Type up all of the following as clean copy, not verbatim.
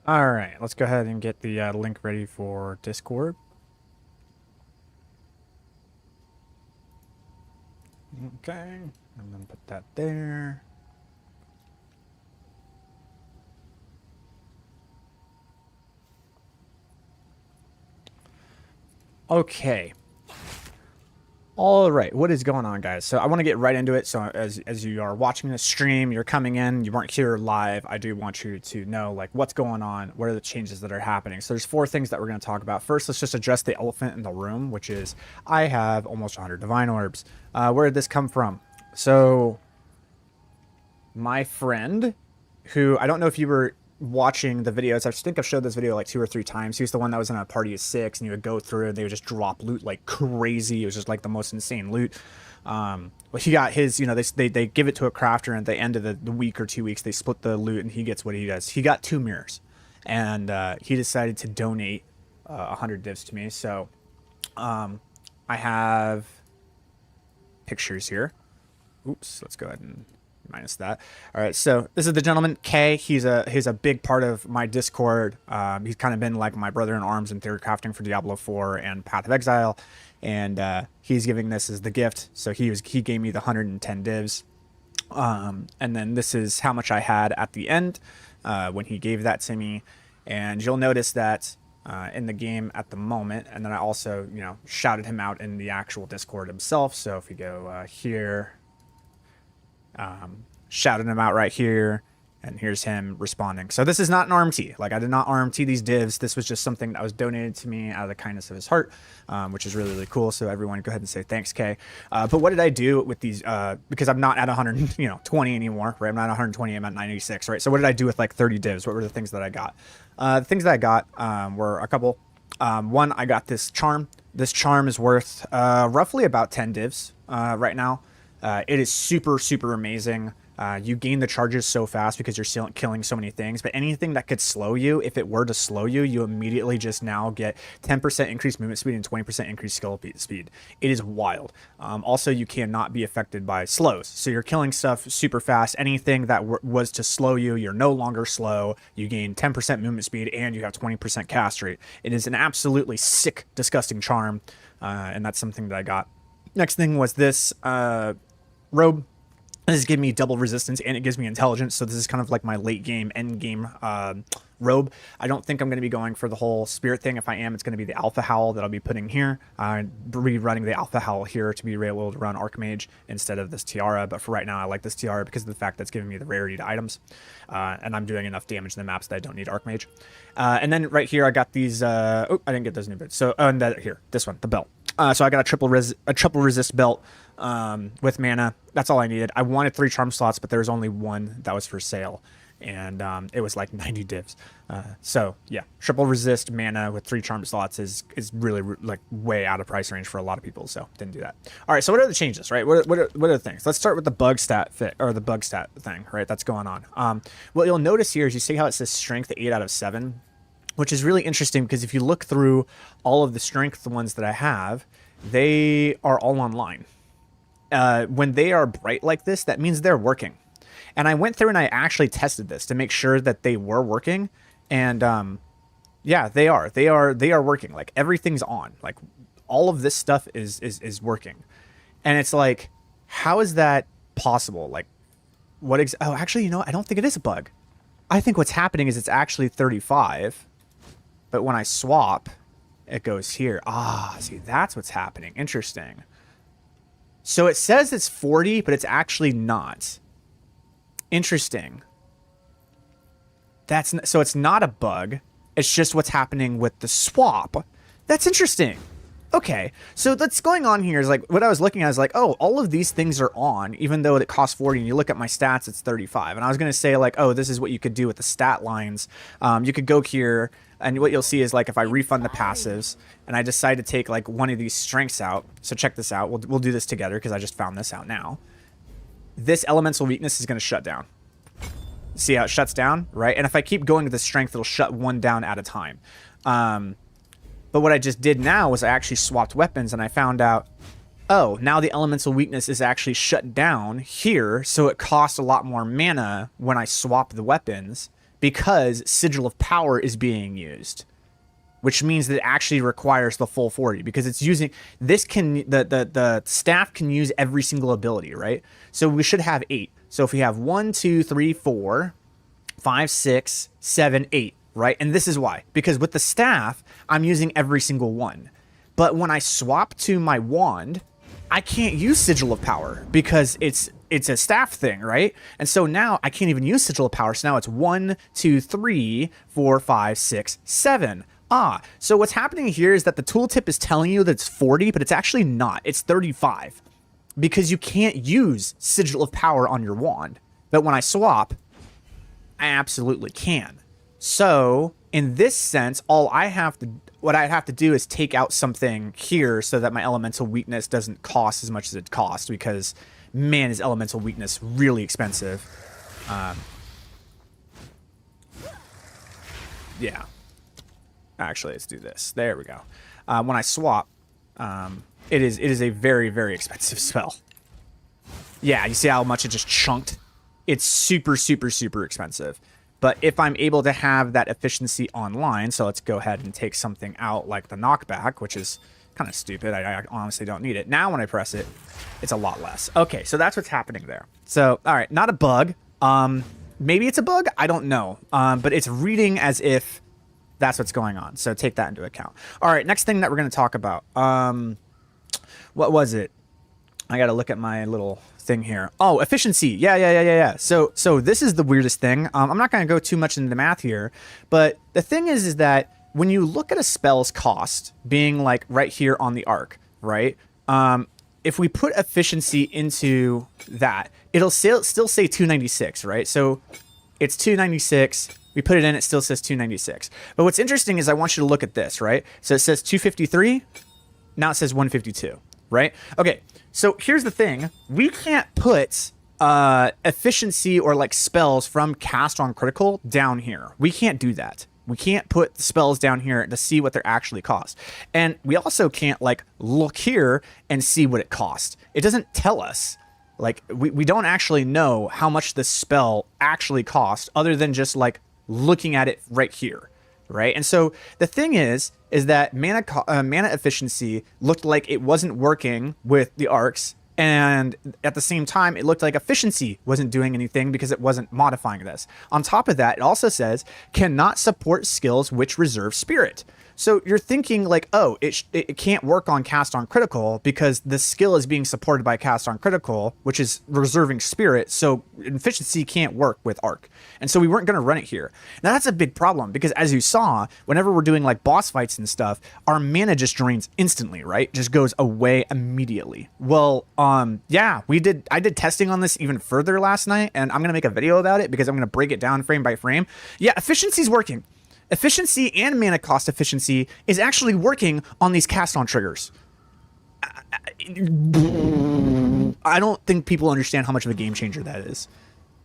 All right, let's go ahead and get the link ready for Discord. Okay, and then put that there. Okay. All right, what is going on, guys? So I want to get right into it. So as you are watching this stream, you're coming in, you weren't here live. I do want you to know like what's going on, what are the changes that are happening. So there's 4 things that we're going to talk about. First, let's just address the elephant in the room, which is I have almost 100 divine orbs. Where did this come from? So my friend, who I don't know if you were watching the videos. I think I've showed this video like 2 or 3 times. He was the one that was in a party of 6, and you would go through and they would just drop loot like crazy. It was just like the most insane loot. But he got his, you know, they give it to a crafter, and at the end of the week or 2 weeks, they split the loot, and he gets what he does. He got 2 mirrors, and he decided to donate 100 divs to me. So I have pictures here. Oops, let's go ahead and minus that. All right, so this is the gentleman K. He's a big part of my Discord. He's kind of been like my brother in arms in theory crafting for Diablo 4 and Path of Exile, and he's giving this as the gift. So he gave me the 110 divs, and then this is how much I had at the end when he gave that to me, and you'll notice that. In the game at the moment, and then I also, you know, shouted him out in the actual Discord himself. So if we go here, shouting him out right here, and here's him responding. So this is not an RMT. Like, I did not RMT these divs. This was just something that was donated to me out of the kindness of his heart, which is really, really cool. So everyone go ahead and say thanks, Kay. But what did I do with these? Because I'm not at 120 anymore, right? I'm not at 120, I'm at 96, right? So what did I do with like 30 divs? What were the things that I got? The things that I got were a couple. One, I got this charm. This charm is worth roughly about 10 divs right now. It is super, super amazing. You gain the charges so fast because you're still killing so many things, but anything that could slow you, if it were to slow you, you immediately just now get 10% increased movement speed and 20% increased skill speed. It is wild. Also, you cannot be affected by slows. So you're killing stuff super fast. Anything that was to slow you, you're no longer slow. You gain 10% movement speed and you have 20% cast rate. It is an absolutely sick, disgusting charm, and that's something that I got. Next thing was this robe. This is giving me double resistance and it gives me intelligence. So this is kind of like my late game, end game robe. I don't think I'm going to be going for the whole spirit thing. If I am, it's going to be the alpha howl that I'll be putting here. Rerunning the alpha howl here to be able to run archmage instead of this tiara. But for right now, I like this tiara because of the fact that it's giving me the rarity to items. And I'm doing enough damage in the maps that I don't need archmage. And then right here, I got these. Oh, I didn't get those new bits. So and here, this one, the belt. So I got a triple resist belt with mana. That's all I needed. I wanted 3 charm slots, but there was only 1 that was for sale, and it was like 90 divs. So yeah, triple resist mana with 3 charm slots is really like way out of price range for a lot of people. So didn't do that. All right. So what are the changes, right? What are the things? Let's start with the bug stat fit or the bug stat thing, right? That's going on. What you'll notice here is you see how it says strength 8 out of 7. Which is really interesting because if you look through all of the strength ones that I have, they are all online. When they are bright like this, that means they're working. And I went through and I actually tested this to make sure that they were working. And yeah, they are. They are working. Like everything's on. Like all of this stuff is working. And it's like, how is that possible? Like, oh, actually, you know, I don't think it is a bug. I think what's happening is it's actually 35. But when I swap, it goes here. Ah, see, that's what's happening. Interesting. So it says it's 40, but it's actually not. Interesting. So it's not a bug. It's just what's happening with the swap. That's interesting. Okay, so what's going on here is like what I was looking at is like, oh, all of these things are on, even though it costs 40, and you look at my stats, it's 35. And I was going to say like, oh, this is what you could do with the stat lines. You could go here, and what you'll see is like if I refund the passives, and I decide to take like one of these strengths out. So check this out. We'll do this together because I just found this out now. This elemental weakness is going to shut down. See how it shuts down, right? And if I keep going to the strength, it'll shut one down at a time. But what I just did now was I actually swapped weapons and I found out, oh, now the elemental weakness is actually shut down here. So it costs a lot more mana when I swap the weapons because Sigil of Power is being used, which means that it actually requires the full 40 because it's using this the staff can use every single ability, right? So we should have 8. So if we have 1, 2, 3, 4, 5, 6, 7, 8, right? And this is why, because with the staff, I'm using every single one. But when I swap to my wand, I can't use Sigil of Power because it's a staff thing, right? And so now I can't even use Sigil of Power. So now it's 1, 2, 3, 4, 5, 6, 7. So what's happening here is that the tooltip is telling you that it's 40, but it's actually not. It's 35 because you can't use Sigil of Power on your wand. But when I swap, I absolutely can. So in this sense, what I have to do is take out something here so that my elemental weakness doesn't cost as much as it costs, because man, is elemental weakness really expensive. Yeah. Actually, let's do this. There we go. When I swap, it is a very, very expensive spell. Yeah, you see how much it just chunked? It's super, super, super expensive. But if I'm able to have that efficiency online, so let's go ahead and take something out like the knockback, which is kind of stupid. I honestly don't need it. Now when I press it, it's a lot less. Okay, so that's what's happening there. So, all right, not a bug. Maybe it's a bug. I don't know. But it's reading as if that's what's going on. So take that into account. All right, next thing that we're going to talk about. What was it? I got to look at my little thing here. Oh, efficiency. Yeah. So this is the weirdest thing. I'm not going to go too much into the math here, but the thing is that when you look at a spell's cost being like right here on the arc, right? If we put efficiency into that, it'll still say 296, right? So it's 296. We put it in, it still says 296. But what's interesting is I want you to look at this, right? So it says 253. Now it says 152, right? Okay, so here's the thing. We can't put efficiency or like spells from cast on critical down here. We can't do that. We can't put spells down here to see what they're actually cost. And we also can't like look here and see what it costs. It doesn't tell us. Like we don't actually know how much this spell actually costs other than just like looking at it right here, right? And so the thing is that mana efficiency looked like it wasn't working with the arcs, and at the same time, it looked like efficiency wasn't doing anything because it wasn't modifying this. On top of that, it also says, cannot support skills which reserve spirit. So you're thinking like, oh, it can't work on cast on critical because the skill is being supported by cast on critical, which is reserving spirit. So efficiency can't work with arc. And so we weren't going to run it here. Now that's a big problem because as you saw, whenever we're doing like boss fights and stuff, our mana just drains instantly, right? Just goes away immediately. Well, yeah, I did testing on this even further last night, and I'm going to make a video about it because I'm going to break it down frame by frame. Yeah, efficiency's working. Efficiency and mana cost efficiency is actually working on these cast on triggers. I don't think people understand how much of a game changer that is.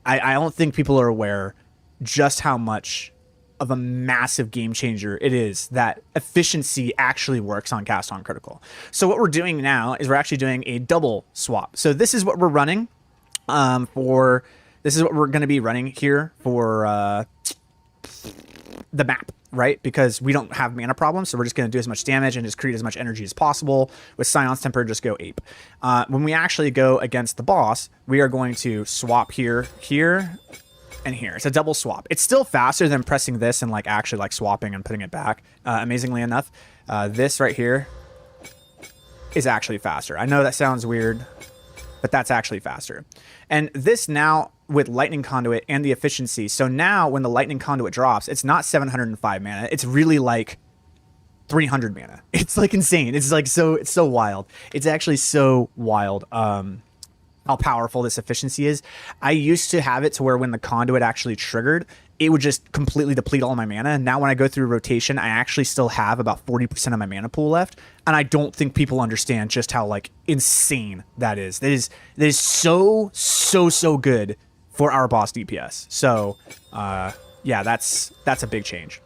I don't think people are aware just how much of a massive game changer it is that efficiency actually works on cast on critical. So what we're doing now is we're actually doing a double swap. So this is what we're running this is what we're going to be running here for the map, right? Because we don't have mana problems, so we're just going to do as much damage and just create as much energy as possible. With Scion's Temper, just go ape. When we actually go against the boss, we are going to swap here, and here. It's a double swap. It's still faster than pressing this and like actually like swapping and putting it back. Amazingly enough, this right here is actually faster. I know that sounds weird, but that's actually faster. And this now with Lightning Conduit and the efficiency. So now when the Lightning Conduit drops, it's not 705 mana. It's really like 300 mana. It's like insane. It's like it's so wild. It's actually so wild how powerful this efficiency is. I used to have it to where when the Conduit actually triggered, it would just completely deplete all my mana. And now when I go through rotation, I actually still have about 40% of my mana pool left. And I don't think people understand just how like insane that is. That is so good for our boss DPS. So yeah, that's a big change.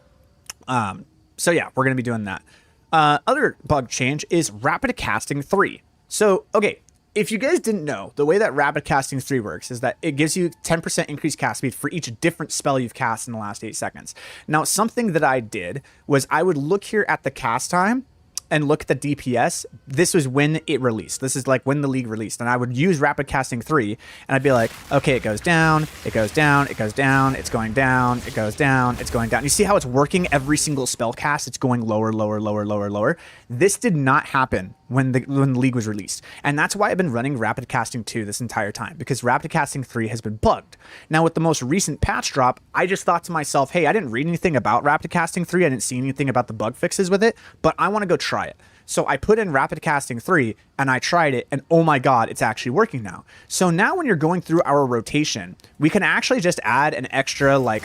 So yeah, we're gonna be doing that. Other bug change is rapid casting 3. So okay, if you guys didn't know, the way that Rapid Casting 3 works is that it gives you 10% increased cast speed for each different spell you've cast in the last 8 seconds. Now, something that I did was I would look here at the cast time and look at the DPS. This was when it released. This is like when the league released. And I would use Rapid Casting 3 and I'd be like, okay, it goes down, it goes down, it goes down, it's going down, it goes down, it's going down. You see how it's working every single spell cast? It's going lower, lower, lower, lower, lower. This did not happen when the league was released. And that's why I've been running Rapid Casting 2 this entire time, because Rapid Casting 3 has been bugged. Now with the most recent patch drop, I just thought to myself, hey, I didn't read anything about Rapid Casting 3. I didn't see anything about the bug fixes with it, but I want to go try it. So I put in Rapid Casting 3 and I tried it, and oh my god, it's actually working now. So now when you're going through our rotation, we can actually just add an extra, like,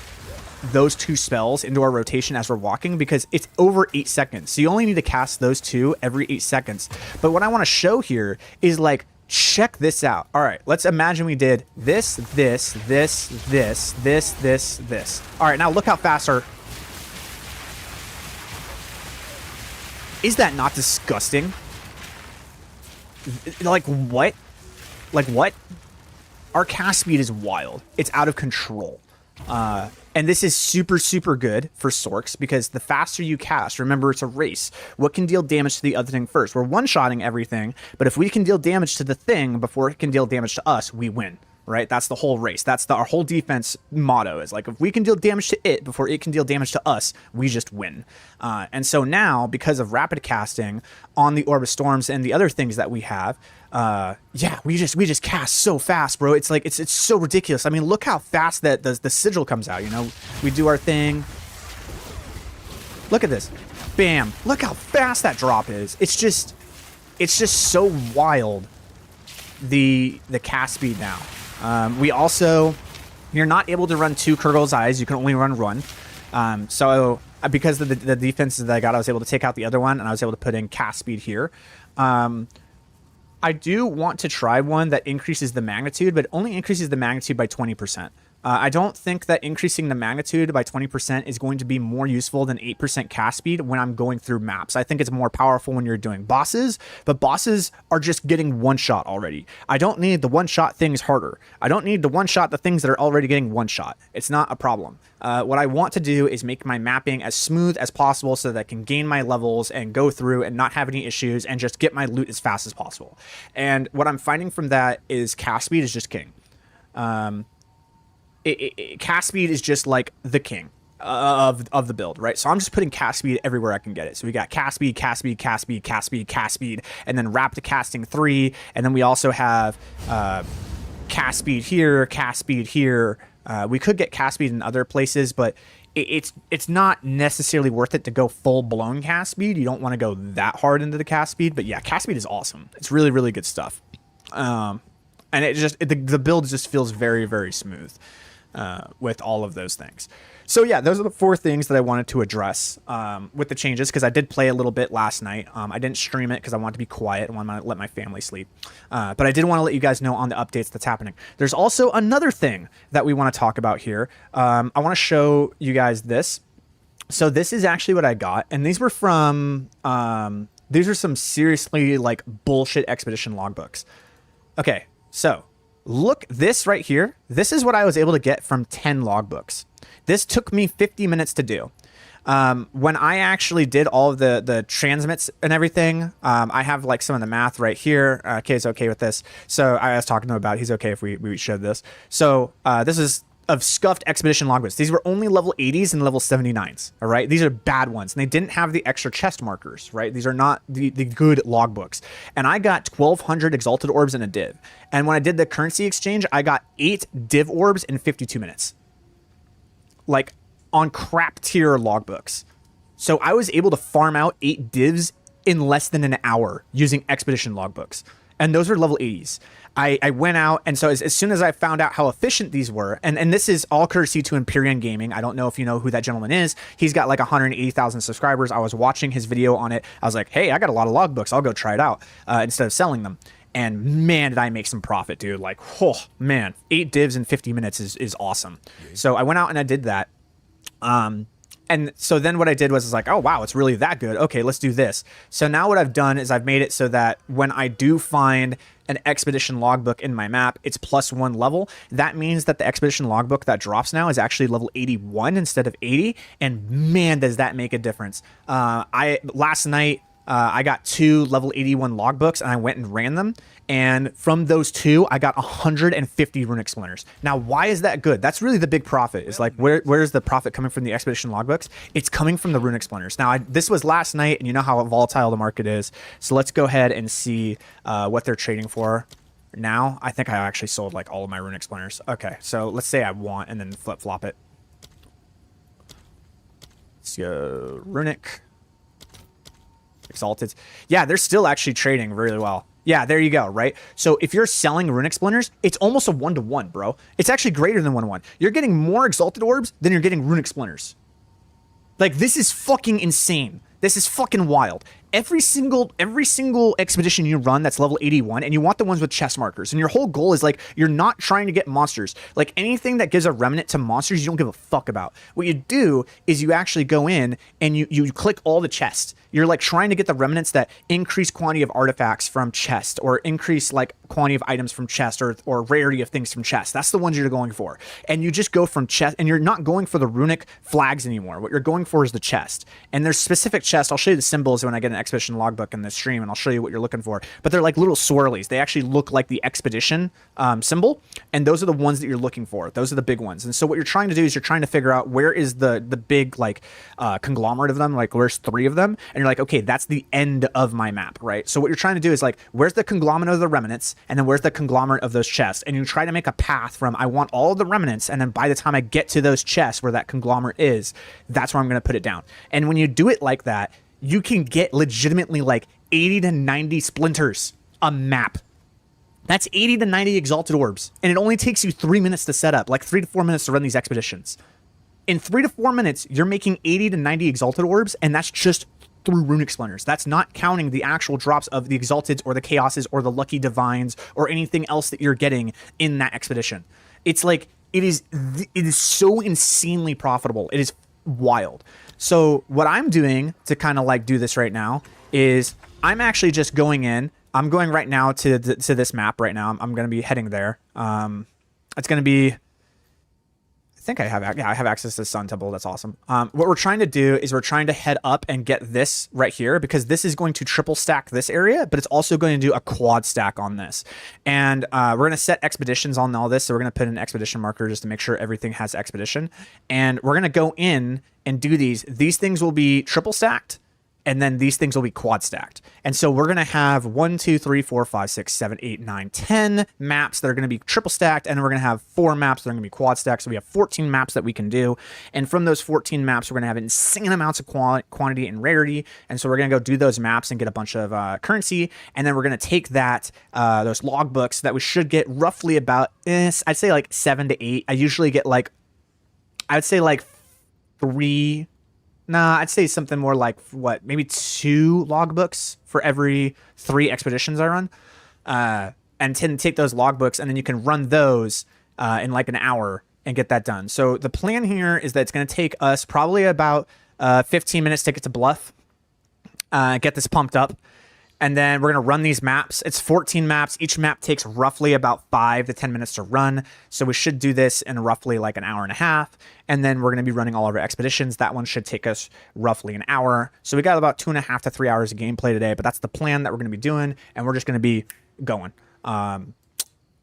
those 2 spells into our rotation as we're walking, because it's over 8 seconds. So you only need to cast those 2 every 8 seconds. But what I want to show here is, like, check this out. All right, let's imagine we did this, this, this, this, this, this, this. All right, now look how fast our... Is that not disgusting? Like, what? Like, what? Our cast speed is wild. It's out of control. And this is super, super good for Sorcs, because the faster you cast, remember, it's a race. What can deal damage to the other thing first? We're one-shotting everything, but if we can deal damage to the thing before it can deal damage to us, we win. Right? That's the whole race. That's our whole defense motto, is like, if we can deal damage to it before it can deal damage to us, we just win. And so now, because of Rapid Casting on the Orb of Storms and the other things that we have, yeah, we just cast so fast, bro. It's like, it's so ridiculous. I mean, look how fast that the sigil comes out, you know? We do our thing. Look at this. Bam. Look how fast that drop is. It's just so wild, the cast speed now. We also, you're not able to run 2 Kurgle's Eyes. You can only run 1. So because of the defenses that I got, I was able to take out the other one, and I was able to put in cast speed here. I do want to try one that increases the magnitude, but only increases the magnitude by 20%. I don't think that increasing the magnitude by 20% is going to be more useful than 8% cast speed when I'm going through maps. I think it's more powerful when you're doing bosses, but bosses are just getting one-shot already. I don't need the one-shot things harder. I don't need to one-shot the things that are already getting one-shot. It's not a problem. What I want to do is make my mapping as smooth as possible so that I can gain my levels and go through and not have any issues and just get my loot as fast as possible. And what I'm finding from that is cast speed is just king. Cast speed is just like the king of the build, right? So I'm just putting cast speed everywhere I can get it. So we got cast speed, cast speed, cast speed, cast speed, cast speed, and then Rapid Casting 3, and then we also have cast speed here, cast speed here. We could get cast speed in other places, but it's not necessarily worth it to go full-blown cast speed. You don't want to go that hard into the cast speed, but yeah, cast speed is awesome. It's really, really good stuff. And the build just feels very, very smooth with all of those things. So yeah, those are the 4 things that I wanted to address with the changes, because I did play a little bit last night. I didn't stream it because I wanted to be quiet and wanted to let my family sleep. But I did want to let you guys know on the updates that's happening. There's also another thing that we want to talk about here. I want to show you guys this. So this is actually what I got, and these were from these are some seriously like bullshit expedition logbooks. Okay, so look, this right here, this is what I was able to get from 10 logbooks. This took me 50 minutes to do. When I actually did all of the transmits and everything, I have like some of the math right here. Kay's okay with this. So I was talking to him about it. He's okay if we showed this. So this is of scuffed expedition logbooks. These were only level 80s and level 79s. All right, these are bad ones, and they didn't have the extra chest markers. Right, these are not the good logbooks. And I got 1,200 exalted orbs in a div. And when I did the currency exchange, I got 8 div orbs in 52 minutes. Like on crap tier logbooks. So I was able to farm out 8 divs in less than an hour using expedition logbooks. And those are level 80s. I went out, and so as soon as I found out how efficient these were, and this is all courtesy to Empyrean Gaming. I don't know if you know who that gentleman is. He's got like 180,000 subscribers. I was watching his video on it. I was like, hey, I got a lot of logbooks. I'll go try it out instead of selling them. And man, did I make some profit, dude. Like, oh, man, 8 divs in 50 minutes is awesome. So I went out and I did that. And so then what I did was like, oh, wow, it's really that good. Okay, let's do this. So now what I've done is I've made it so that when I do find an expedition logbook in my map, it's +1 level. That means that the expedition logbook that drops now is actually level 81 instead of 80. And man, does that make a difference. Last night, I got 2 level 81 logbooks and I went and ran them. And from those 2, I got 150 runic splinters. Now, why is that good? That's really the big profit. Is like, where's the profit coming from the expedition logbooks? It's coming from the runic splinters. Now, this was last night, and you know how volatile the market is. So let's go ahead and see what they're trading for. Now, I think I actually sold like all of my runic splinters. Okay, so let's say I want and then flip-flop it. Let's go runic. Exalted. Yeah, they're still actually trading really well. Yeah, there you go, right? So if you're selling runic splinters, it's almost a 1-to-1, bro. It's actually greater than 1-to-1. You're getting more exalted orbs than you're getting runic splinters. Like, this is fucking insane. This is fucking wild. Every single expedition you run that's level 81, and you want the ones with chest markers, and your whole goal is like, you're not trying to get monsters. Like, anything that gives a remnant to monsters, you don't give a fuck about. What you do is you actually go in and you click all the chests. You're like trying to get the remnants that increase quantity of artifacts from chest, or increase like quantity of items from chest, or rarity of things from chest. That's the ones you're going for. And you just go from chest, and you're not going for the runic flags anymore. What you're going for is the chest. And there's specific chests. I'll show you the symbols when I get an expedition logbook in this stream, and I'll show you what you're looking for. But they're like little swirlies. They actually look like the expedition symbol, and those are the ones that you're looking for. Those are the big ones. And so what you're trying to do is you're trying to figure out where is the big like conglomerate of them, like where's 3 of them, and you're like, okay, that's the end of my map, right? So what you're trying to do is like, where's the conglomerate of the remnants, and then where's the conglomerate of those chests, and you try to make a path from I want all of the remnants, and then by the time I get to those chests where that conglomerate is, that's where I'm going to put it down. And when you do it like that, you can get legitimately like 80 to 90 splinters a map. That's 80 to 90 exalted orbs, and it only takes you 3 minutes to set up, like 3 to 4 minutes to run these expeditions. In 3 to 4 minutes, you're making 80 to 90 exalted orbs, and that's just through runic splinters. That's not counting the actual drops of the exalteds or the chaoses or the lucky divines or anything else that you're getting in that expedition. It's like, it is so insanely profitable. It is wild. So what I'm doing to kind of like do this right now is I'm actually just going in. I'm going right now to this map right now. I'm going to be heading there. It's going to be, I think I have access to Sun Temple. That's awesome. What we're trying to do is we're trying to head up and get this right here, because this is going to triple stack this area, but it's also going to do a quad stack on this. And we're going to set expeditions on all this. So we're going to put an expedition marker just to make sure everything has expedition. And we're going to go in and do these. These things will be triple stacked, and then these things will be quad stacked. And so we're going to have 1, 2, 3, 4, 5, 6, 7, 8, 9, 10 maps that are going to be triple stacked, and we're going to have 4 maps that are going to be quad stacked. So we have 14 maps that we can do. And from those 14 maps, we're going to have insane amounts of quantity and rarity. And so we're going to go do those maps and get a bunch of currency. And then we're going to take that, those logbooks that we should get roughly about, I'd say like 7 to 8. I usually get like, I'd say like 3. Nah, I'd say something more like, what, maybe 2 logbooks for every 3 expeditions I run. And take those logbooks, and then you can run those in like an hour and get that done. So the plan here is that it's going to take us probably about 15 minutes to get to Bluff, get this pumped up. And then we're going to run these maps. It's 14 maps. Each map takes roughly about 5 to 10 minutes to run. So we should do this in roughly like an hour and a half. And then we're going to be running all of our expeditions. That one should take us roughly an hour. So we got about 2.5 to 3 hours of gameplay today, but that's the plan that we're going to be doing. And we're just going to be going. And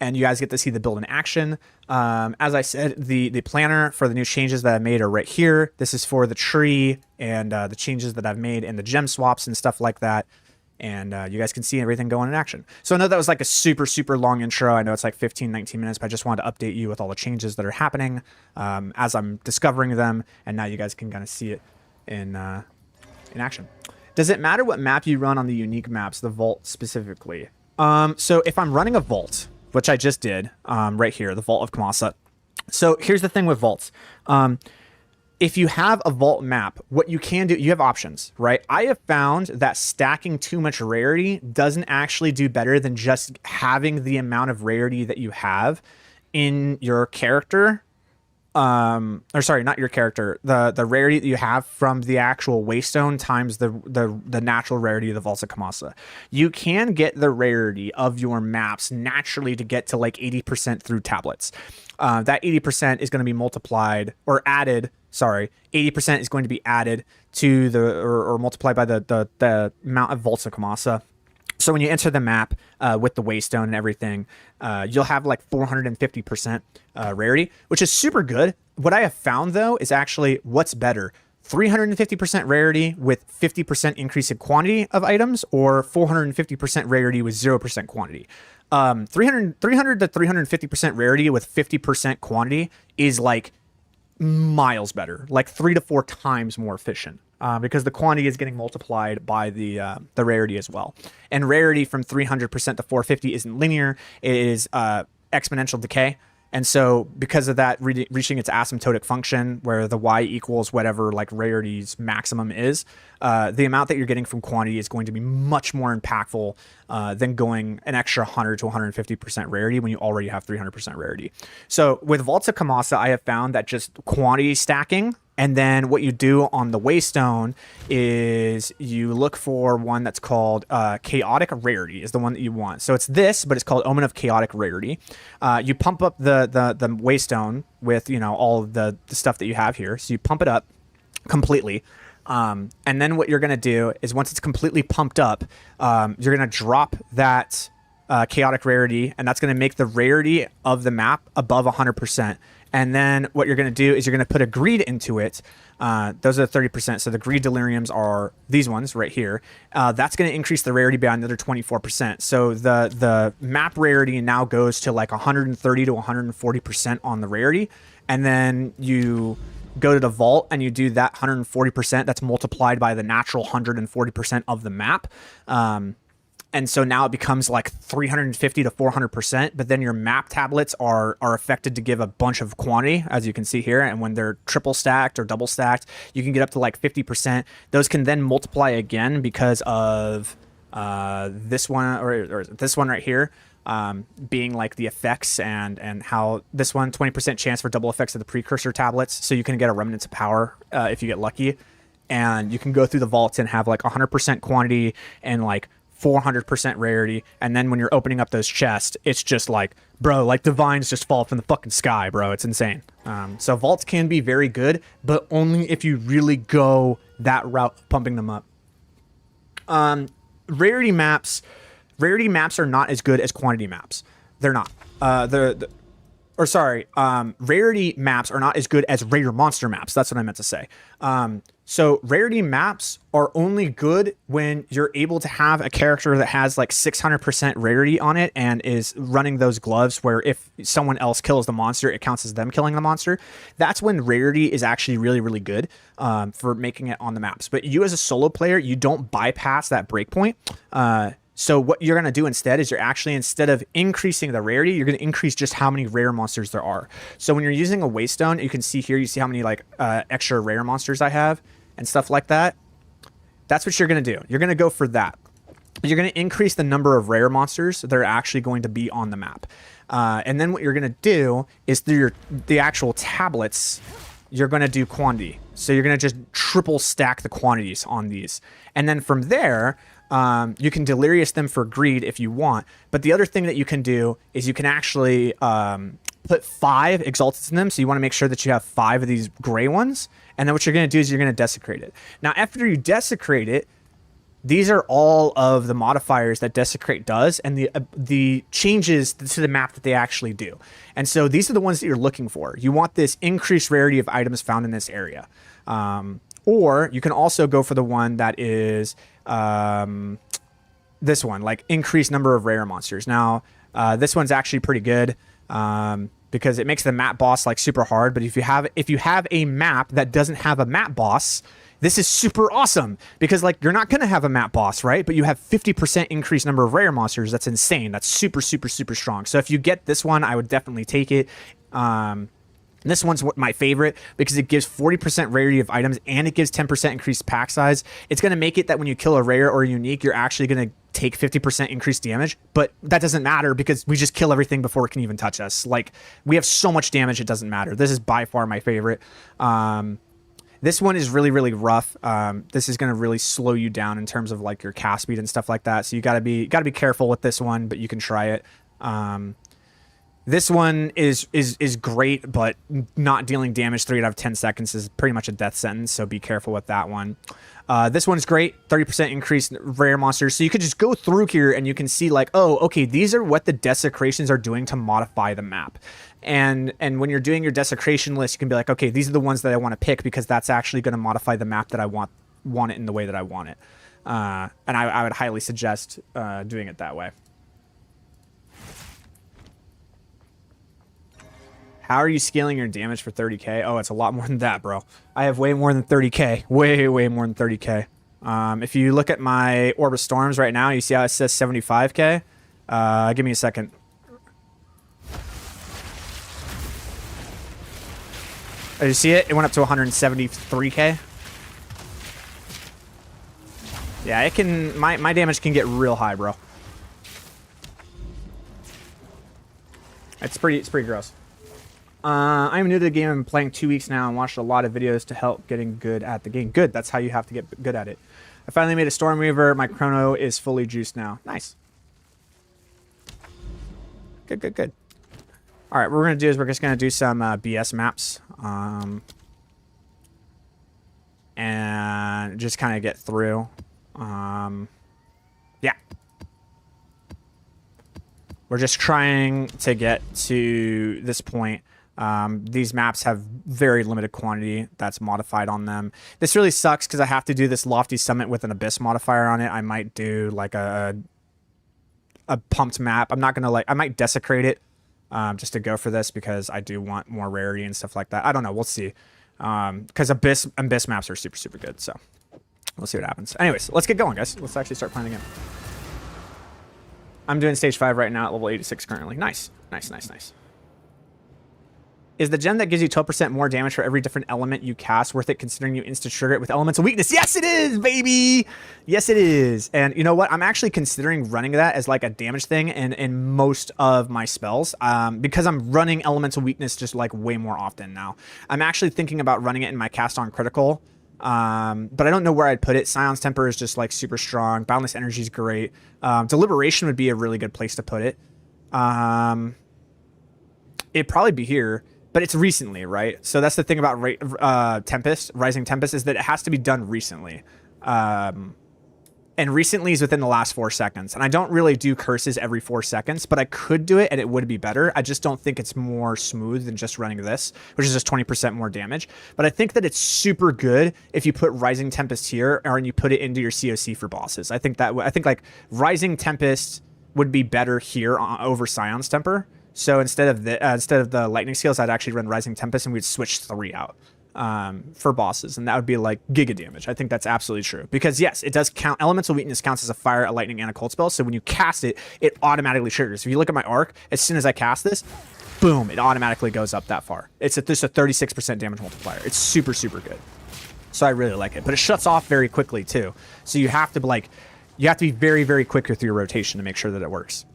you guys get to see the build in action. As I said, the planner for the new changes that I made are right here. This is for the tree and the changes that I've made and the gem swaps and stuff like that. And you guys can see everything going in action. So I know that was like a super, super long intro. I know it's like 15, 19 minutes, but I just wanted to update you with all the changes that are happening as I'm discovering them. And now you guys can kind of see it in action. Does it matter what map you run on the unique maps, the vault specifically? So if I'm running a vault, which I just did right here, the Vault of Kamasa. So here's the thing with vaults. If you have a vault map, what you can do, you have options, right? I have found that stacking too much rarity doesn't actually do better than just having the amount of rarity that you have in your character or sorry, not your character, the rarity that you have from the actual Waystone times the natural rarity of the Vaults of Kamasa. You can get the rarity of your maps naturally to get to like 80% through tablets. That 80% is going to be multiplied or added. Sorry, 80% is going to be added to the or multiplied by the amount of Vaults of Kamasa. So when you enter the map with the Waystone and everything, you'll have like 450% rarity, which is super good. What I have found, though, is actually what's better. 350% rarity with 50% increase in quantity of items, or 450% rarity with 0% quantity. 300 to 350% rarity with 50% quantity is like miles better, like 3 to 4 times more efficient. Because the quantity is getting multiplied by the rarity as well. And rarity from 300% to 450 isn't linear. It is exponential decay. And so because of that, reaching its asymptotic function where the y equals whatever like rarity's maximum is, the amount that you're getting from quantity is going to be much more impactful than going an extra 100 to 150% rarity when you already have 300% rarity. So with Vaults of Kamasa, I have found that just quantity stacking, and then what you do on the Waystone is you look for one that's called Chaotic Rarity is the one that you want. So it's this, but it's called Omen of Chaotic Rarity. You pump up the Waystone with, you know, all of the stuff that you have here. So you pump it up completely. And then what you're going to do is once it's completely pumped up, you're going to drop that Chaotic Rarity, and that's going to make the rarity of the map above 100%. And then what you're going to do is you're going to put a greed into it. Those are the 30%. So the greed deliriums are these ones right here. That's going to increase the rarity by another 24%. So the map rarity now goes to like 130 to 140% on the rarity. And then you go to the vault and you do that 140%. That's multiplied by the natural 140% of the map. And so now it becomes like 350 to 400%, but then your map tablets are affected to give a bunch of quantity, as you can see here. And when they're triple stacked or double stacked, you can get up to like 50%. Those can then multiply again because of this one or this one right here being like the effects and how this one, 20% chance for double effects of the precursor tablets. So you can get a Remnants of Power if you get lucky. And you can go through the vaults and have like 100% quantity and like 400% rarity, and then when you're opening up those chests, it's just like, bro, like divines just fall from the fucking sky, bro. It's insane. So vaults can be very good, but only if you really go that route, pumping them up. Rarity maps are not as good as quantity maps. They're not. Rarity maps are not as good as rare monster maps. That's what I meant to say. So rarity maps are only good when you're able to have a character that has like 600% rarity on it and is running those gloves where if someone else kills the monster, it counts as them killing the monster. That's when rarity is actually really, really good for making it on the maps. But you as a solo player, you don't bypass that breakpoint. So what you're going to do instead is you're actually, instead of increasing the rarity, you're going to increase just how many rare monsters there are. So when you're using a Waystone, you can see here, you see how many like extra rare monsters I have and stuff like that. That's what you're going to do. You're going to go for that. You're going to increase the number of rare monsters that are actually going to be on the map. And then what you're going to do is through the actual tablets, you're going to do quantity. So you're going to just triple stack the quantities on these. And then from there, you can delirious them for greed if you want. But the other thing that you can do is you can actually put 5 exalteds in them. So you want to make sure that you have 5 of these gray ones. And then what you're going to do is you're going to desecrate it. Now, after you desecrate it, these are all of the modifiers that desecrate does and the changes to the map that they actually do. And so these are the ones that you're looking for. You want this increased rarity of items found in this area. Or you can also go for the one that is this one, like increased number of rare monsters. Now, this one's actually pretty good because it makes the map boss like super hard. But if you have a map that doesn't have a map boss, this is super awesome because like you're not going to have a map boss, right? But you have 50% increased number of rare monsters. That's insane. That's super, super, super strong. So if you get this one, I would definitely take it. This one's my favorite because it gives 40% rarity of items and it gives 10% increased pack size. It's going to make it that when you kill a rare or a unique, you're actually going to take 50% increased damage, but that doesn't matter because we just kill everything before it can even touch us. Like, we have so much damage, it doesn't matter. This is by far my favorite. This one is really, really rough. This is going to really slow you down in terms of like your cast speed and stuff like that. So you gotta be careful with this one, but you can try it. This one is great, but not dealing damage 3 out of 10 seconds is pretty much a death sentence, so be careful with that one. This one's great, 30% increase in rare monsters. So you could just go through here and you can see like, oh, okay, these are what the desecrations are doing to modify the map. And when you're doing your desecration list, you can be like, okay, these are the ones that I want to pick because that's actually going to modify the map that I want it in the way that I want it. And I would highly suggest doing it that way. How are you scaling your damage for 30k? Oh, it's a lot more than that, bro. I have way more than 30k. Way, way more than 30k. If you look at my Orb of Storms right now, you see how it says 75k? Give me a second. Oh, you see it? It went up to 173k. Yeah, it can... My damage can get real high, bro. It's pretty gross. I'm new to the game. I'm playing 2 weeks now and watched a lot of videos to help getting good at the game. Good. That's how you have to get good at it. I finally made a Stormweaver. My chrono is fully juiced now. Nice. Good, good, good. All right, what we're going to do is we're just going to do some BS maps. And just kind of get through. Yeah. We're just trying to get to this point. These maps have very limited quantity that's modified on them. This really sucks because I have to do this Lofty Summit with an Abyss modifier on it. I might do like a pumped map. I'm not gonna I might desecrate it just to go for this because I do want more rarity and stuff like that. I don't know. We'll see. Because Abyss maps are super, super good. So we'll see what happens. Anyways, let's get going, guys. Let's actually start playing the game. I'm doing stage 5 right now at level 86 currently. Nice. Nice, nice, nice. Is the gem that gives you 12% more damage for every different element you cast worth it considering you insta-trigger it with elemental weakness? Yes, it is, baby! Yes, it is. And you know what? I'm actually considering running that as like a damage thing in most of my spells because I'm running elemental weakness just like way more often now. I'm actually thinking about running it in my cast on critical, but I don't know where I'd put it. Scion's Temper is just like super strong. Boundless Energy is great. Deliberation would be a really good place to put it. It'd probably be here. But it's recently, right? So that's the thing about Rising Tempest, is that it has to be done recently. And recently is within the last 4 seconds. And I don't really do curses every 4 seconds, but I could do it and it would be better. I just don't think it's more smooth than just running this, which is just 20% more damage. But I think that it's super good if you put Rising Tempest here or you put it into your CoC for bosses. I think like Rising Tempest would be better here over Scion's Temper. So instead of the lightning skills, I'd actually run Rising Tempest and we'd switch 3 out for bosses. And that would be like giga damage. I think that's absolutely true. Because yes, it does count. Elemental Weakness counts as a fire, a lightning, and a cold spell. So when you cast it, it automatically triggers. If you look at my arc, as soon as I cast this, boom, it automatically goes up that far. It's just a 36% damage multiplier. It's super, super good. So I really like it. But it shuts off very quickly too. So you have to be very, very quick with your rotation to make sure that it works.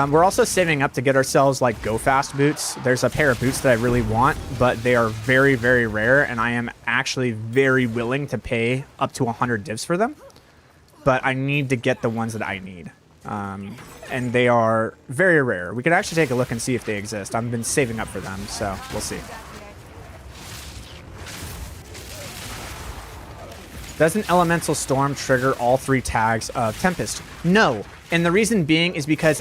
We're also saving up to get ourselves like go fast boots. There's a pair of boots that I really want, but they are very, very rare, and I am actually very willing to pay up to 100 divs for them. But I need to get the ones that I need. And they are very rare. We could actually take a look and see if they exist. I've been saving up for them, so we'll see. Does an Elemental Storm trigger all 3 tags of Tempest? No. And the reason being is because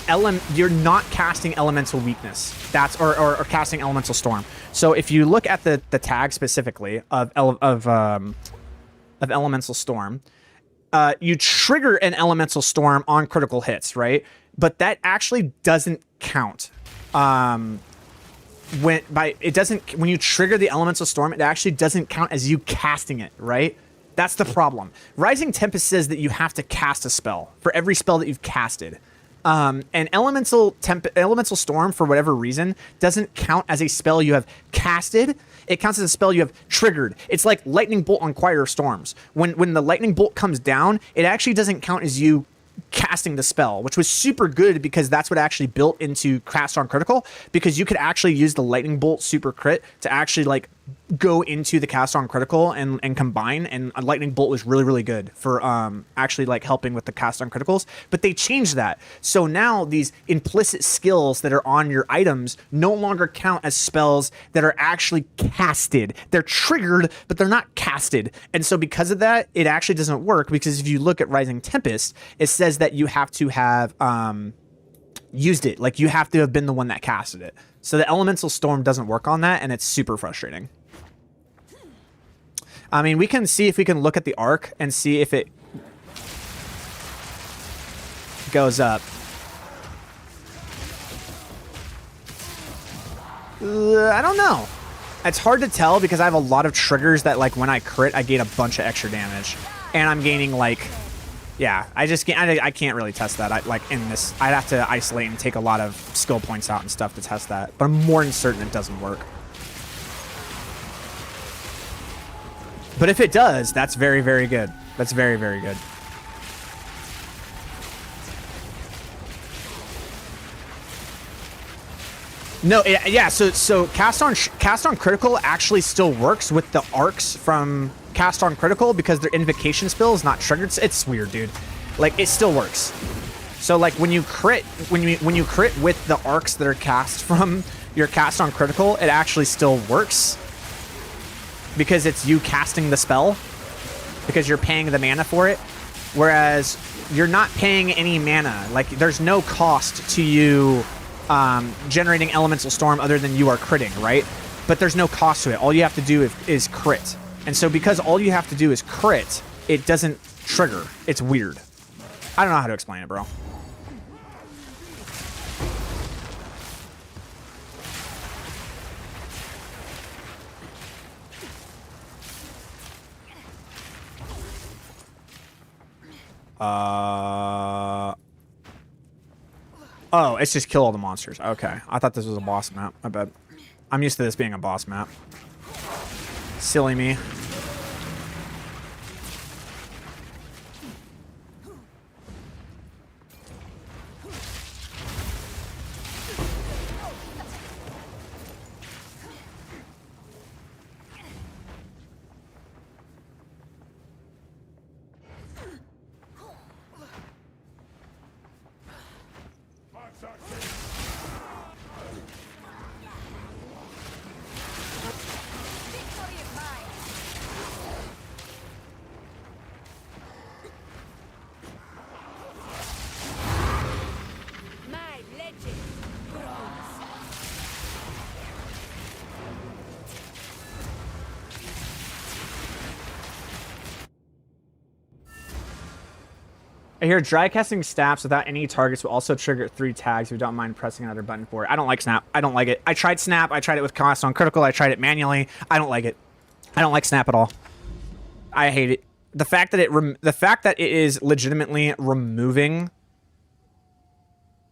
you're not casting Elemental Weakness. That's or casting Elemental Storm. So if you look at the tag specifically of Elemental Storm, you trigger an Elemental Storm on critical hits, right? but that actually doesn't count. When you trigger the Elemental Storm, it actually doesn't count as you casting it, right? That's the problem. Rising Tempest says that you have to cast a spell for every spell that you've casted. And Elemental Storm, for whatever reason, doesn't count as a spell you have casted. It counts as a spell you have triggered. It's like Lightning Bolt on Choir of Storms. When the Lightning Bolt comes down, it actually doesn't count as you casting the spell, which was super good because that's what actually built into Cast on Critical, because you could actually use the Lightning Bolt super crit to actually like go into the Cast on Critical and combine, and a Lightning Bolt was really, really good for actually like helping with the Cast on Criticals. But they changed that, so now these implicit skills that are on your items no longer count as spells that are actually casted. They're triggered, but they're not casted. And so because of that, it actually doesn't work, because if you look at Rising Tempest, it says that you have to have used it, like you have to have been the one that casted it. So the Elemental Storm doesn't work on that, and it's super frustrating. I mean, we can see if we can look at the arc and see if it goes up. I don't know. It's hard to tell because I have a lot of triggers that, like, when I crit, I gain a bunch of extra damage. And I'm gaining, like... Yeah, I can't really test that. I'd have to isolate and take a lot of skill points out and stuff to test that. But I'm more than certain it doesn't work. But if it does, that's very, very good. That's very, very good. No, yeah. So cast on critical actually still works with the arcs from Cast on Critical because their invocation spell is not triggered. It's weird, dude. Like, it still works. So like when you crit with the arcs that are cast from your Cast on Critical, it actually still works because it's you casting the spell, because you're paying the mana for it. Whereas you're not paying any mana. Like, there's no cost to you generating Elemental Storm other than you are critting, right? But there's no cost to it. All you have to do is crit. And so because all you have to do is crit, it doesn't trigger. It's weird. I don't know how to explain it, bro. Oh, it's just kill all the monsters. Okay. I thought this was a boss map. I bet. I'm used to this being a boss map. Silly me. I hear dry casting snaps without any targets will also trigger 3 tags if you don't mind pressing another button for it. I don't like snap. I don't like it. I tried snap. I tried it with Cast on Critical. I tried it manually. I don't like it. I don't like snap at all. I hate it. The fact that it is legitimately removing.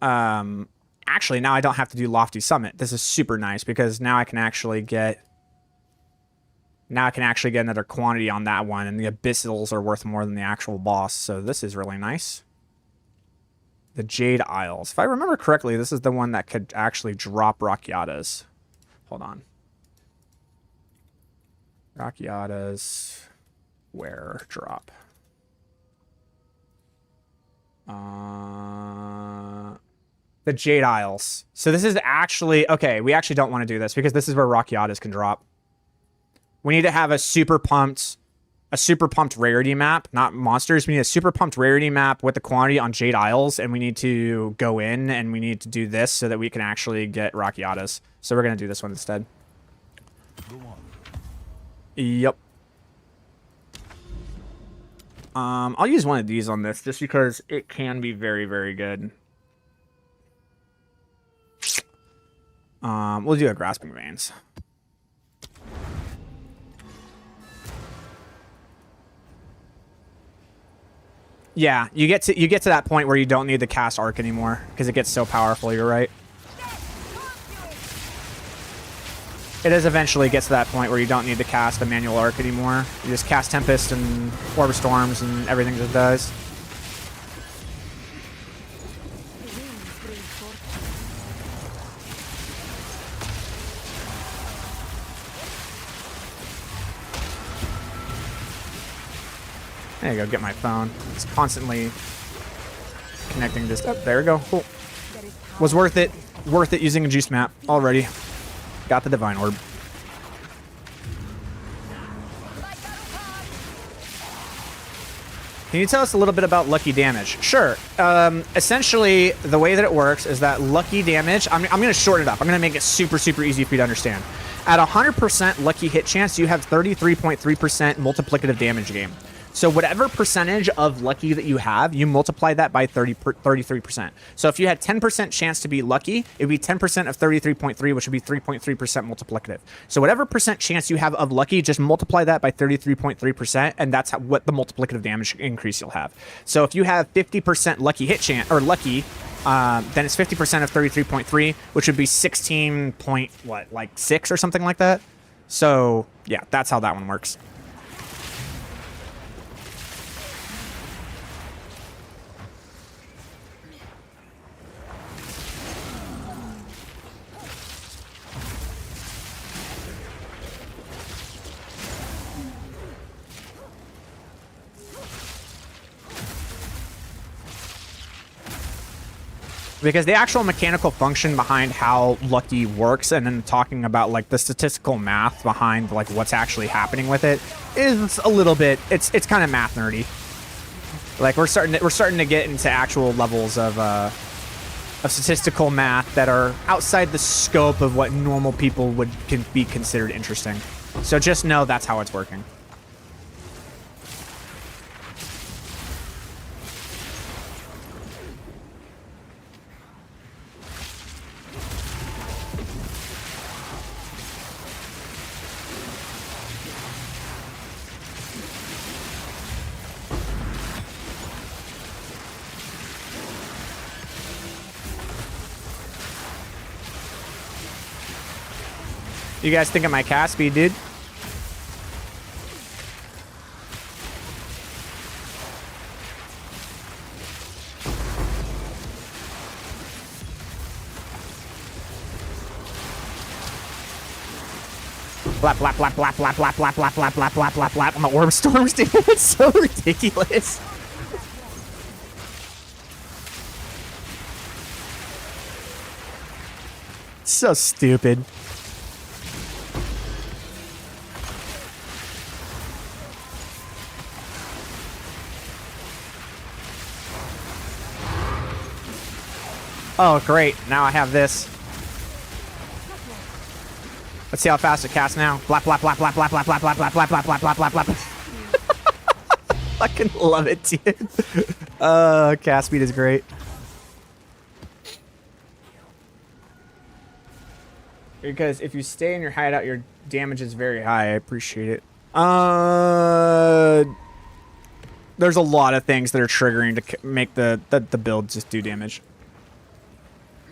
Actually, now I don't have to do Lofty Summit. This is super nice because now I can actually get. Now I can actually get another quantity on that one, and the Abyssals are worth more than the actual boss, so this is really nice. The Jade Isles. If I remember correctly, this is the one that could actually drop Rakiatas. Hold on. Rakiatas. Where? Drop. The Jade Isles. So this is actually... Okay, we actually don't want to do this, because this is where Rakiatas can drop. We need to have a super pumped rarity map, not monsters. We need a super pumped rarity map with the quantity on Jade Isles, and we need to go in and we need to do this so that we can actually get Rakiatas. So we're going to do this one instead. Yep. I'll use one of these on this just because it can be very, very good. We'll do a Grasping Veins. Yeah, you get to that point where you don't need to cast Arc anymore because it gets so powerful. You're right. It is eventually gets to that point where you don't need to cast a manual Arc anymore. You just cast Tempest and Orb of Storms and everything that it does. There you go, get my phone. It's constantly connecting this up. There we go. Cool. Was worth it. Worth it using a juice map already. Got the Divine Orb. Can you tell us a little bit about lucky damage? Sure. Essentially, the way that it works is that lucky damage, I'm going to shorten it up. I'm going to make it super, super easy for you to understand. At 100% lucky hit chance, you have 33.3% multiplicative damage game. So whatever percentage of lucky that you have, you multiply that by 33%. So if you had 10% chance to be lucky, it would be 10% of 33.3, which would be 3.3% multiplicative. So whatever percent chance you have of lucky, just multiply that by 33.3%, and that's what the multiplicative damage increase you'll have. So if you have 50% lucky hit chance, or lucky, then it's 50% of 33.3, which would be 16 point, what, like 6 or something like that. So yeah, that's how that one works. Because the actual mechanical function behind how lucky works, and then talking about like the statistical math behind like what's actually happening with it, is a little bit, it's kind of math nerdy. Like we're starting to get into actual levels of statistical math that are outside the scope of what normal people can be considered interesting. So just know that's how it's working. You guys think of my cast speed, dude? Blap, blap, blap, blap, blap, blap, blap, blap, blap, blap, blap, blap, blap on the Orb Storms, dude. It's so ridiculous. So stupid. Oh, great. Now I have this. Let's see how fast it casts now. Blap, blap, blap, blap, blap, blap, blap, blap, blap, blap, blap, blap, blap, blap, blap. Fucking love it, dude. Cast speed is great. Because if you stay in your hideout, your damage is very high. I appreciate it. There's a lot of things that are triggering to make the build just do damage.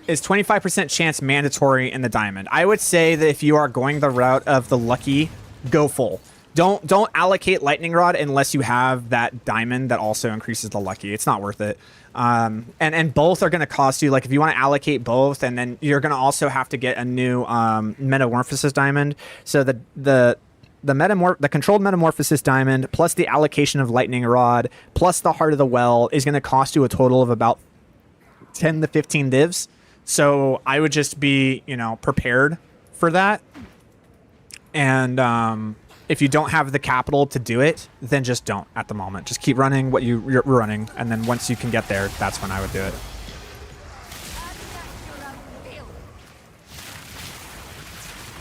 Is 25% chance mandatory in the diamond? I would say that if you are going the route of the lucky, go full. Don't allocate lightning rod unless you have that diamond that also increases the lucky. It's not worth it. And both are going to cost you, like if you want to allocate both, and then you're going to also have to get a new metamorphosis diamond. So the controlled metamorphosis diamond plus the allocation of lightning rod plus the heart of the well is going to cost you a total of about 10 to 15 divs. So I would just be, prepared for that. And if you don't have the capital to do it, then just don't at the moment. Just keep running what you're running. And then once you can get there, that's when I would do it.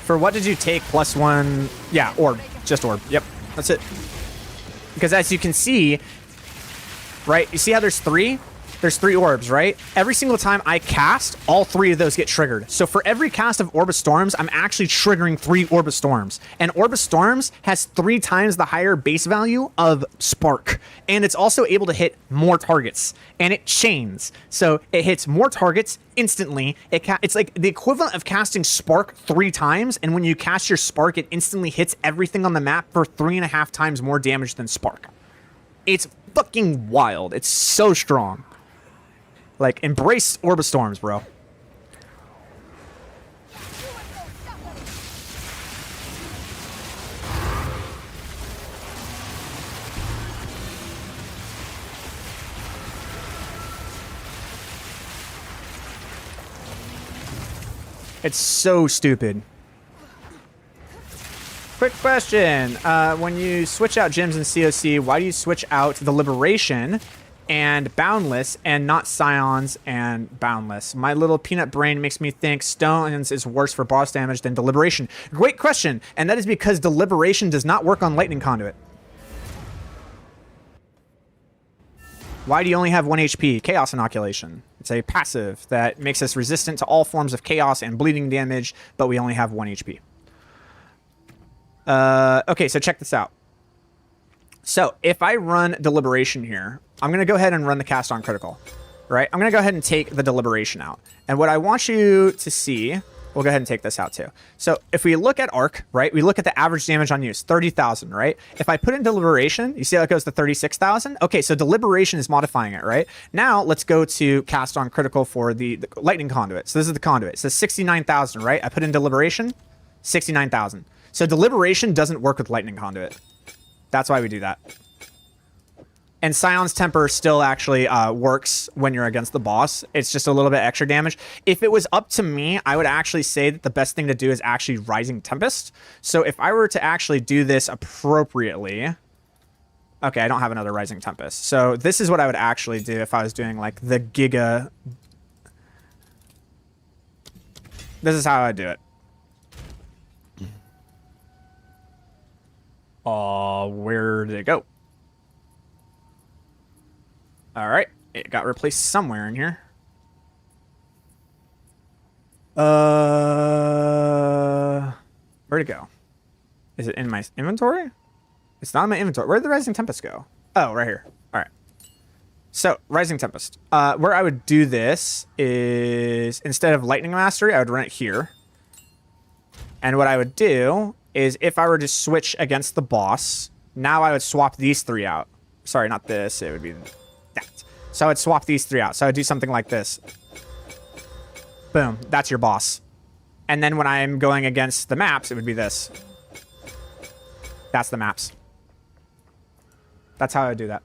For what did you take +1? Yeah, orb. Just orb. Yep, that's it. Because as you can see, right, you see how there's 3? there's 3 orbs, right? Every single time I cast, all 3 of those get triggered. So for every cast of Orb of Storms, I'm actually triggering 3 Orb of Storms. And Orb of Storms has 3 times the higher base value of Spark. And it's also able to hit more targets. And it chains. So it hits more targets instantly. It's like the equivalent of casting Spark 3 times. And when you cast your Spark, it instantly hits everything on the map for 3.5 times more damage than Spark. It's fucking wild. It's so strong. Like, embrace Orb of Storms, bro. It's so stupid. Quick question. When you switch out gems in CoC, why do you switch out the Liberation and Boundless and not Scions and Boundless? My little peanut brain makes me think Stones is worse for boss damage than Deliberation. Great question. And that is because Deliberation does not work on Lightning Conduit. Why do you only have 1 HP? Chaos Inoculation. It's a passive that makes us resistant to all forms of chaos and bleeding damage, but we only have 1 HP. Okay, so check this out. So if I run Deliberation here, I'm going to go ahead and run the cast on critical, right? I'm going to go ahead and take the Deliberation out. And what I want you to see, we'll go ahead and take this out too. So if we look at Arc, right, we look at the average damage on use, 30,000, right? If I put in Deliberation, you see how it goes to 36,000? Okay, so Deliberation is modifying it, right? Now let's go to cast on critical for the Lightning Conduit. So this is the Conduit. It says 69,000, right? I put in Deliberation, 69,000. So Deliberation doesn't work with Lightning Conduit. That's why we do that. And Scion's Temper still actually works when you're against the boss. It's just a little bit extra damage. If it was up to me, I would actually say that the best thing to do is actually Rising Tempest. So if I were to actually do this appropriately... Okay, I don't have another Rising Tempest. So this is what I would actually do if I was doing like the Giga... This is how I do it. Where did it go? All right, it got replaced somewhere in here. Where'd it go? Is it in my inventory? It's not in my inventory. Where did the Rising Tempest go? Oh, right here. All right. So, Rising Tempest. Where I would do this is, instead of Lightning Mastery, I would run it here. And what I would do is, if I were to switch against the boss, now I would swap these 3 out. Sorry, not this. It would be that. So I would swap these 3 out. So I would do something like this. Boom. That's your boss. And then when I'm going against the maps, it would be this. That's the maps. That's how I would do that.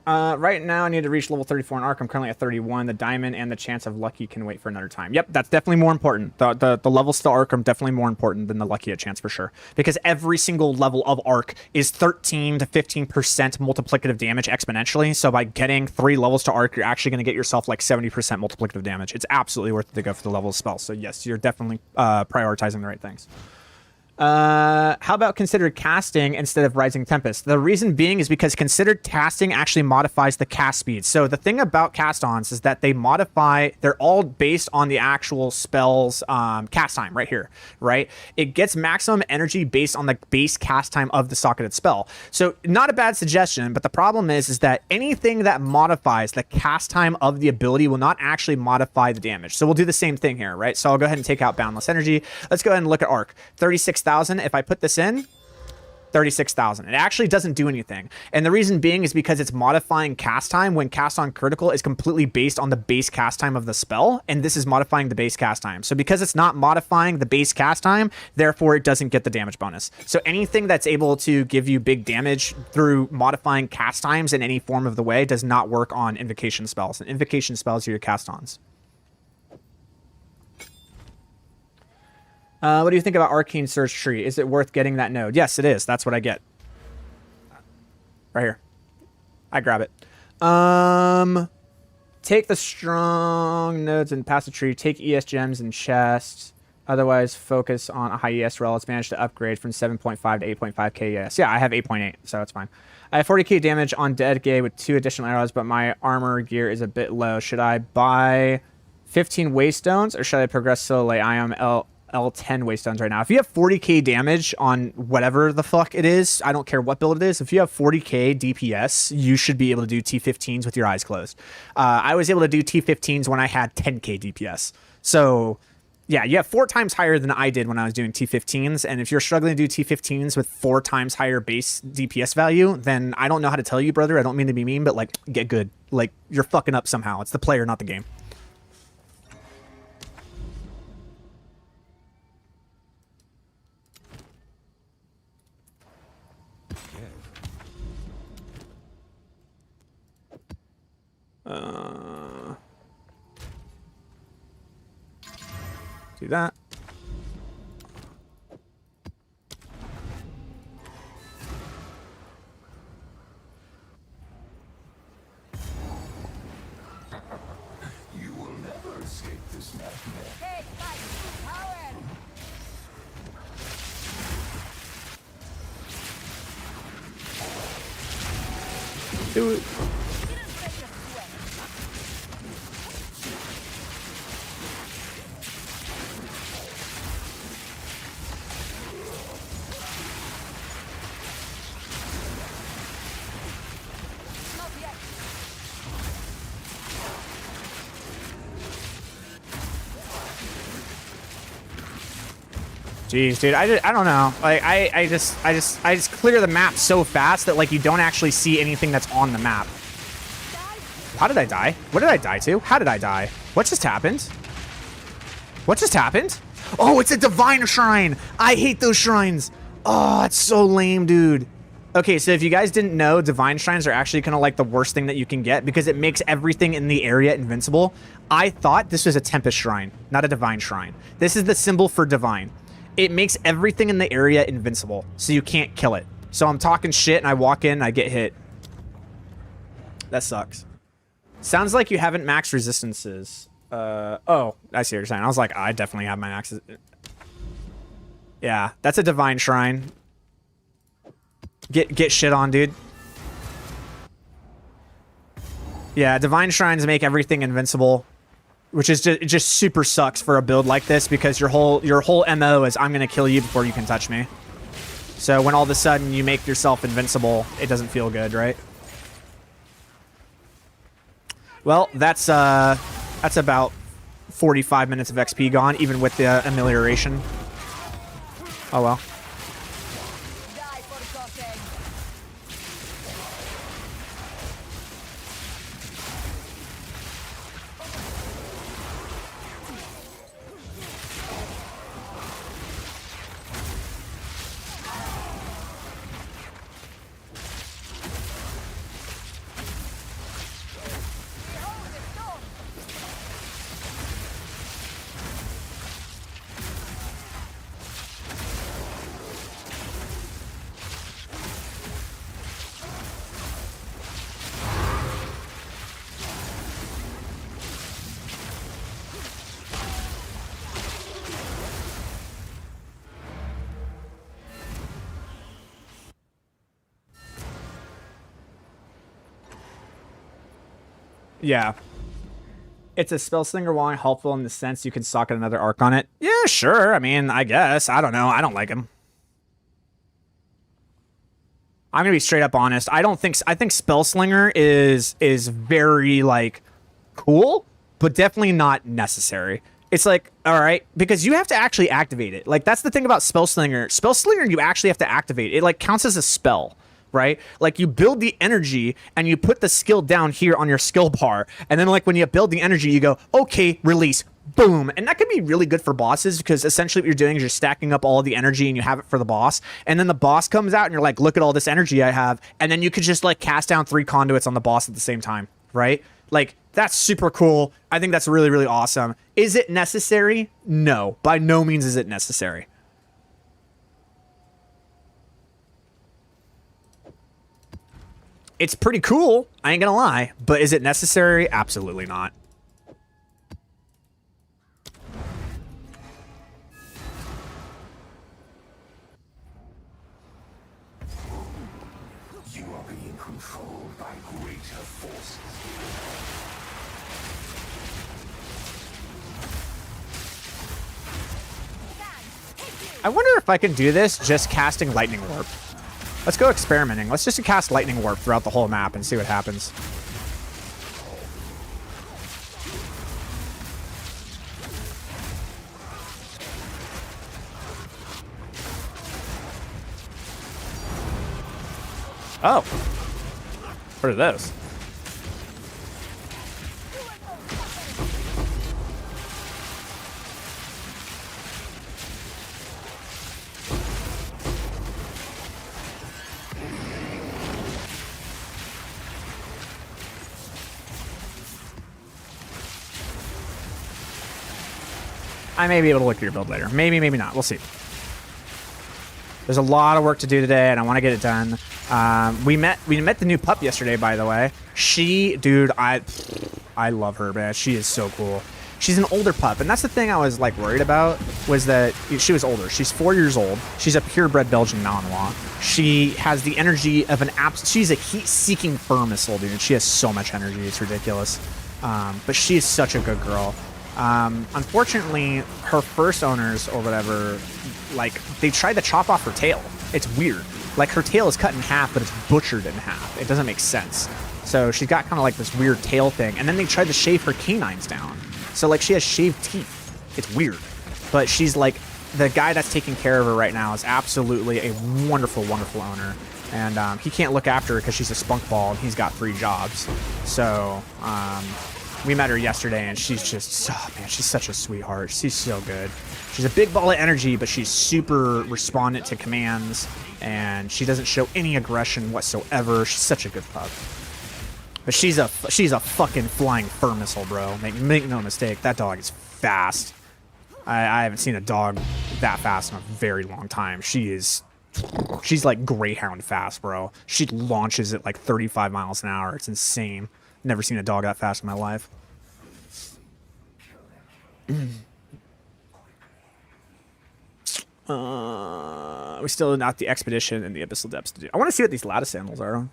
Right now, I need to reach level 34 in Arc. I'm currently at 31. The Diamond and the chance of Lucky can wait for another time. Yep, that's definitely more important. The levels to Arc are definitely more important than the Lucky chance for sure. Because every single level of Arc is 13 to 15% multiplicative damage exponentially. So by getting 3 levels to Arc, you're actually going to get yourself like 70% multiplicative damage. It's absolutely worth it to go for the level of spells. So yes, you're definitely prioritizing the right things. How about considered casting instead of Rising Tempest? The reason being is because considered casting actually modifies the cast speed. So the thing about cast-ons is that they modify, they're all based on the actual spell's cast time right here, right? It gets maximum energy based on the base cast time of the socketed spell. So not a bad suggestion, but the problem is that anything that modifies the cast time of the ability will not actually modify the damage. So we'll do the same thing here, right? So I'll go ahead and take out Boundless Energy. Let's go ahead and look at Arc. 36,000. If I put this in, 36,000. It actually doesn't do anything. And the reason being is because it's modifying cast time when cast on critical is completely based on the base cast time of the spell. And this is modifying the base cast time. So because it's not modifying the base cast time, therefore it doesn't get the damage bonus. So anything that's able to give you big damage through modifying cast times in any form of the way does not work on invocation spells. And invocation spells are your cast-ons. What do you think about Arcane Search Tree? Is it worth getting that node? Yes, it is. That's what I get. Right here. I grab it. Take the strong nodes and pass the tree. Take ES gems and chests. Otherwise, focus on a high ES roll. It's managed to upgrade from 7.5 to 8.5k ES. Yeah, I have 8.8, so it's fine. I have 40k damage on dead gay with 2 additional arrows, but my armor gear is a bit low. Should I buy 15 waystones, or should I progress slowly? I am L10 waystones right now. If you have 40k damage on whatever the fuck it is, I don't care what build it is. If you have 40k DPS, you should be able to do T15s with your eyes closed. I was able to do T15s when I had 10k DPS. So yeah, you have 4 times higher than I did when I was doing T15s. And if you're struggling to do T15s with 4 times higher base DPS value, then I don't know how to tell you, brother. I don't mean to be mean, but like, get good. Like, you're fucking up somehow. It's the player, not the game. Do that. You will never escape this nightmare. Do it. Jeez, dude, I don't know. Like, I just clear the map so fast that like you don't actually see anything that's on the map. How did I die? What did I die to? How did I die? What just happened? What just happened? Oh, it's a divine shrine. I hate those shrines. Oh, that's so lame, dude. Okay, so if you guys didn't know, divine shrines are actually kind of like the worst thing that you can get because it makes everything in the area invincible. I thought this was a Tempest shrine, not a divine shrine. This is the symbol for divine. It makes everything in the area invincible, so you can't kill it. So I'm talking shit, and I walk in, and I get hit. That sucks. Sounds like you haven't maxed resistances. Oh, I see what you're saying. I was like, I definitely have my maxes. Yeah, that's a divine shrine. Get shit on, dude. Yeah, divine shrines make everything invincible. Which is just, it just super sucks for a build like this because your whole MO is I'm gonna kill you before you can touch me. So when all of a sudden you make yourself invincible, it doesn't feel good, right? Well, that's about 45 minutes of XP gone, even with the amelioration. Oh well. Yeah. It's a spellslinger wand helpful in the sense you can socket another arc on it. Yeah, sure. I mean, I guess. I don't know. I don't like him. I'm gonna be straight up honest. I think spellslinger is very like cool, but definitely not necessary. It's like, all right, because you have to actually activate it. Like that's the thing about spellslinger. Spellslinger, you actually have to activate it. It like counts as a spell. Right? Like you build the energy and you put the skill down here on your skill bar. And then like when you build the energy, you go, okay, release, boom. And that can be really good for bosses because essentially what you're doing is you're stacking up all the energy and you have it for the boss. And then the boss comes out and you're like, look at all this energy I have. And then you could just like cast down 3 conduits on the boss at the same time. Right? Like that's super cool. I think that's really, really awesome. Is it necessary? No, by no means is it necessary. It's pretty cool, I ain't gonna lie, but is it necessary? Absolutely not. I wonder if I can do this just casting Lightning Warp. Let's go experimenting. Let's just cast Lightning Warp throughout the whole map and see what happens. Oh. What are those? I may be able to look at your build later. Maybe, maybe not. We'll see. There's a lot of work to do today, and I want to get it done. We met the new pup yesterday, by the way. Dude, I love her, man. She is so cool. She's an older pup, and that's the thing I was like worried about, was that she was older. She's 4 years old. She's a purebred Belgian Malinois. She has the energy of she's a heat-seeking fur missile, dude. She has so much energy. It's ridiculous. But she is such a good girl. Unfortunately, her first owners or whatever, like, they tried to chop off her tail. It's weird. Like, her tail is cut in half, but it's butchered in half. It doesn't make sense. So she's got kind of like this weird tail thing. And then they tried to shave her canines down. So, like, she has shaved teeth. It's weird. But she's, like, the guy that's taking care of her right now is absolutely a wonderful, wonderful owner. And he can't look after her because she's a spunk ball and he's got 3 jobs. So, we met her yesterday, and she's just, oh man, she's such a sweetheart. She's so good. She's a big ball of energy, but she's super respondent to commands, and she doesn't show any aggression whatsoever. She's such a good pup. But she's a fucking flying fur missile, bro. Make no mistake, that dog is fast. I haven't seen a dog that fast in a very long time. She's like Greyhound fast, bro. She launches at like 35 miles an hour. It's insane. Never seen a dog that fast in my life. We still not the expedition and the abyssal depths to do. I want to see what these lattice sandals are.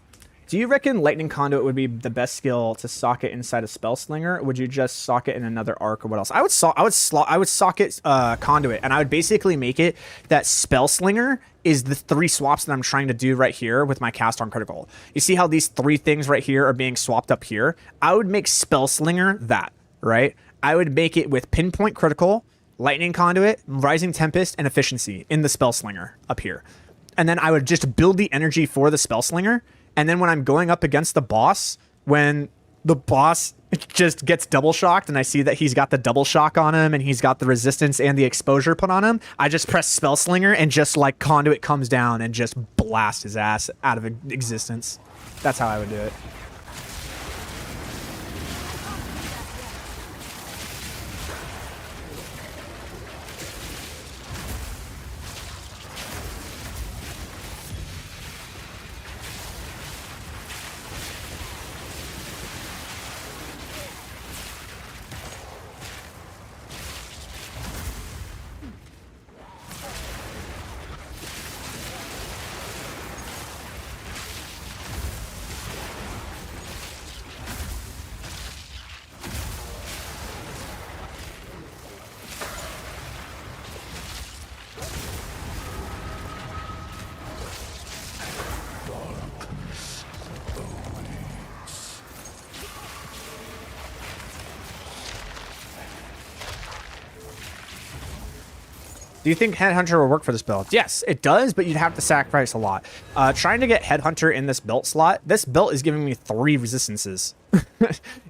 Do you reckon lightning conduit would be the best skill to socket inside a spell slinger? Or would you just socket in another arc, or what else? I would socket conduit, and I would basically make it that spell slinger is the 3 swaps that I'm trying to do right here with my cast on critical. You see how these 3 things right here are being swapped up here? I would make spell slinger that, right? I would make it with pinpoint critical, lightning conduit, rising tempest, and efficiency in the spell slinger up here. And then I would just build the energy for the spell slinger. And then when I'm going up against the boss, when the boss just gets double shocked and I see that he's got the double shock on him and he's got the resistance and the exposure put on him, I just press spell slinger and just like conduit comes down and just blast his ass out of existence. That's how I would do it. Do you think Headhunter will work for this build? Yes, it does, but you'd have to sacrifice a lot. Trying to get Headhunter in this belt slot, this belt is giving me 3 resistances.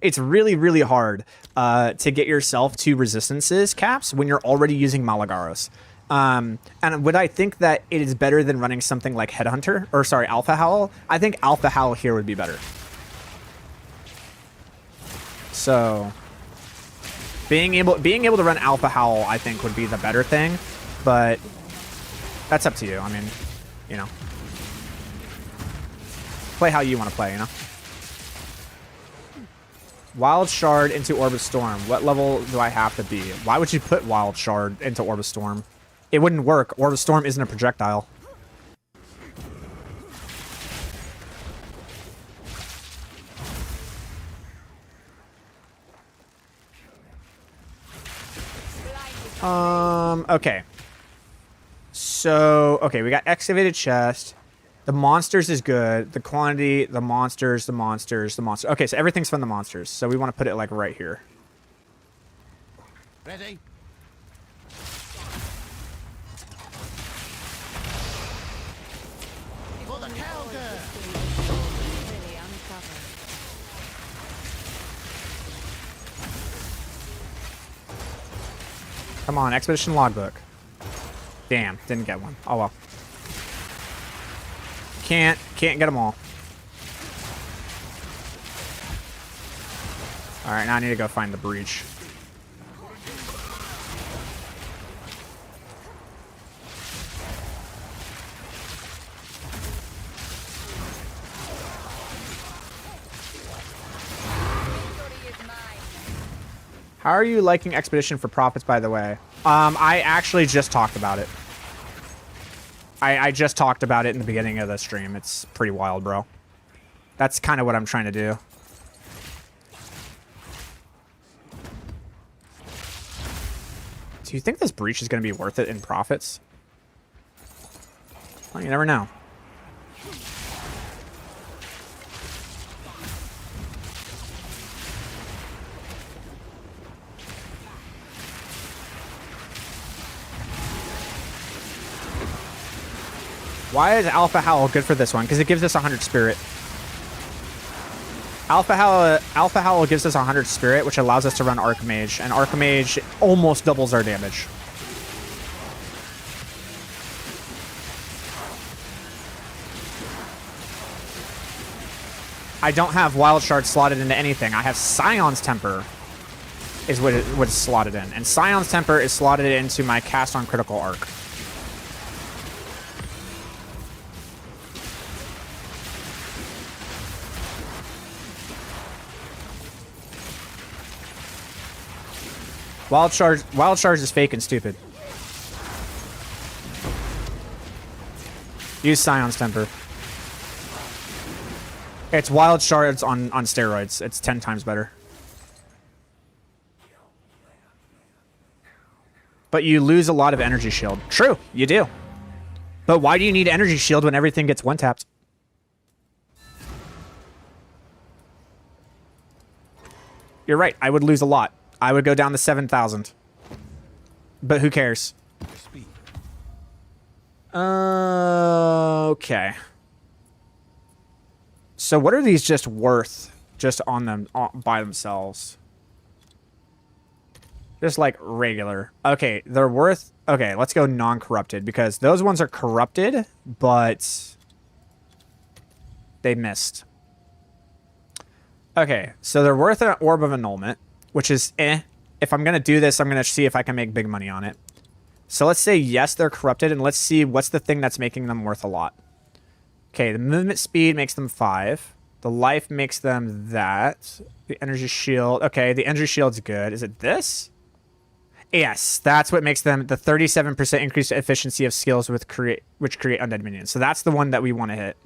It's really, really hard to get yourself 2 resistances caps when you're already using Malagaros. And would I think that it is better than running something like Headhunter? Or sorry, Alpha Howl? I think Alpha Howl here would be better. So being able to run Alpha Howl, I think, would be the better thing. But that's up to you. I mean, you know, play how you want to play, you know. Wild Shard into Orbit Storm. What level do I have to be? Why would you put Wild Shard into Orbit Storm? It wouldn't work. Orbit Storm isn't a projectile. Okay. So, okay, we got excavated chest. The monsters is good. The quantity, the monsters, the monsters, the monsters. Okay, so everything's from the monsters. So we want to put it like right here. Ready? For the counter! Come on, expedition logbook. Damn, didn't get one. Oh well. Can't get them all. All right, now I need to go find the breach. How are you liking Expedition for Profits, by the way? I actually just talked about it. I just talked about it in the beginning of the stream. It's pretty wild, bro. That's kind of what I'm trying to do. Do you think this breach is going to be worth it in profits? Well, you never know. Why is Alpha Howl good for this one? Because it gives us 100 spirit. Alpha Howl gives us 100 spirit, which allows us to run Archmage, and Archmage almost doubles our damage. I don't have Wild Shard slotted into anything. I have Scion's Temper is what it's slotted in, and Scion's Temper is slotted into my cast on critical arc. Wild Charge is fake and stupid. Use Scion's Temper. It's Wild Shards on steroids. It's 10 times better. But you lose a lot of energy shield. True, you do. But why do you need energy shield when everything gets one-tapped? You're right, I would lose a lot. I would go down to 7,000. But who cares? Okay. So what are these just worth just on them by themselves? Just like regular. Okay, they're worth... Okay, let's go non-corrupted because those ones are corrupted, but they missed. Okay, so they're worth an Orb of Annulment, which is eh. If I'm going to do this, I'm going to see if I can make big money on it. So let's say, yes, they're corrupted, and let's see what's the thing that's making them worth a lot. Okay, the movement speed makes them 5. The life makes them that. The energy shield. Okay, the energy shield's good. Is it this? Yes, that's what makes them the 37% increased efficiency of skills which create undead minions. So that's the one that we want to hit.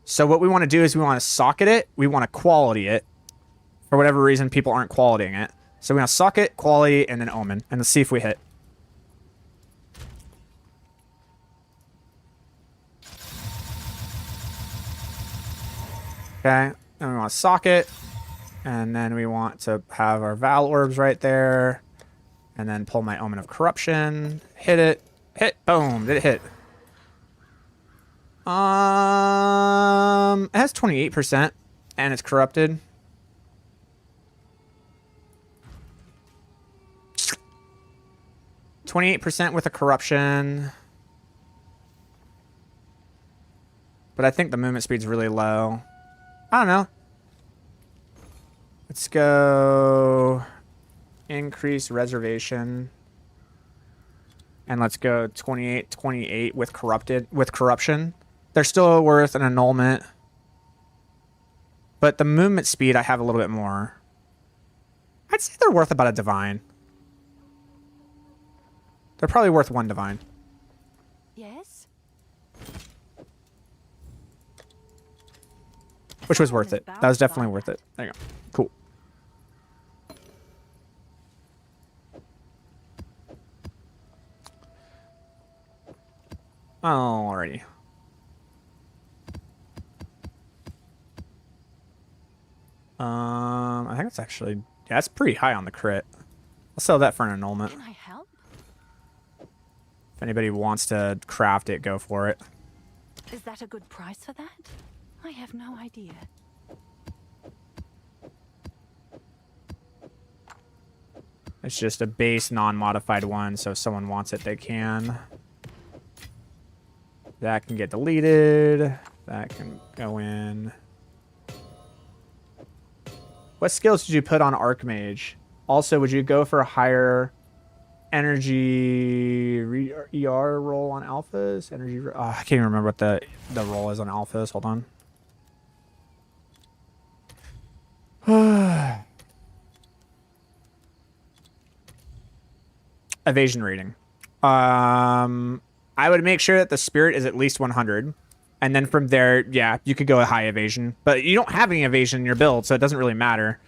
So what we want to do is we want to socket it. We want to quality it. For whatever reason, people aren't qualitying it. So we want to socket, quality, and then omen. And let's see if we hit. Okay, and we want to socket. And then we want to have our Val orbs right there. And then pull my Omen of Corruption. Hit it. Hit. Boom. Did it hit? It has 28%. And it's corrupted. %28 with a corruption. But I think the movement speed's really low. I don't know. Let's go increase reservation. And let's go 28 with corruption. They're still worth an annulment. But the movement speed I have a little bit more. I'd say they're worth about a divine. They're probably worth 1 divine. Yes. Which was worth it. That was definitely worth it. There you go. Cool. Alrighty. I think it's actually, yeah, it's pretty high on the crit. I'll sell that for an annulment. Can I help? If anybody wants to craft it, go for it. Is that a good price for that? I have no idea. It's just a base non-modified one, so if someone wants it, they can. That can get deleted. That can go in. What skills did you put on Archmage? Also, would you go for a higher energy ER roll on alphas? I can't even remember what the roll is on alphas. Hold on. Evasion rating. I would make sure that the spirit is at least 100. And then from there, yeah, you could go a high evasion. But you don't have any evasion in your build, so it doesn't really matter.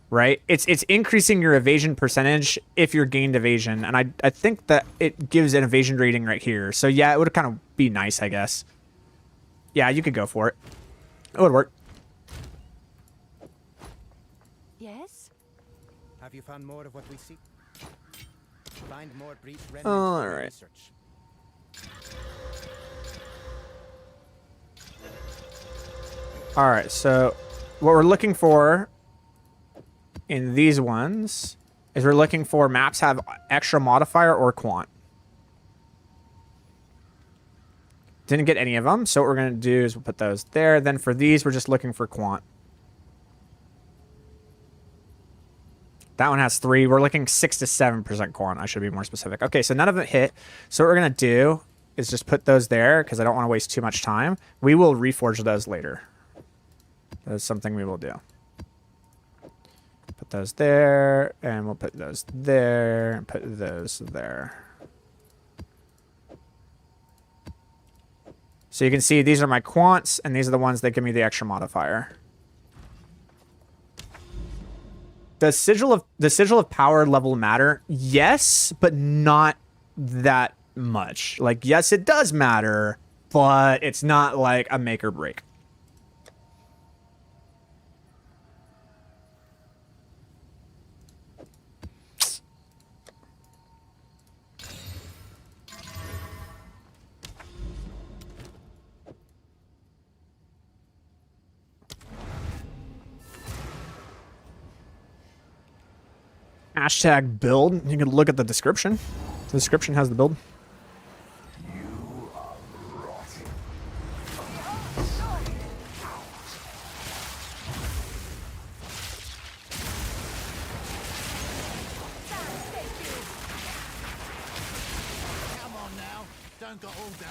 Right? It's increasing your evasion percentage if you're gained evasion. And I think that it gives an evasion rating right here. So yeah, it would kind of be nice, I guess. Yeah, you could go for it. It would work. Yes? Have you found more of what we seek? Find more breach All right. research. All right, so what we're looking for in these ones is we're looking for maps have extra modifier or quant. Didn't get any of them, so what we're going to do is we'll put those there. Then for these, we're just looking for quant. That one has 3. We're looking 6 to 7% quant. I should be more specific. Okay, so none of it hit. So what we're going to do is just put those there because I don't want to waste too much time. We will reforge those later. That's something we will do. Put those there, and we'll put those there, and put those there. So you can see these are my quants, and these are the ones that give me the extra modifier. Does Sigil of Power level matter? Yes, but not that much. Like, yes, it does matter, but it's not like a make or break. Hashtag build. You can look at the description. The description has the build. Come on now, don't go all day.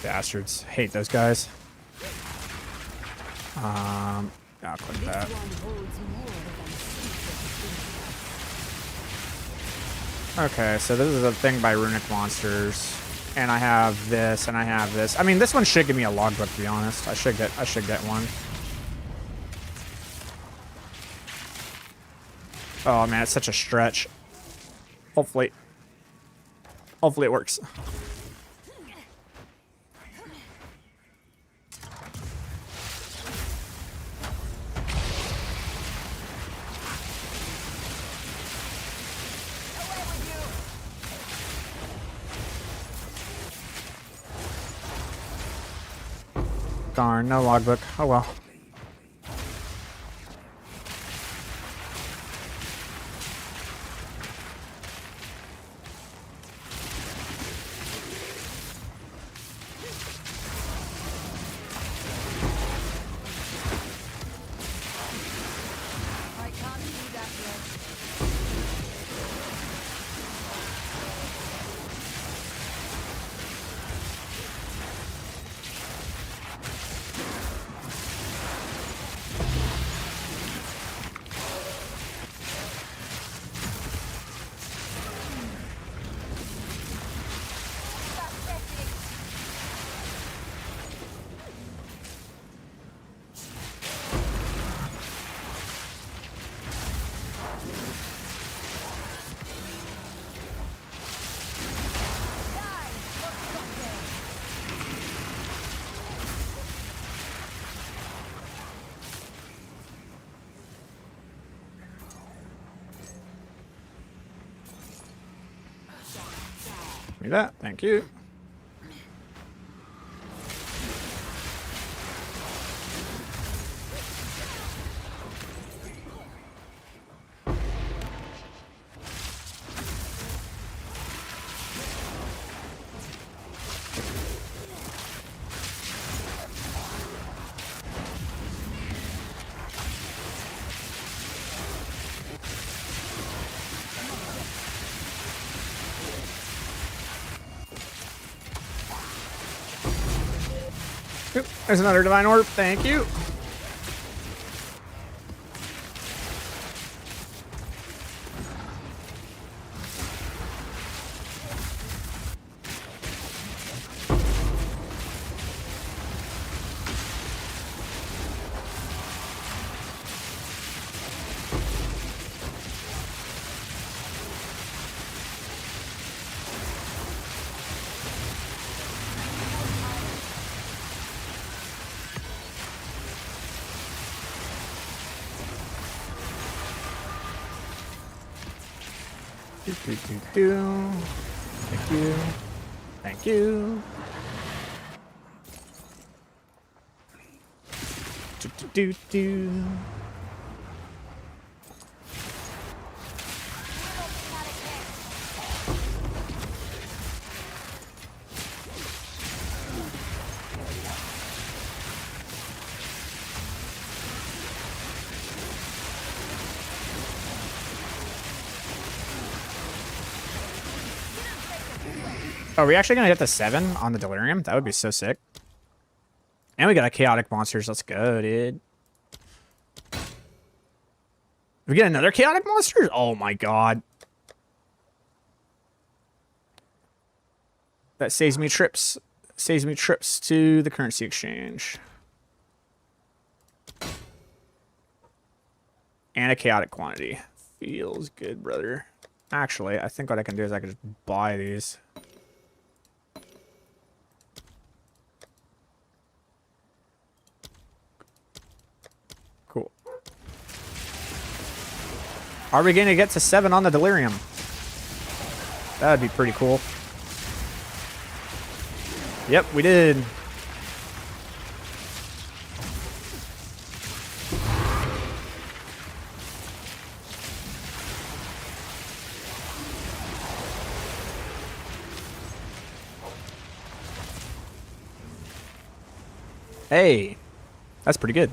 Bastards. Hate those guys. I'll click that. Okay, so this is a thing by Runic Monsters. And I have this, and I have this. I mean, this one should give me a logbook, to be honest. I should get one. Oh man, it's such a stretch. Hopefully it works. Darn, no logbook. Oh well. I can't do that yet. me that. Thank you. Oop, there's another divine orb. Thank you. Thank you. Thank you. Do. Are we actually gonna get the 7 on the Delirium? That would be so sick. And we got a Chaotic Monsters. Let's go, dude. We get another Chaotic Monsters? Oh my god. That saves me trips. Saves me trips to the currency exchange. And a Chaotic Quantity. Feels good, brother. Actually, I think what I can do is I can just buy these. Cool. Are we going to get to 7 on the Delirium? That would be pretty cool. Yep, we did. Hey, that's pretty good.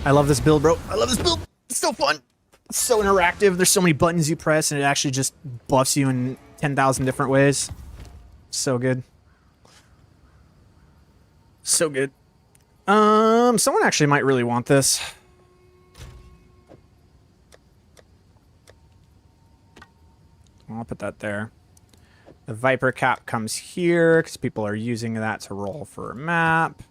I love this build, bro. I love this build. It's so fun. It's so interactive. There's so many buttons you press, and it actually just buffs you in 10,000 different ways. So good. So good. Someone actually might really want this. I'll put that there. The Viper cap comes here because people are using that to roll for a map.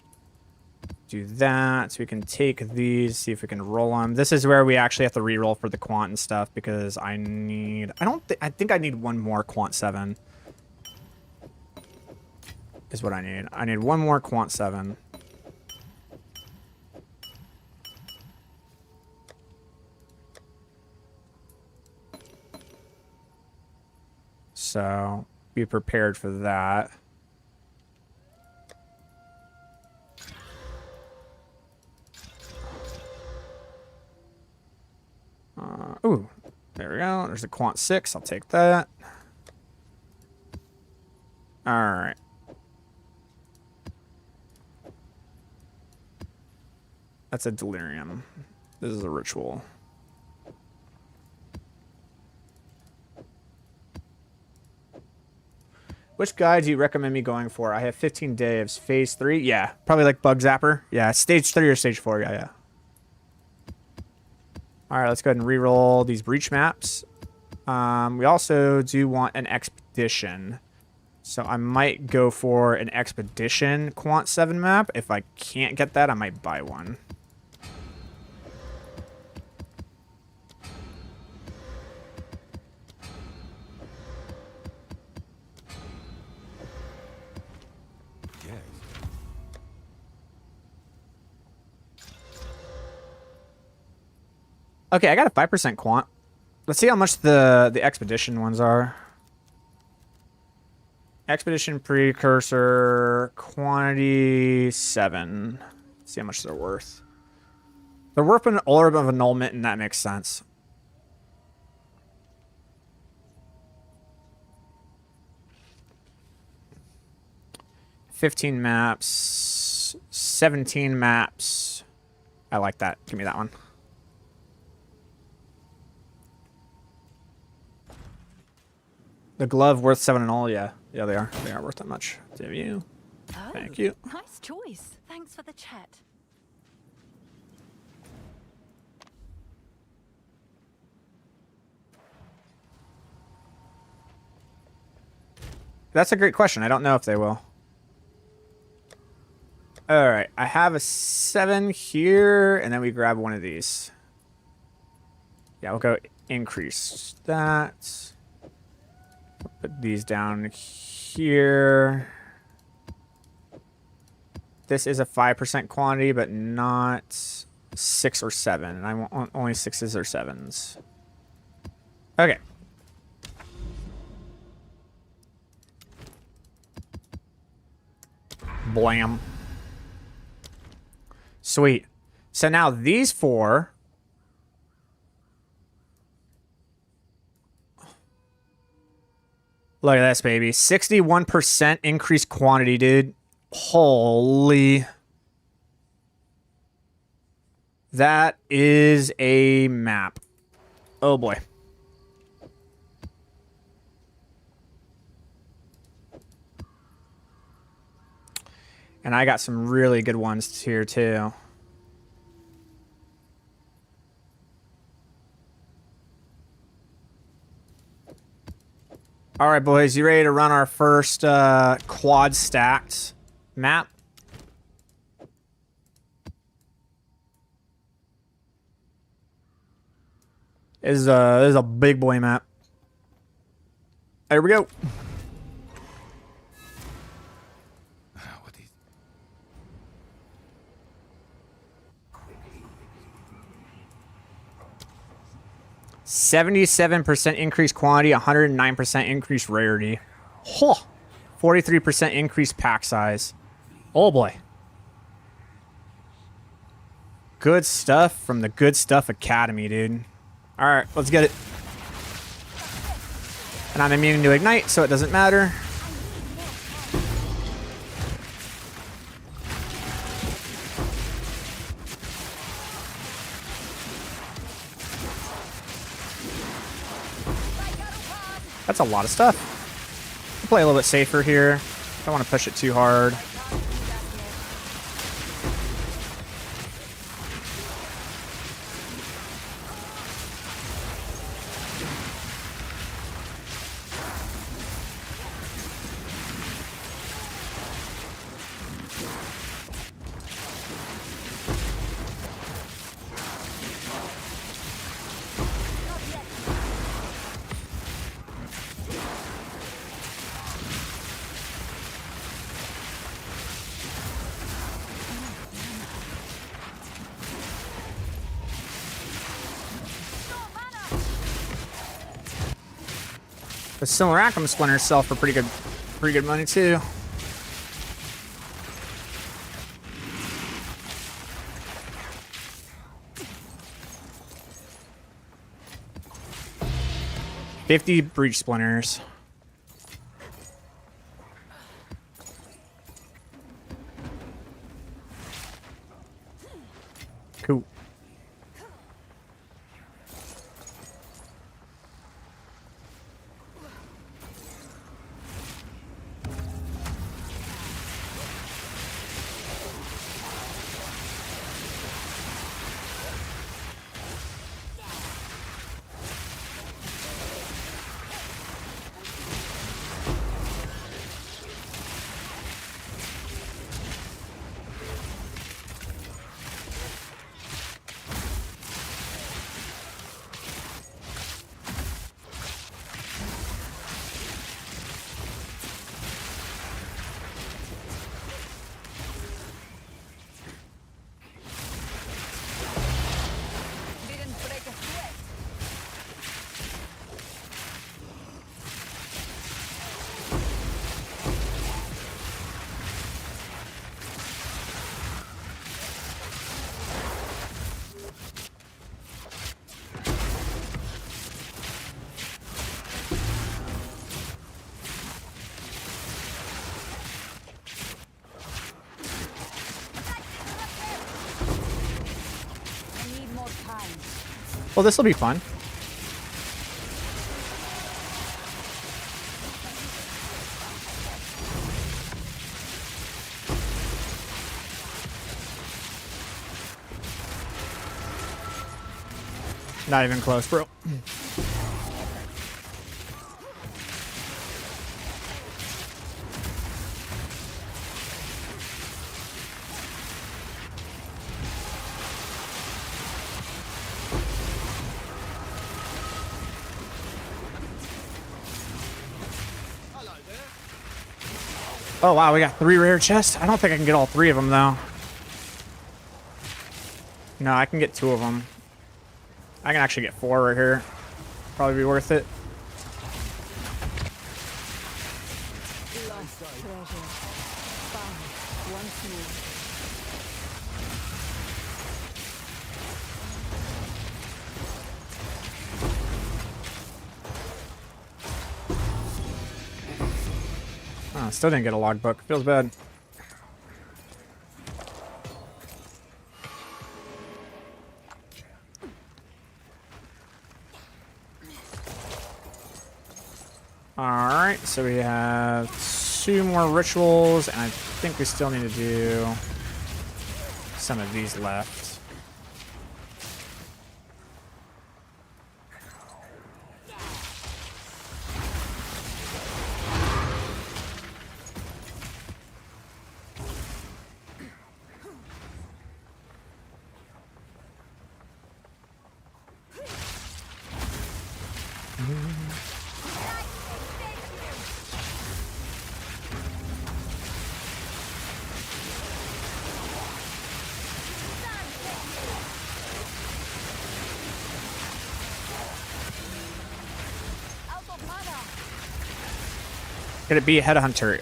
Do that so we can take these, see if we can roll them. This is where we actually have to re-roll for the quant and stuff because I think I need one more quant 7 is what I need. I need one more quant 7. So be prepared for that. Ooh, there we go. There's a quant 6. I'll take that. All right. That's a delirium. This is a ritual. Which guide do you recommend me going for? I have 15 days. Phase 3? Yeah, probably like Bug Zapper. Yeah, stage 3 or stage 4. Yeah. All right, let's go ahead and re-roll these breach maps. We also do want an expedition. So I might go for an expedition quant 7 map. If I can't get that, I might buy one. Okay, I got a 5% quant. Let's see how much the expedition ones are. Expedition precursor quantity 7. Let's see how much they're worth. They're worth an orb of annulment, and that makes sense. $15 maps, 17 maps. I like that. Give me that one. The glove worth 7 and all. Yeah, yeah, they are. They are worth that much. Give you. Oh, Thank you. Nice choice. Thanks for the chat. That's a great question. I don't know if they will. All right, I have a 7 here, and then we grab one of these. Yeah, we'll go increase that. Put these down here. This is a 5% quantity, but not 6 or 7. And I want only 6s or 7s. Okay. Blam. Sweet. So now these 4. Look at this, baby. 61% increased quantity, dude. Holy. That is a map. Oh, boy. And I got some really good ones here, too. All right, boys. You ready to run our first quad stacked map? This is a big boy map. There we go. What is... 77% increased quantity, 109% increased rarity. 43% increased pack size. Oh boy. Good stuff from the Good Stuff Academy, dude. Alright, let's get it. And I'm immune to ignite, so it doesn't matter. That's a lot of stuff. I'll play a little bit safer here. Don't want to push it too hard. The Silveracum splinters sell for pretty good money too. $50 breach splinters. Cool. Well, this will be fun. Not even close, bro. Oh wow, we got 3 rare chests. I don't think I can get all 3 of them though. No, I can get 2 of them. I can actually get 4 right here. Probably be worth it. Lost treasure. Found once more. Oh, still didn't get a logbook. Feels bad. Alright, so we have 2 more rituals, and I think we still need to do some of these left. Could it be a headhunter?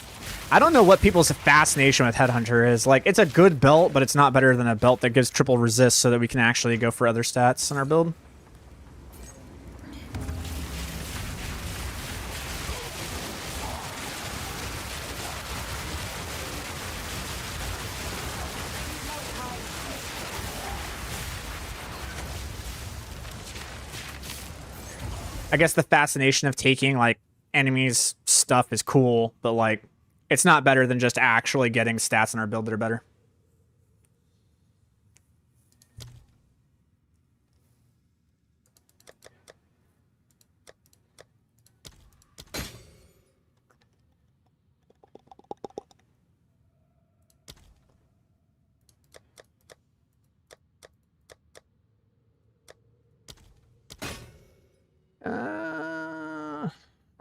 I don't know what people's fascination with headhunter is. Like, it's a good belt, but it's not better than a belt that gives triple resist so that we can actually go for other stats in our build. I guess the fascination of taking, like, enemies' stuff is cool, but, like, it's not better than just actually getting stats in our build that are better.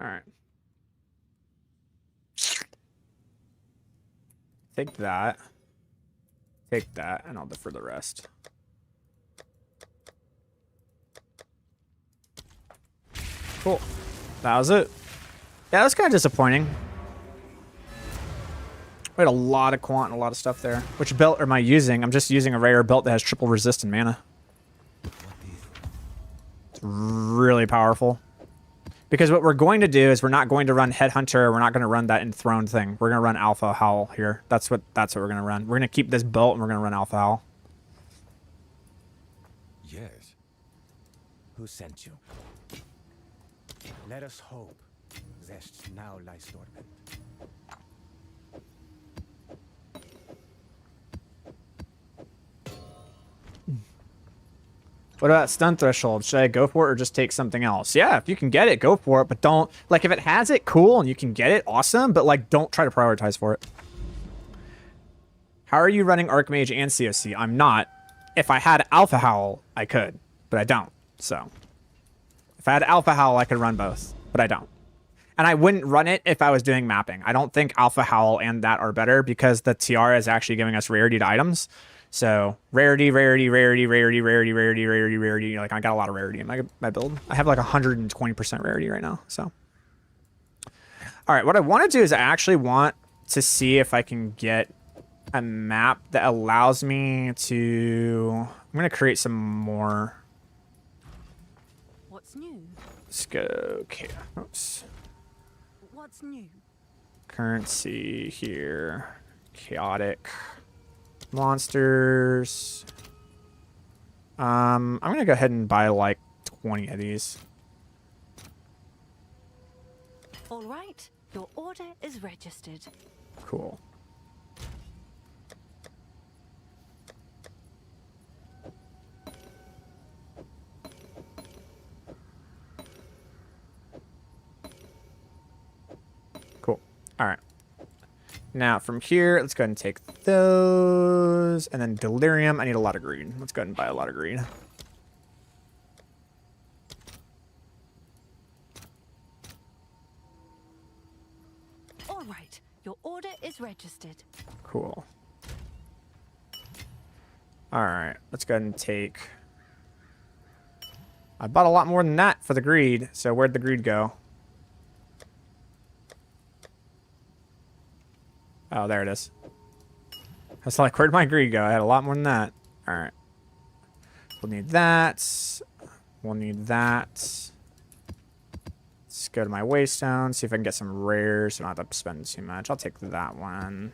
All right. Take that. Take that, and I'll defer the rest. Cool. That was it. Yeah, that's kind of disappointing. We had a lot of quant and a lot of stuff there. Which belt am I using? I'm just using a rare belt that has triple resist and mana. It's really powerful. Because what we're going to do is we're not going to run Headhunter. We're not going to run that enthroned thing. We're going to run Alpha Howl here. That's what we're going to run. We're going to keep this belt and we're going to run Alpha Howl. Yes. Who sent you? Let us hope Zest now lies dormant. What about stun threshold? Should I go for it or just take something else? Yeah, if you can get it, go for it. But don't, like, if it has it, cool, and you can get it, awesome. But, like, don't try to prioritize for it. How are you running Archmage and CoC? I'm not. If I had Alpha Howl, I could. But I don't. So, if I had Alpha Howl, I could run both. But I don't. And I wouldn't run it if I was doing mapping. I don't think Alpha Howl and that are better because the Tiara is actually giving us rarity to items. So rarity, rarity, rarity, rarity, rarity, rarity, rarity, rarity. Like, I got a lot of rarity in my build. I have like 120% rarity right now. So, all right, what I want to do is I actually want to see if I can get a map that allows me to. I'm gonna create some more. What's new? Let's go. Okay. Oops. What's new? Currency here. Chaotic. Monsters. I'm gonna go ahead and buy like 20 of these. All right, your order is registered. Cool. Cool. All right. Now from here, let's go ahead and take those. And then delirium. I need a lot of greed. Let's go ahead and buy a lot of greed. All right, your order is registered. Cool. All right. Let's go ahead and take... I bought a lot more than that for the greed. So where'd the greed go? Oh, there it is. I was like, where'd my greed go? I had a lot more than that. All right. We'll need that. We'll need that. Let's go to my waystone, see if I can get some rares. So I don't have to spend too much. I'll take that one.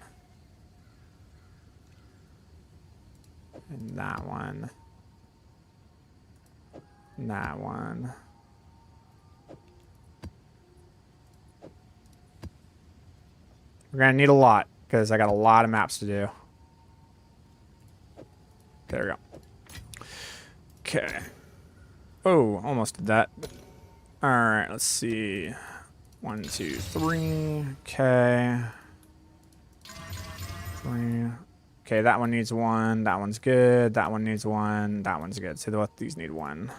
And that one. And that one. We're going to need a lot, because I got a lot of maps to do. There we go. Okay. Oh, almost did that. Alright, let's see. 1, 2, 3. Okay. 3. Okay, that one needs 1. That one's good. That one needs 1. That one's good. So both these need 1.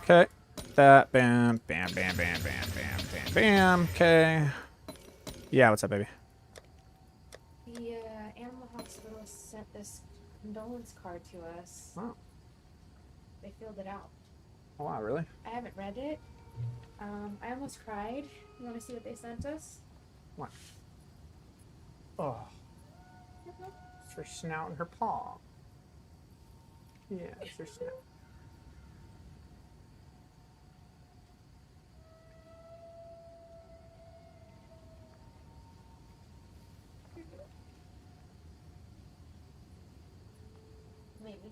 Okay. That. Bam. Bam, bam, bam, bam, bam, bam, bam. Okay. Yeah, what's up, baby? The animal hospital sent this condolence card to us. Oh. They filled it out. Oh, wow, really? I haven't read it. I almost cried. You want to see what they sent us? What? Oh. It's her snout and her paw. Yeah, it's her snout. Maybe.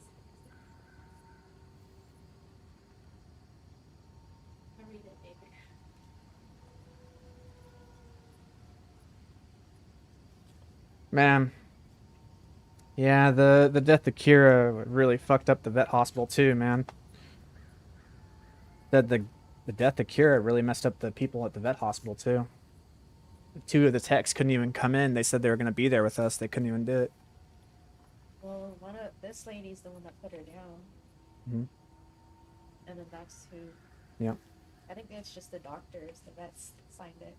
I'll read it, baby. Man. Yeah, the death of Kira really fucked up the vet hospital too, man. The death of Kira really messed up the people at the vet hospital too. 2 of the techs couldn't even come in. They said they were gonna be there with us. They couldn't even do it. Well, this lady's the one that put her down. Mm-hmm. And then that's who. Yeah. I think it's just the doctors, the vets signed it.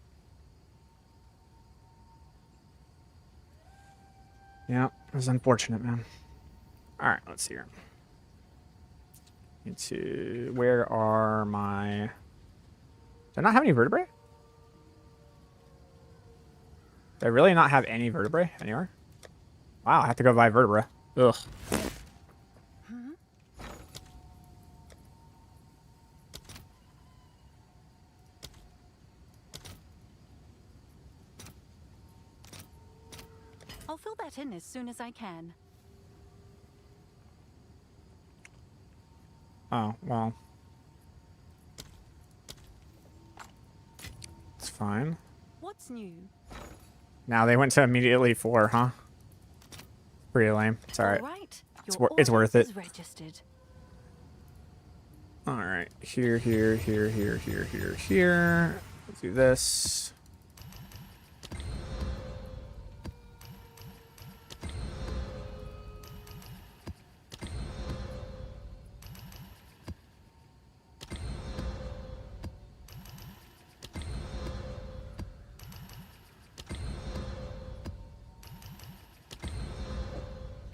Yeah, it was unfortunate, man. All right, let's see here. Where are my... Do I not have any vertebrae? Do I really not have any vertebrae anywhere? Wow, I have to go buy vertebra. Ugh. I'll fill that in as soon as I can. Oh, well. It's fine. What's new? Now they went to immediately 4, huh? Pretty lame. It's alright. All right, It's your it's order worth it. is registered. Alright. Here, here, here, here, here, here, here. Let's do this.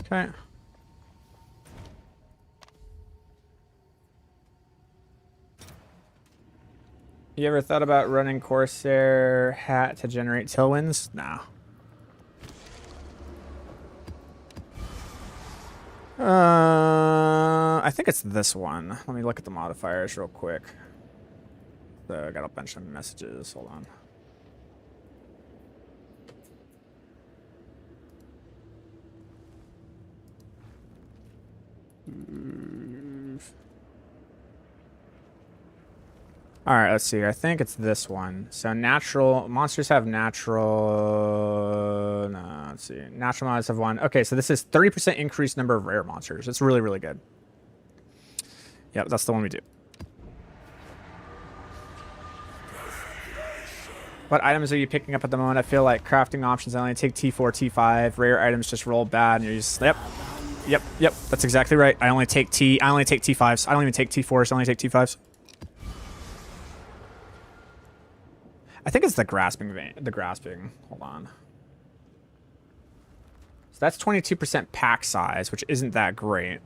Okay. You ever thought about running Corsair hat to generate tailwinds? No. I think it's this one. Let me look at the modifiers real quick. So I got a bunch of messages. Hold on. All right, let's see. I think it's this one. So natural monsters have natural. No, let's see. Natural monsters have one. Okay, so this is 30% increased number of rare monsters. It's really, really good. Yep, that's the one we do. What items are you picking up at the moment? I feel like crafting options. I only take T4, T5. Rare items just roll bad, and you're just yep. That's exactly right. I only take T5s. I don't even take T4s. I only take T5s. I think it's the grasping vein. The grasping. Hold on. So that's 22% pack size, which isn't that great.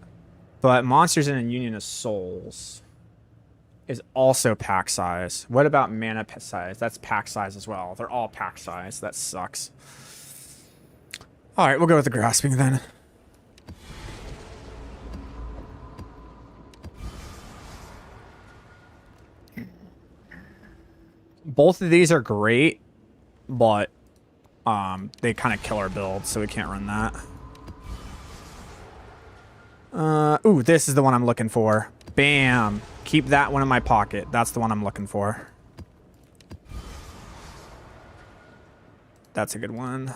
But monsters in a union of souls is also pack size. What about mana size? That's pack size as well. They're all pack size. That sucks. All right, we'll go with the grasping then. Both of these are great, but they kind of kill our build, so we can't run that. Ooh, this is the one I'm looking for. Bam. Keep that one in my pocket. That's the one I'm looking for. That's a good one.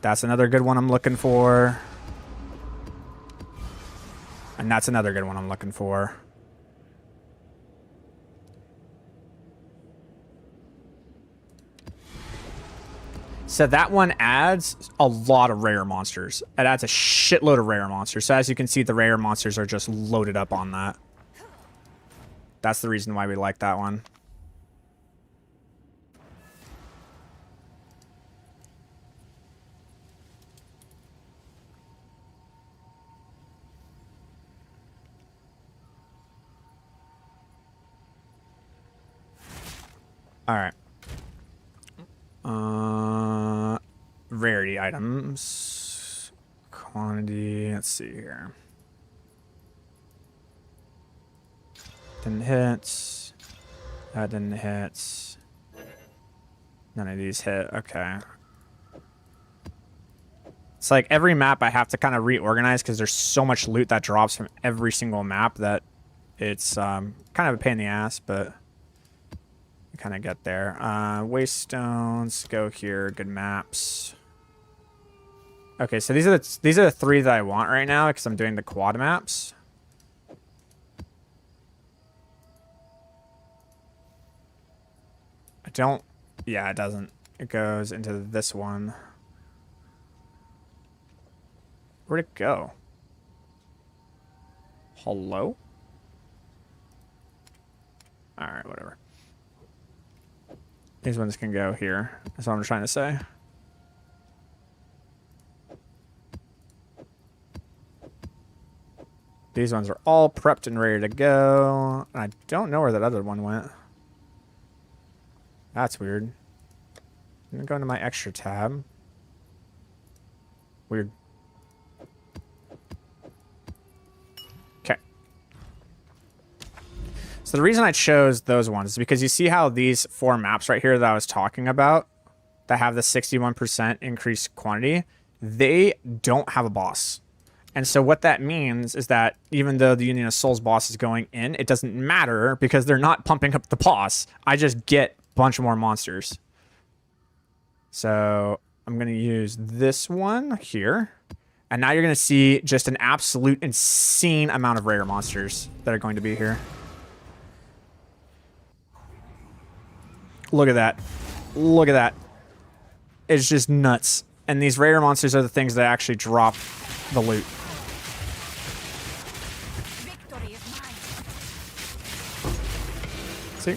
That's another good one I'm looking for. And that's another good one I'm looking for. So that one adds a lot of rare monsters. It adds a shitload of rare monsters. So as you can see, the rare monsters are just loaded up on that. That's the reason why we like that one. All right. Rarity items. Quantity. Let's see here. Didn't hit. That didn't hit. None of these hit. Okay. It's like every map I have to kind of reorganize because there's so much loot that drops from every single map that it's kind of a pain in the ass, but kind of get there. Waste stones, go here, good maps. Okay, so these are the three that I want right now because I'm doing the quad maps. I don't, yeah, it doesn't. It goes into this one. Where'd it go? Hello? All right, whatever. These ones can go here. That's what I'm trying to say. These ones are all prepped and ready to go. I don't know where that other one went. That's weird. I'm gonna go into my extra tab. Weird. Okay. So the reason I chose those ones is because you see how these 4 maps right here that I was talking about that have the 61% increased quantity, they don't have a boss. And so what that means is that even though the Union of Souls boss is going in, it doesn't matter because they're not pumping up the boss. I just get a bunch more monsters. So I'm going to use this one here. And now you're going to see just an absolute insane amount of rare monsters that are going to be here. Look at that. Look at that. It's just nuts. And these rare monsters are the things that actually drop the loot. Victory is mine. See?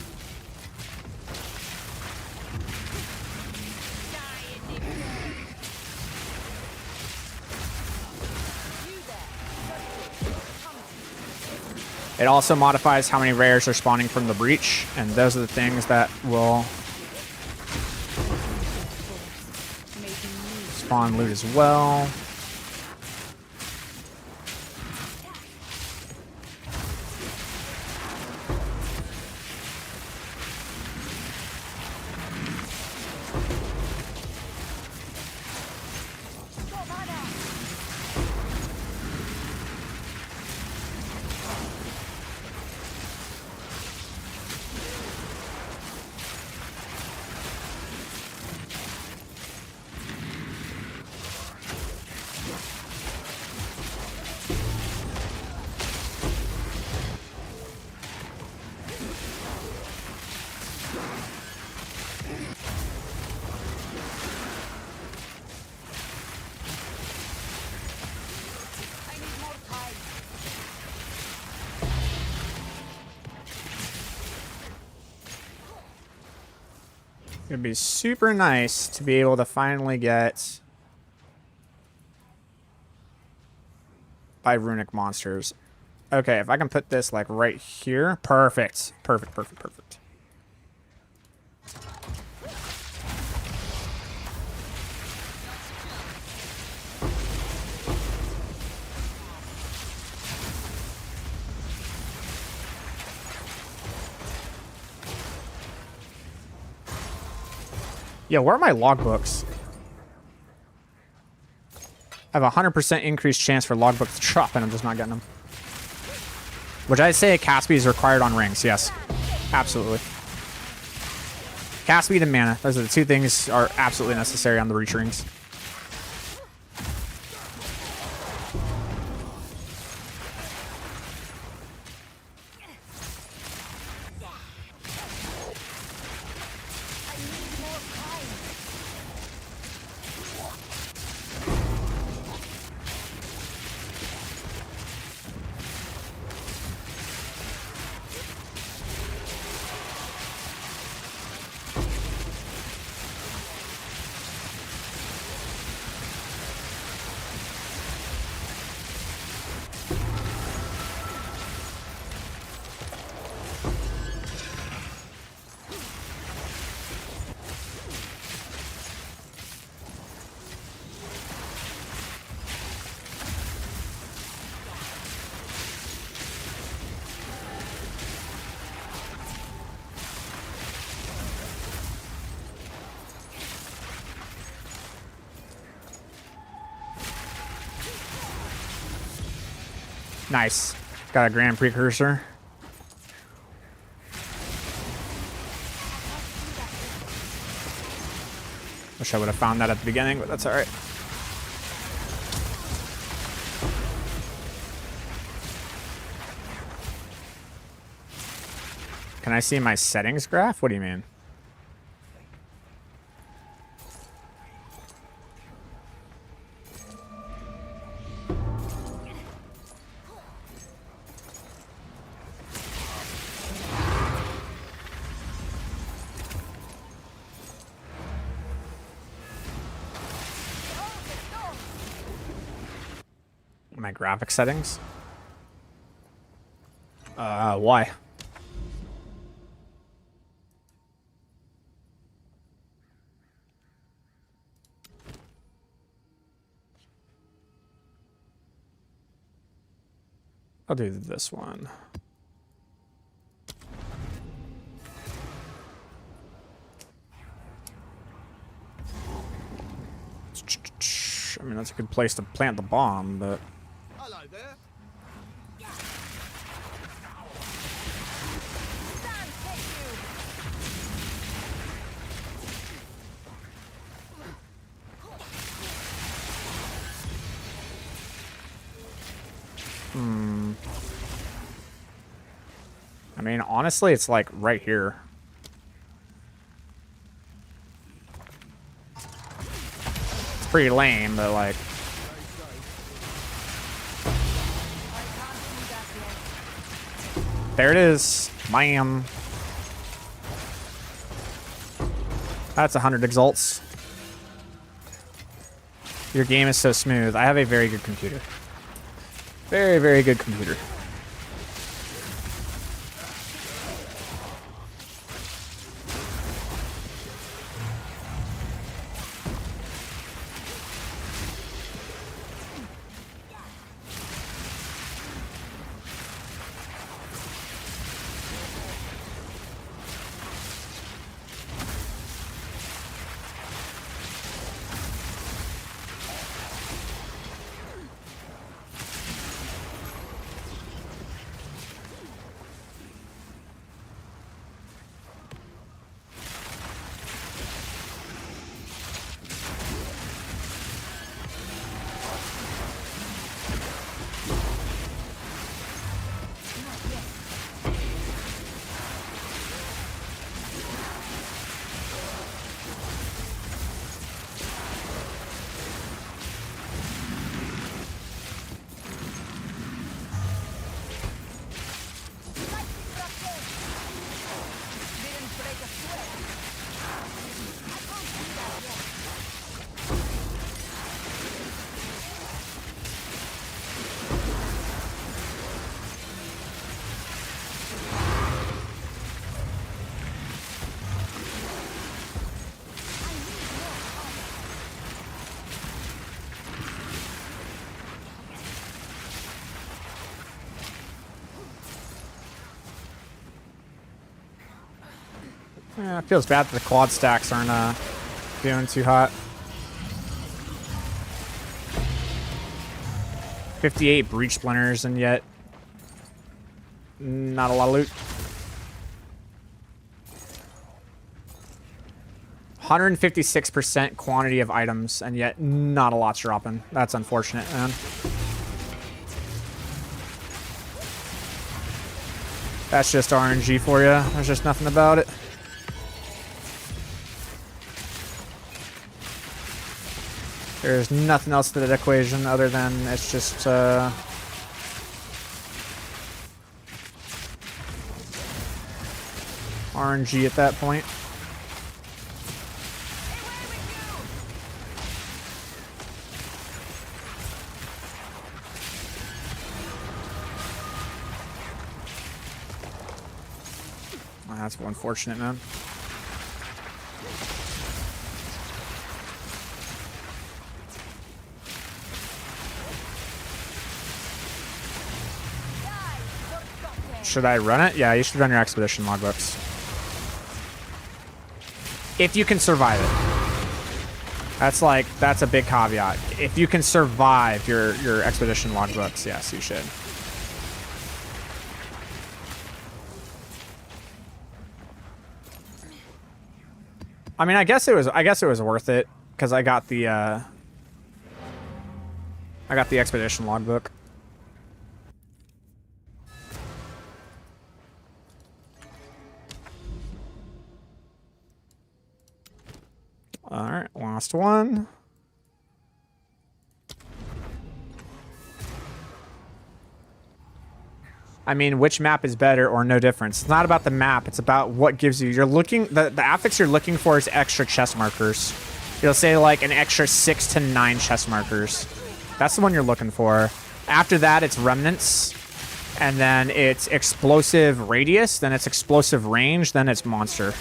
It also modifies how many rares are spawning from the breach, and those are the things that will spawn loot as well. It'd be super nice to be able to finally get by runic monsters. Okay, if I can put this like right here. Perfect. Perfect, perfect, perfect. Yeah, where are my logbooks? I have a 100% increased chance for logbook to drop, and I'm just not getting them. Which I'd say cast speed is required on rings, yes. Absolutely. Cast speed and mana. Those are the two things are absolutely necessary on the reach rings. Nice. Got a grand precursor. Wish I would have found that at the beginning, but that's alright. Can I see my settings graph? What do you mean? My graphic settings? Why? I'll do this one. I mean, that's a good place to plant the bomb, but... Hello there. I mean, honestly, it's like right here. It's pretty lame, but like... There it is. Bam. That's 100 exalts. Your game is so smooth. I have a very good computer. Very, very good computer. Yeah, it feels bad that the quad stacks aren't doing too hot. 58 breach splinters, and yet not a lot of loot. 156% quantity of items, and yet not a lot's dropping. That's unfortunate, man. That's just RNG for you. There's just nothing about it. There's nothing else to that equation other than it's just RNG at that point. Well, that's unfortunate, man. Should I run it? Yeah, you should run your expedition logbooks. If you can survive it. That's a big caveat. If you can survive your expedition logbooks, yes, you should. I mean, I guess it was worth it because I got the expedition logbook. All right, last one. I mean, which map is better or no difference? It's not about the map. It's about what gives you. You're looking. The affix you're looking for is extra chest markers. You'll say like an extra 6 to 9 chest markers. That's the one you're looking for. After that, it's remnants, and then it's explosive radius. Then it's explosive range. Then it's monster.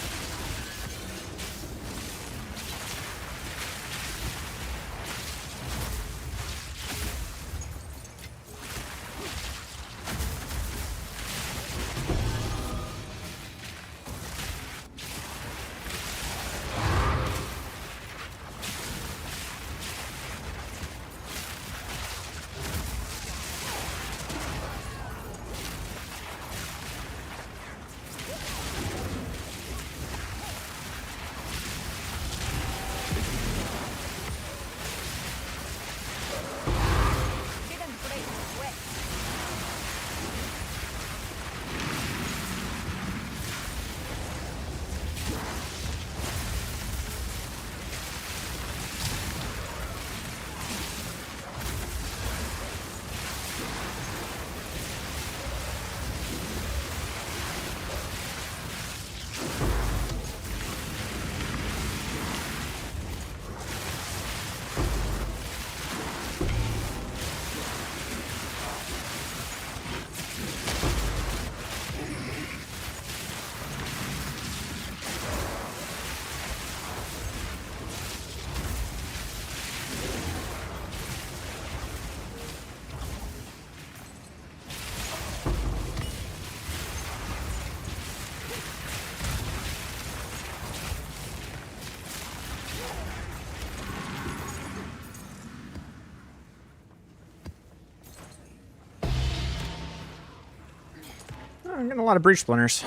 I'm getting a lot of breach splinters.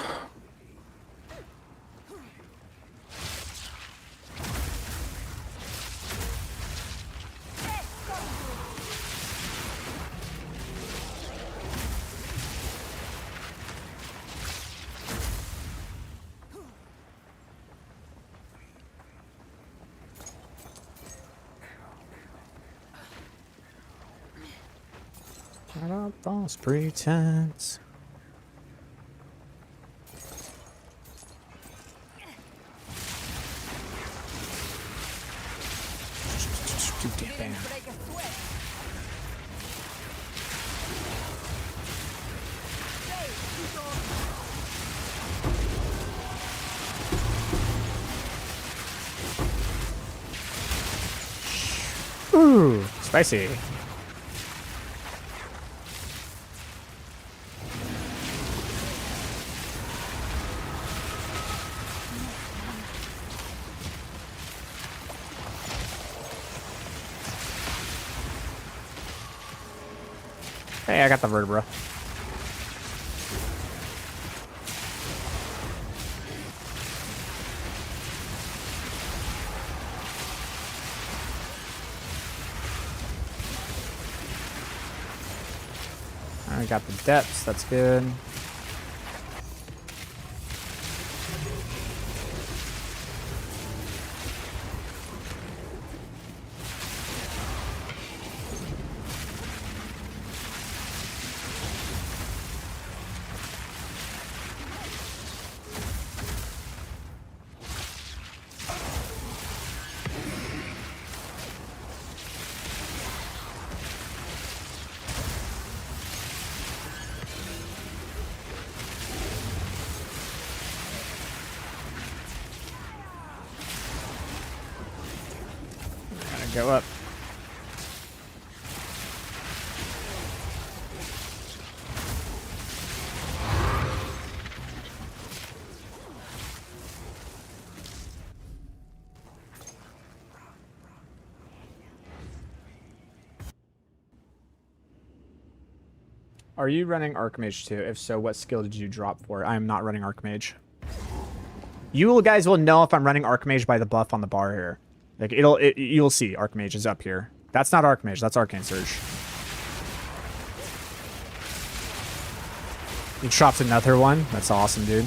Shut up, false pretense. Bam. Ooh, spicy. Hey, I got the vertebra. I got the depths, that's good. Gotta go up. Are you running Archmage too? If so, what skill did you drop for? I am not running Archmage. You guys will know if I'm running Archmage by the buff on the bar here. Like you'll see Archmage is up here. That's not Archmage, that's Arcane Surge. He dropped another one. That's awesome, dude.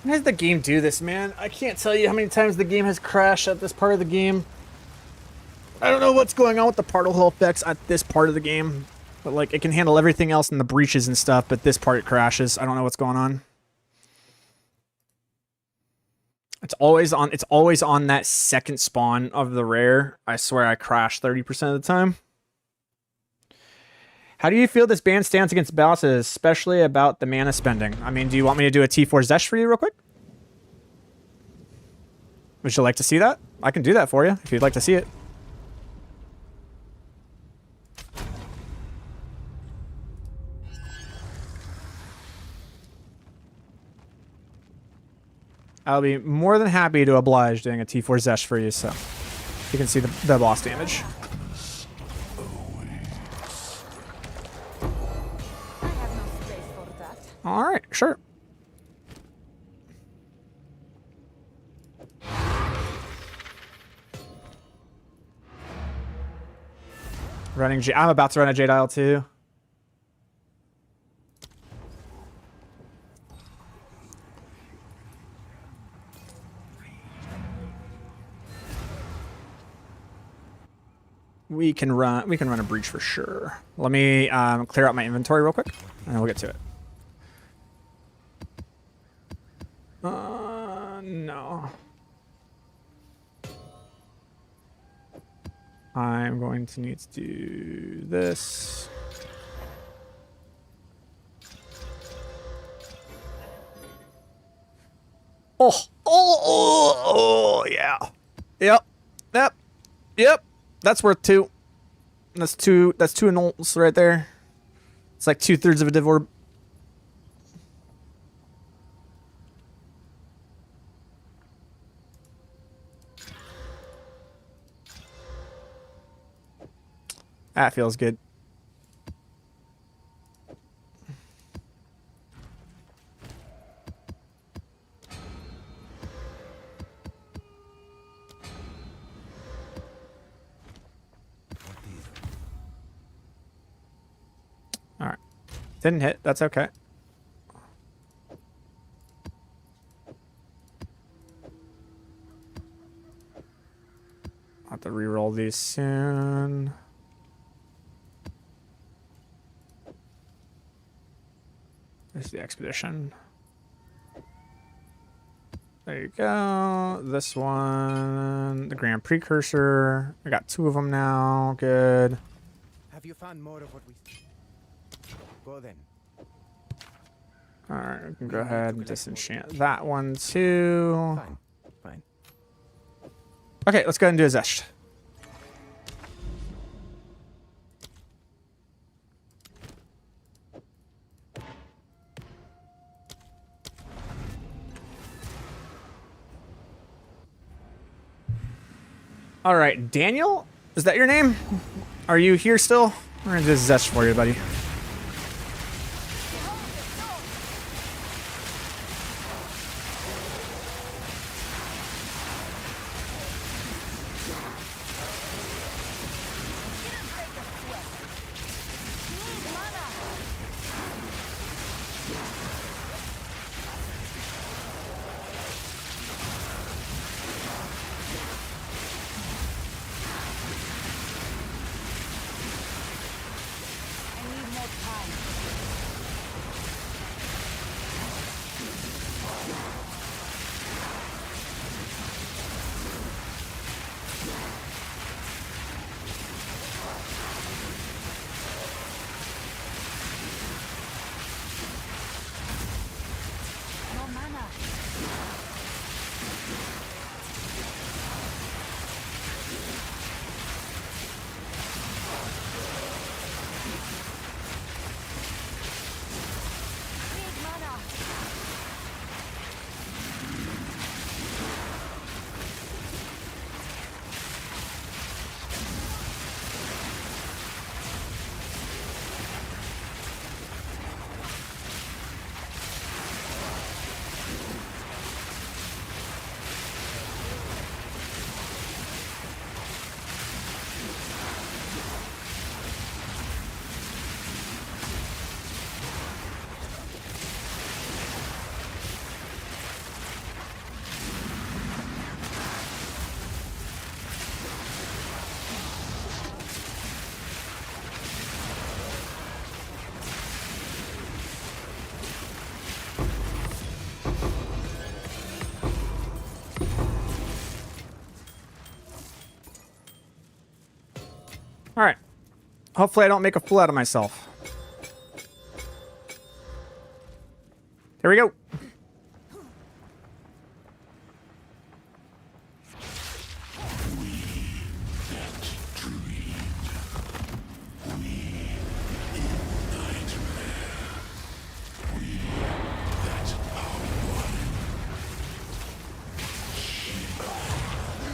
Why does the game do this, man? I can't tell you how many times the game has crashed at this part of the game. I don't know what's going on with the particle effects at this part of the game. But, like, it can handle everything else in the breaches and stuff, but this part it crashes. I don't know what's going on. It's always on that second spawn of the rare. I swear I crash 30% of the time. How do you feel this ban stands against bosses, especially about the mana spending? I mean, do you want me to do a T4 Zesh for you real quick? Would you like to see that? I can do that for you if you'd like to see it. I'll be more than happy to oblige doing a T4 Zesh for you, so you can see the boss damage. All right, sure. Running J. I'm about to run a Jade Isle too. We can run a breach for sure. Let me clear out my inventory real quick, and then we'll get to it. No. I'm going to need to do this. Oh, yeah. Yep. That's worth 2. That's 2 annuls right there. It's like 2/3 of a div orb. That feels good. All right. Didn't hit. That's okay. I'll have to reroll these soon. There's the expedition. There you go. This one, the Grand Precursor. I got 2 of them now. Good. Have you found more of what we Go then. All right, we can go ahead and disenchant that one too. Fine. Fine. Okay, let's go ahead and do a Zest. All right, Daniel, is that your name? Are you here still? We're gonna do a Zest for you, buddy. All right. Hopefully I don't make a fool out of myself. Here we go.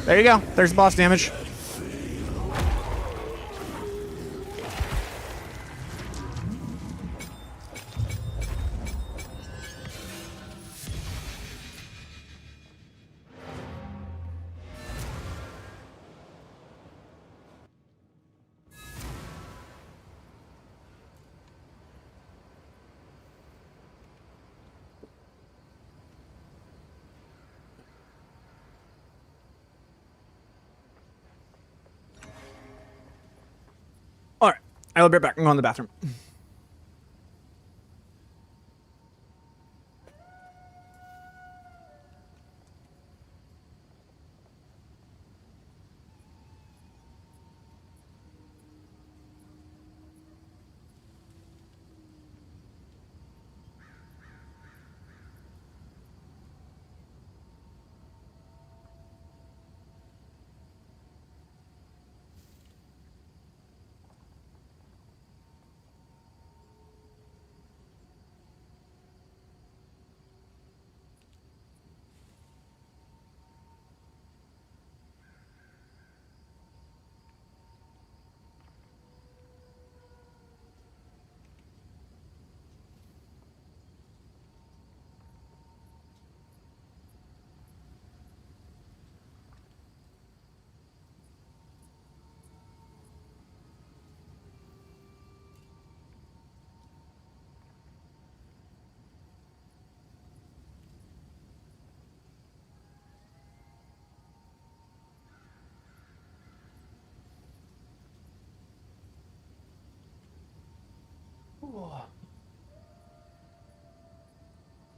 There you go. There's boss damage. All right. I will be right back. I'm going to the bathroom.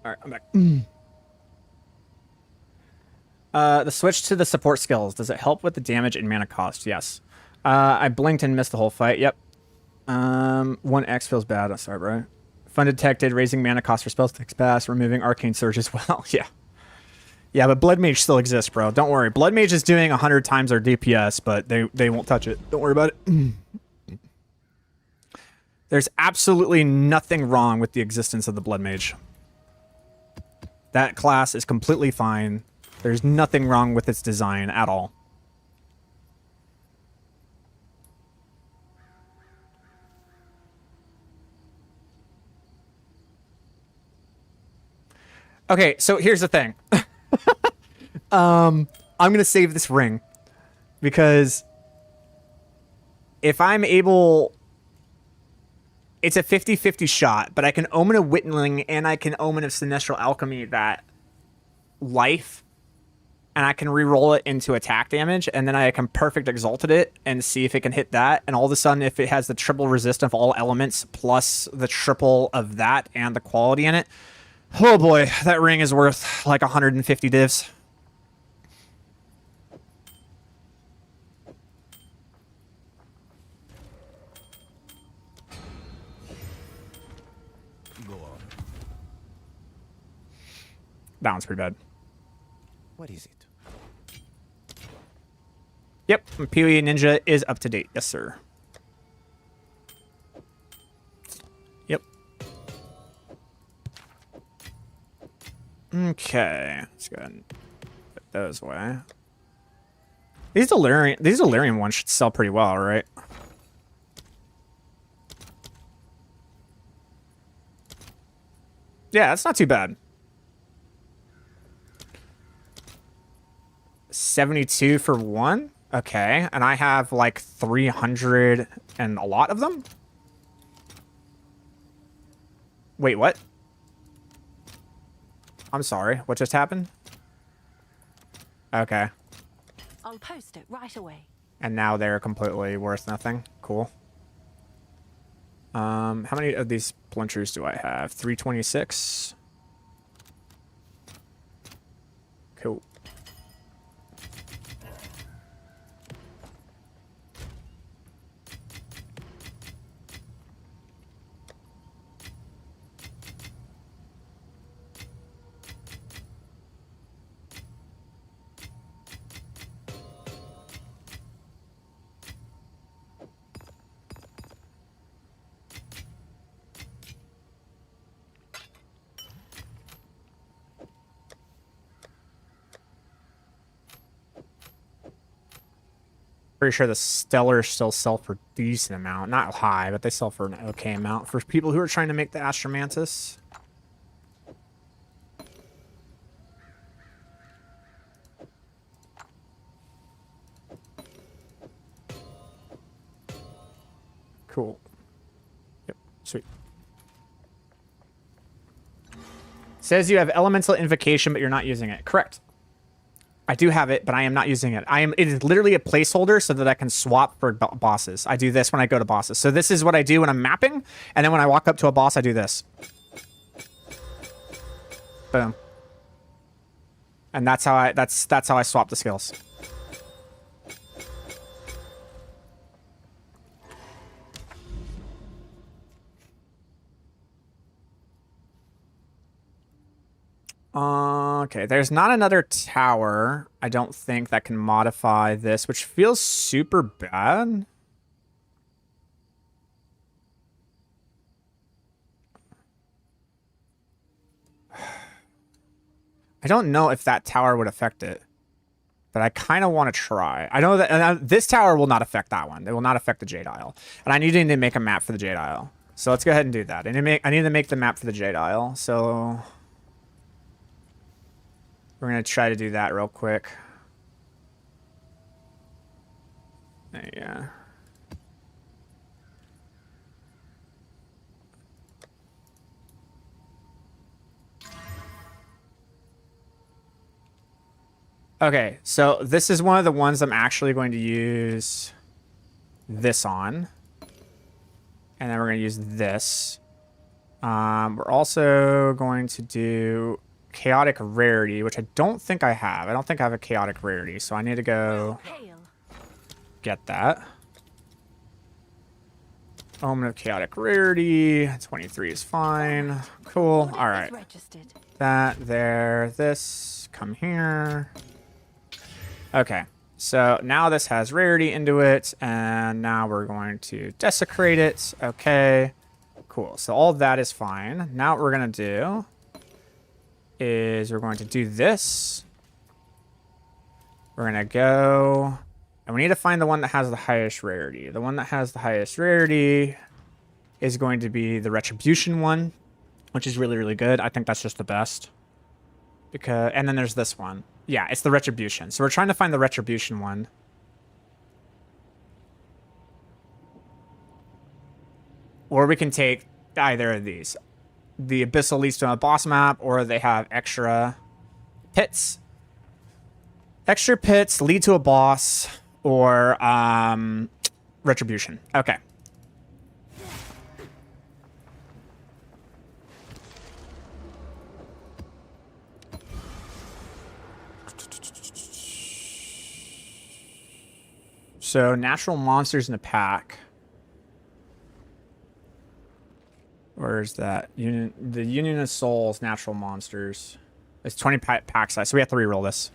All right, I'm back. The switch to the support skills. Does it help with the damage and mana cost? Yes. I blinked and missed the whole fight. Yep. 1x feels bad. I'm sorry, bro. Fun detected. Raising mana cost for spells takes pass. Removing arcane surge as well. Yeah. Yeah, but Blood Mage still exists, bro. Don't worry. Blood Mage is doing 100 times our DPS, but they won't touch it. Don't worry about it. There's absolutely nothing wrong with the existence of the Blood Mage. That class is completely fine. There's nothing wrong with its design at all. Okay, so here's the thing. I'm going to save this ring because if I'm able... It's a 50-50 shot, but I can Omen of Witnling and I can Omen of Sinestral Alchemy that life, and I can re-roll it into attack damage, and then I can Perfect Exalted it and see if it can hit that, and all of a sudden if it has the triple resist of all elements plus the triple of that and the quality in it, oh boy, that ring is worth like 150 divs. Go on. That one's pretty bad. What is it? Yep, PoE Ninja is up to date. Yes, sir. Yep. Okay, let's go ahead and put those away. These Delirium ones should sell pretty well, right? Yeah, that's not too bad. 72 for one? Okay, and I have like 300 and a lot of them? Wait, what? I'm sorry, what just happened? Okay. I'll post it right away. And now they're completely worth nothing. Cool. How many of these splinters do I have? 326. Cool. Pretty sure the Stellar still sell for a decent amount. Not high, but they sell for an okay amount for people who are trying to make the Astromantis. Cool. Yep, sweet. Says you have Elemental Invocation, but you're not using it. Correct. I do have it, but I am not using it. It is literally a placeholder so that I can swap for bosses. I do this when I go to bosses. So this is what I do when I'm mapping, and then when I walk up to a boss, I do this. Boom. And that's how I swap the skills. Okay, there's not another tower, I don't think, that can modify this, which feels super bad. I don't know if that tower would affect it, but I kind of want to try. I know that this tower will not affect that one. It will not affect the Jade Isle. And I need to make a map for the Jade Isle. So let's go ahead and do that. I need to make the map for the Jade Isle, so... We're going to try to do that real quick. Yeah. Okay, so this is one of the ones I'm actually going to use this on. And then we're going to use this. We're also going to do chaotic rarity, which I don't think I have. I don't think I have a chaotic rarity, so I need to go Hail. get that. Omen of chaotic rarity. 23 is fine. Cool. All right. Registered. That, there, this. Come here. Okay. So now this has rarity into it, and now we're going to desecrate it. Okay. Cool. So all that is fine. Now what we're going to do is we're going to do this. We're going to go... And we need to find the one that has the highest rarity. The one that has the highest rarity is going to be the Retribution one, which is really, really good. I think that's just the best. And then there's this one. Yeah, it's the Retribution. So we're trying to find the Retribution one. Or we can take either of these. The Abyssal leads to a boss map, or they have extra pits. Extra pits lead to a boss, or Retribution. Okay. So natural monsters in a pack. Where's that? The Union of Souls natural monsters. It's 20 pack size, so we have to reroll this.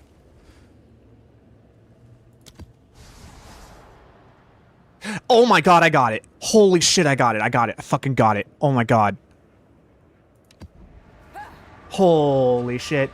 Oh my god, I got it. Holy shit, I got it. I got it. I fucking got it. Oh my god. Holy shit.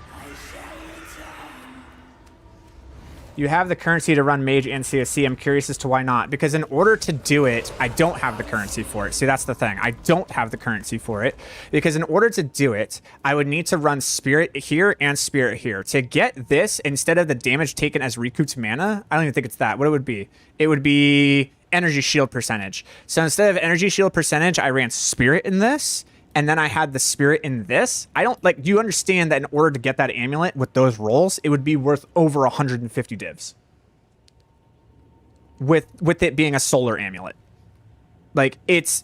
You have the currency to run Mage and CSC. I'm curious as to why not. Because in order to do it, I don't have the currency for it. See, that's the thing. I don't have the currency for it. Because in order to do it, I would need to run Spirit here and Spirit here. To get this, instead of the damage taken as recouped mana, I don't even think it's that. What it would be? It would be energy shield percentage. So instead of energy shield percentage, I ran Spirit in this. And then I had the Spirit in this. I don't, like, you understand that in order to get that amulet with those rolls, it would be worth over 150 divs. With it being a solar amulet. Like, it's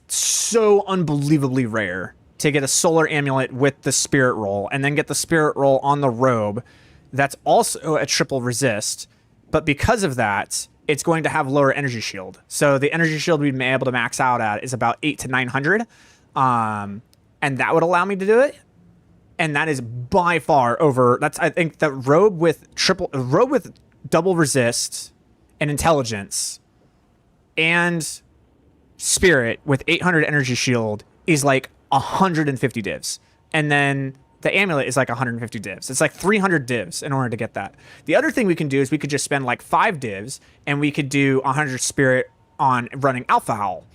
so unbelievably rare to get a solar amulet with the Spirit roll, and then get the Spirit roll on the robe that's also a triple resist. But because of that, it's going to have lower energy shield. So the energy shield we'd be able to max out at is about 800 to 900. And that would allow me to do it. And that is by far over. That's, I think, the robe with double resist and intelligence and Spirit with 800 energy shield is like 150 divs. And then the amulet is like 150 divs. It's like 300 divs in order to get that. The other thing we can do is we could just spend like 5 divs and we could do 100 Spirit on running Alpha Howl.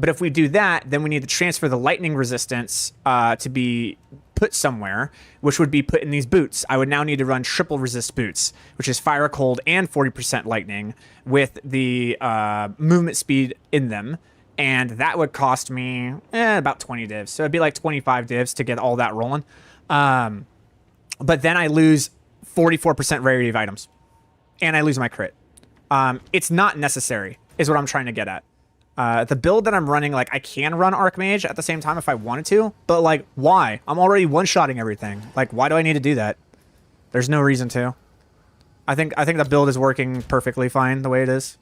But if we do that, then we need to transfer the lightning resistance to be put somewhere, which would be put in these boots. I would now need to run triple resist boots, which is fire, cold, and 40% lightning with the movement speed in them. And that would cost me about 20 divs. So it'd be like 25 divs to get all that rolling. But then I lose 44% rarity of items. And I lose my crit. It's not necessary, is what I'm trying to get at. The build that I'm running, like, I can run Archmage at the same time if I wanted to, but, like, why? I'm already one-shotting everything. Like, why do I need to do that? There's no reason to. I think the build is working perfectly fine the way it is.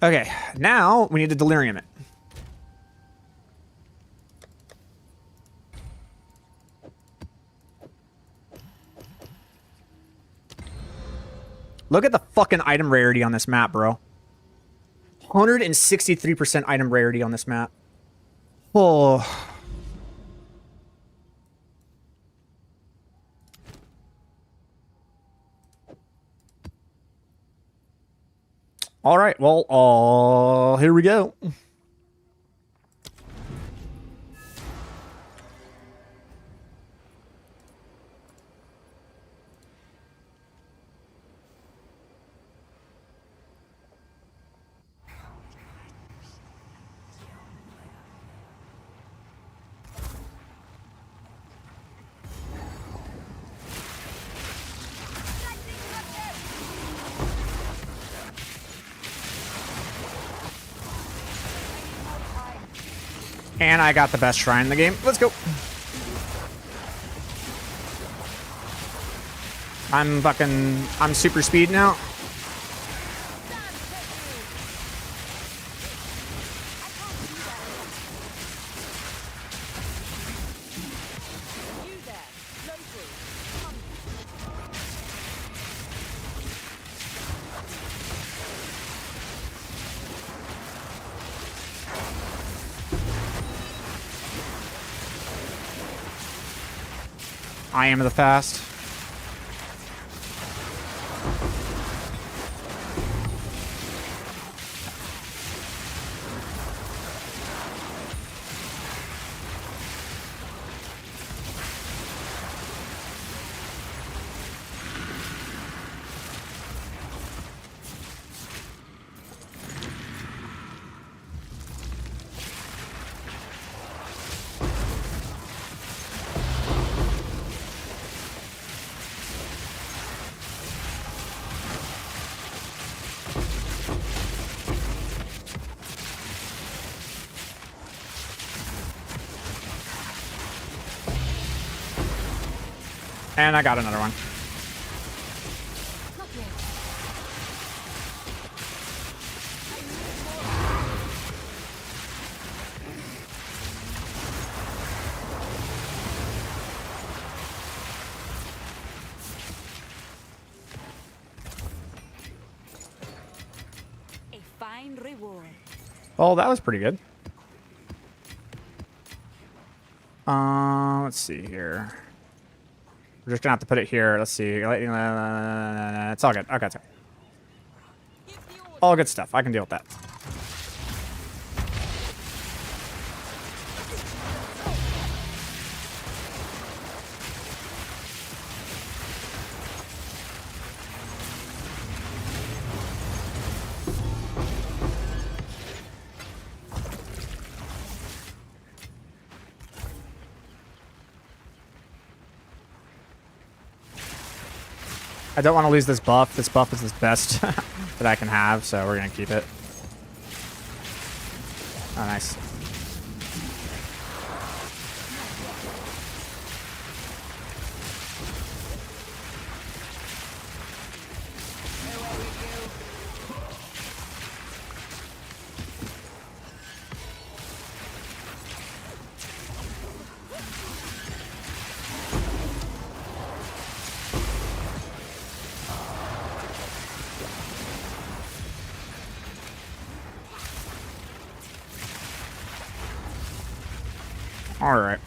Okay, now we need to Delirium it. Look at the fucking item rarity on this map, bro. 163% item rarity on this map. Oh. All right, well, here we go. And I got the best shrine in the game. Let's go. I'm super speed now. I am the fast. And I got another one. A fine reward. Oh, that was pretty good. Let's see here. We're just gonna have to put it here. Let's see. It's all good. Okay, it's okay. All good stuff. I can deal with that. I don't want to lose this buff. This buff is the best that I can have, so we're going to keep it. Oh, nice. All right.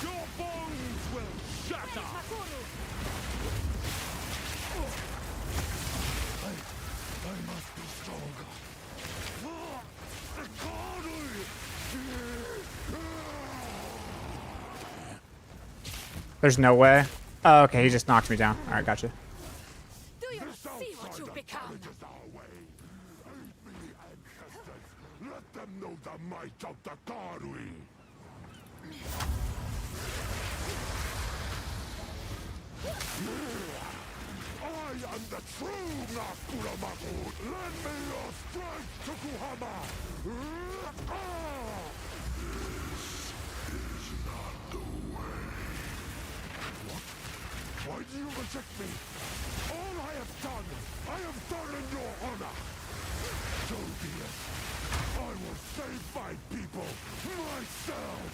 Your bones will shatter. I must be stronger. There's no way. Oh, okay, he just knocked me down. All right, gotcha. Do you see what you've become? Let them know the might of the Karui. I am the true Nakuramaku. Lend me your strength, Tokuhama. This is not the way. What? Why do you reject me? All I have done in your honor. So be it. I will save my people myself.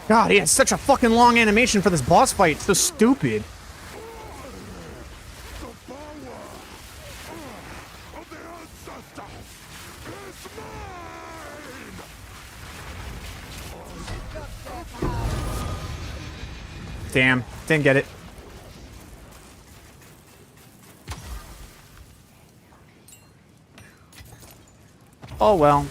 God, he had such a fucking long animation for this boss fight. It's so stupid. The power of the ancestors is mine! Damn, didn't get it. Oh well.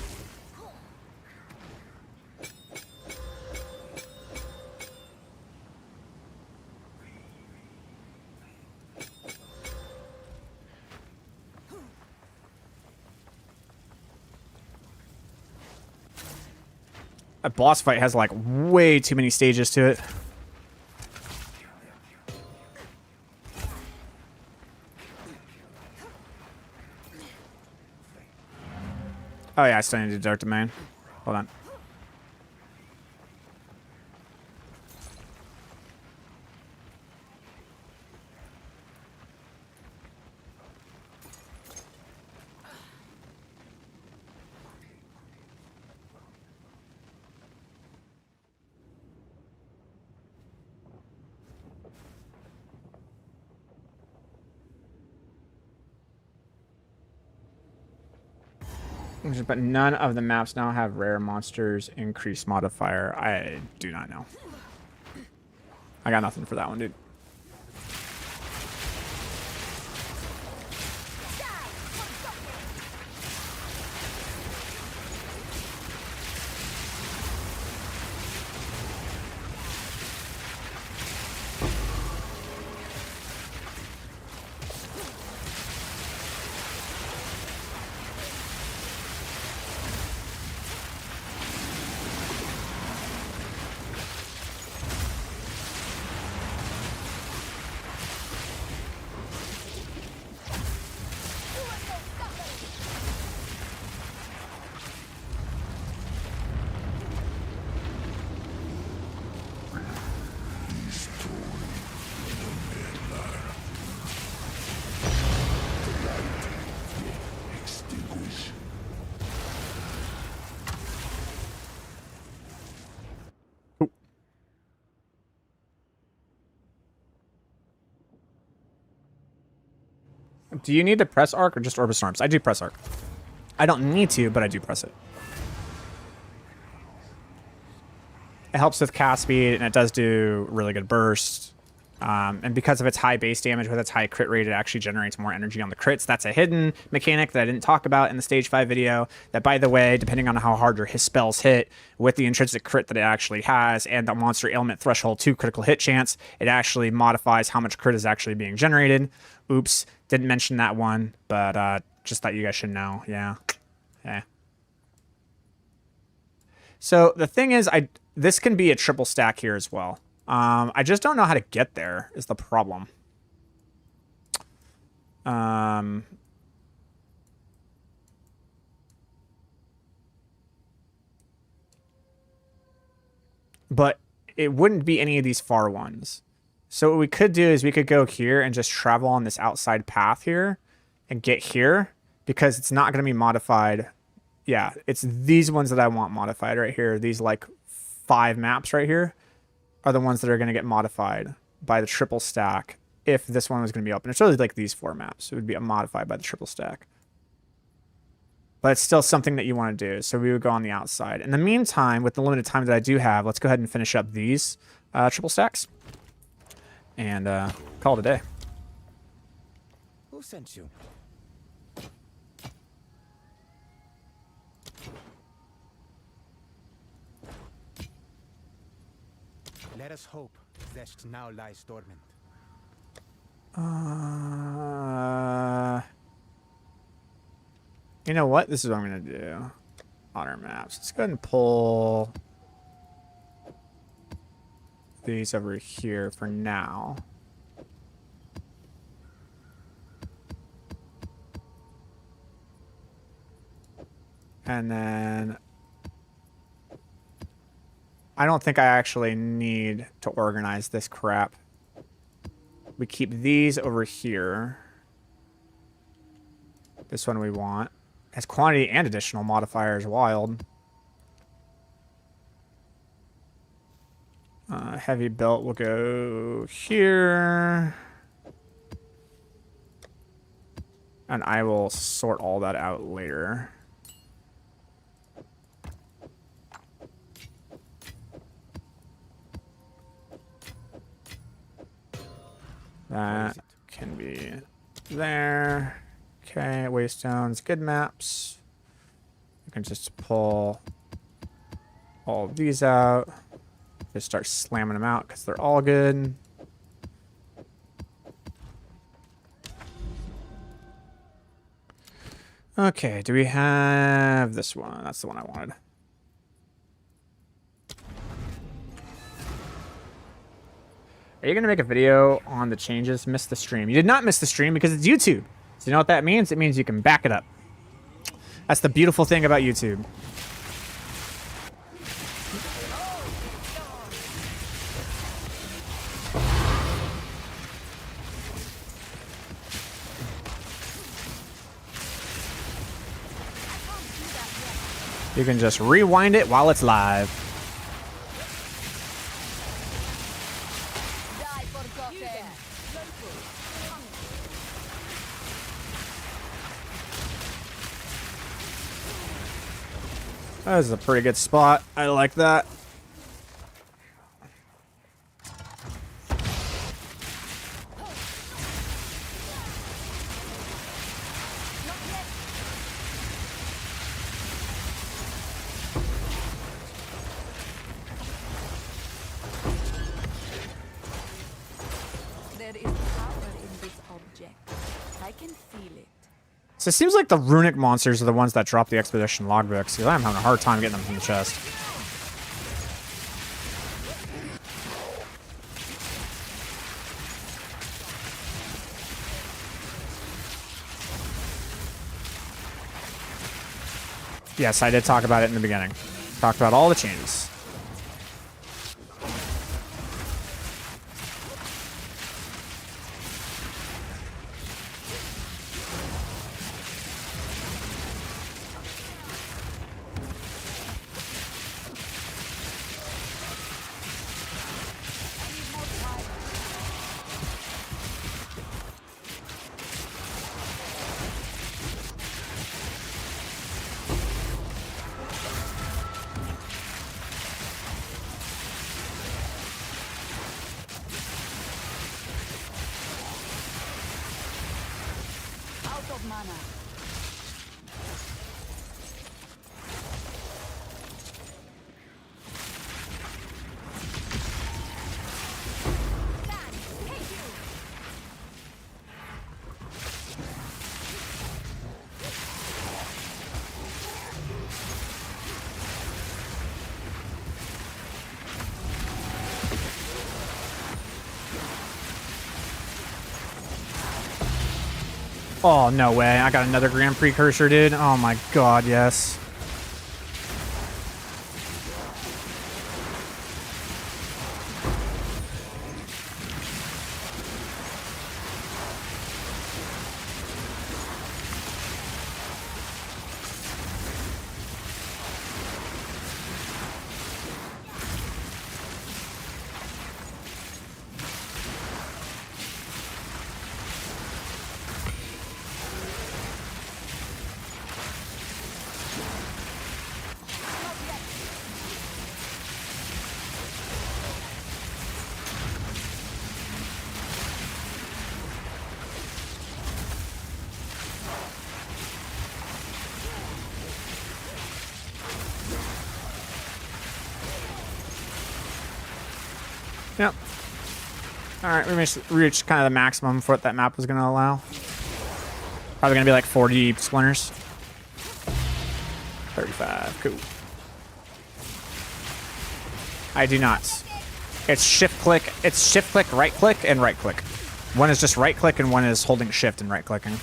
That boss fight has like way too many stages to it. Oh yeah, I still need to dark domain. Hold on. But none of the maps now have rare monsters increase modifier. I do not know. I got nothing for that one, dude. Extinguish. Do you need to press arc or just Orbis Storms? I do press arc. I don't need to, but I do press it. It helps with cast speed, and it does do really good burst. And because of its high base damage with its high crit rate, it actually generates more energy on the crits. That's a hidden mechanic that I didn't talk about in the stage 5 video. That, by the way, depending on how hard your his spells hit, with the intrinsic crit that it actually has, and the monster ailment threshold 2 critical hit chance, it actually modifies how much crit is actually being generated. Oops, didn't mention that one, but just thought you guys should know. Yeah. Yeah. So the thing is, this can be a triple stack here as well. I just don't know how to get there is the problem. But it wouldn't be any of these far ones. So what we could do is we could go here and just travel on this outside path here and get here, because it's not going to be modified. Yeah, it's these ones that I want modified right here. These like 5 maps right here are the ones that are going to get modified by the triple stack if this one was going to be open. It's really like these 4 maps. It would be modified by the triple stack. But it's still something that you want to do. So we would go on the outside. In the meantime, with the limited time that I do have, let's go ahead and finish up these triple stacks. And call it a day. Who sent you? Let us hope Zest now lies dormant. You know what? This is what I'm going to do on our maps. Let's go ahead and pull these over here for now. And then I don't think I actually need to organize this crap. We keep these over here. This one we want. Has quantity and additional modifiers. Wild. Heavy belt will go here. And I will sort all that out later. That can be there. Okay, Waystones, good maps. You can just pull all of these out. Just start slamming them out because they're all good. Okay, do we have this one? That's the one I wanted. Are you going to make a video on the changes? Miss the stream. You did not miss the stream because it's YouTube. So you know what that means? It means you can back it up. That's the beautiful thing about YouTube. You can just rewind it while it's live. That is a pretty good spot. I like that. There is power in this object. I can feel it. So it seems like the runic monsters are the ones that drop the expedition logbooks, because I'm having a hard time getting them from the chest. Yes, I did talk about it in the beginning. Talked about all the changes. Out of mana. Oh, no way. I got another Grand Precursor, dude. Oh my god, yes. Yep. Alright, we reached kind of the maximum for what that map was going to allow. Probably going to be like 40 splinters. 35, cool. I do not. It's shift click, right click, and right click. One is just right click, and one is holding shift and right clicking.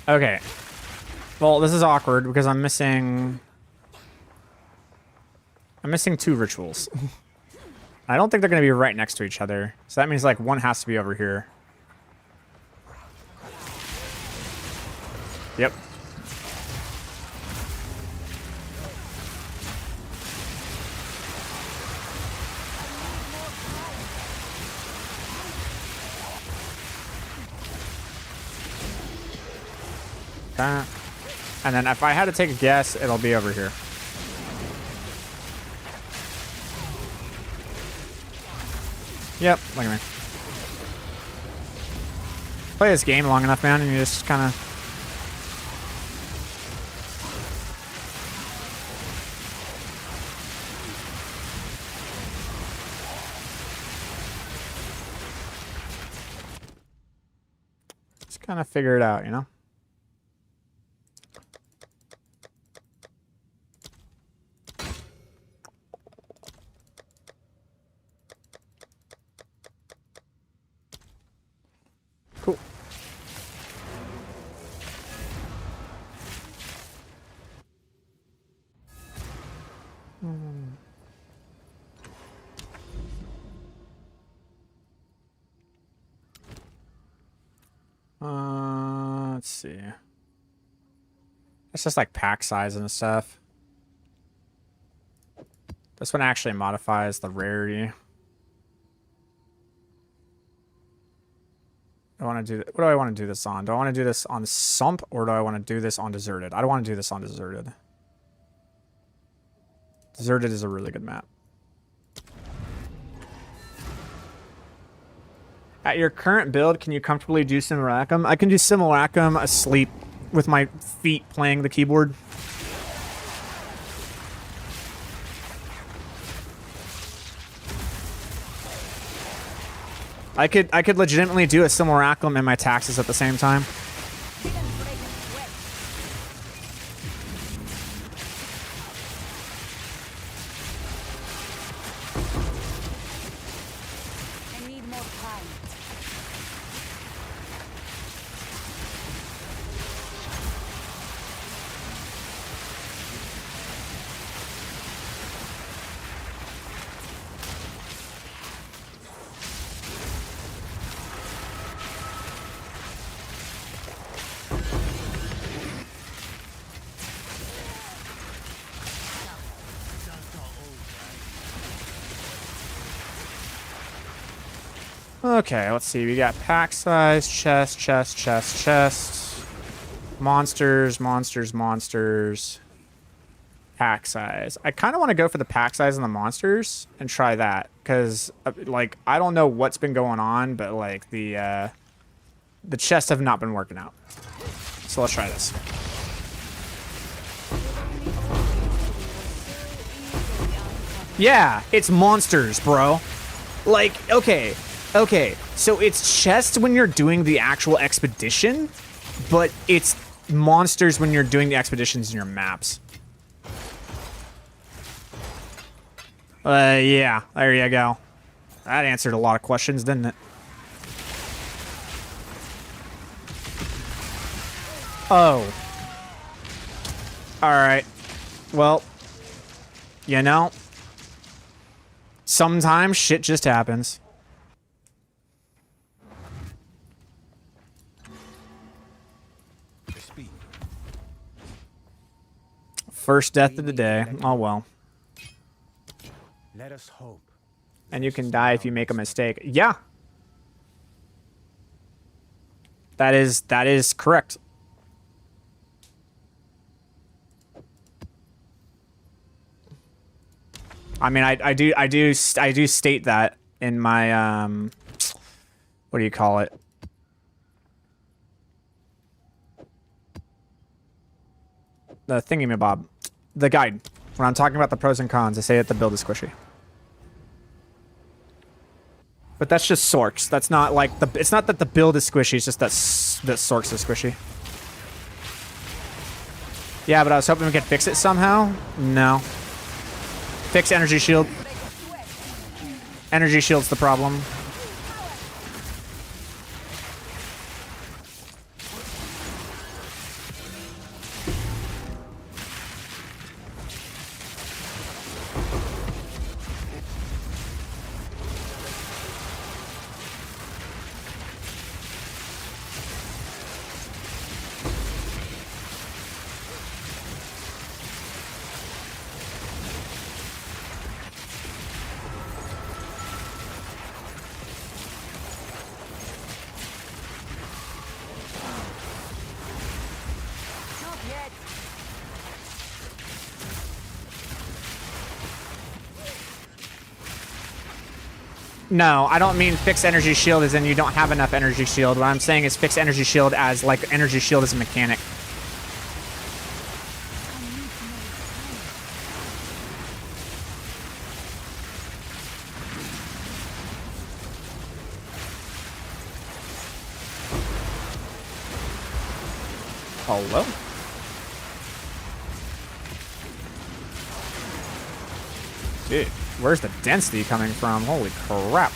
Okay. Well, this is awkward because I'm missing 2 rituals. I don't think they're going to be right next to each other. So that means like one has to be over here. Yep. And then if I had to take a guess, it'll be over here. Yep, look at me. Play this game long enough, man, and you just kind of... just kind of figure it out, you know? Cool. Let's see. It's just like pack size and stuff. This one actually modifies the rarity. I want to do. What do I want to do this on? Do I want to do this on Sump or do I want to do this on Deserted? I don't want to do this on Deserted. Deserted is a really good map. At your current build, can you comfortably do Simulacrum? I can do Simulacrum asleep with my feet playing the keyboard. I could legitimately do a Simulacrum in my taxes at the same time. I need more time. Okay, let's see. We got pack size, chest, chest, chest, chest. Monsters, monsters, monsters. Pack size. I kind of want to go for the pack size and the monsters and try that. Because, like, I don't know what's been going on, but, like, the chests have not been working out. So let's try this. Yeah, it's monsters, bro. Like, okay, so it's chests when you're doing the actual expedition, but it's monsters when you're doing the expeditions in your maps. Yeah, there you go. That answered a lot of questions, didn't it? Oh. Alright. Well, you know, sometimes shit just happens. First death of the day. Oh well. Let us hope. And you can die if you make a mistake. Yeah. That is correct. I mean, I do state that in my what do you call it? The thingamabob. The guide. When I'm talking about the pros and cons, I say that the build is squishy. But that's just Sorcs. That's not like it's not that the build is squishy, it's just that Sorcs is squishy. Yeah, but I was hoping we could fix it somehow. No. Fix energy shield. Energy shield's the problem. No, I don't mean fix energy shield as in you don't have enough energy shield. What I'm saying is fix energy shield as like energy shield as a mechanic. Hello? Dude, where's the density coming from? Holy crap.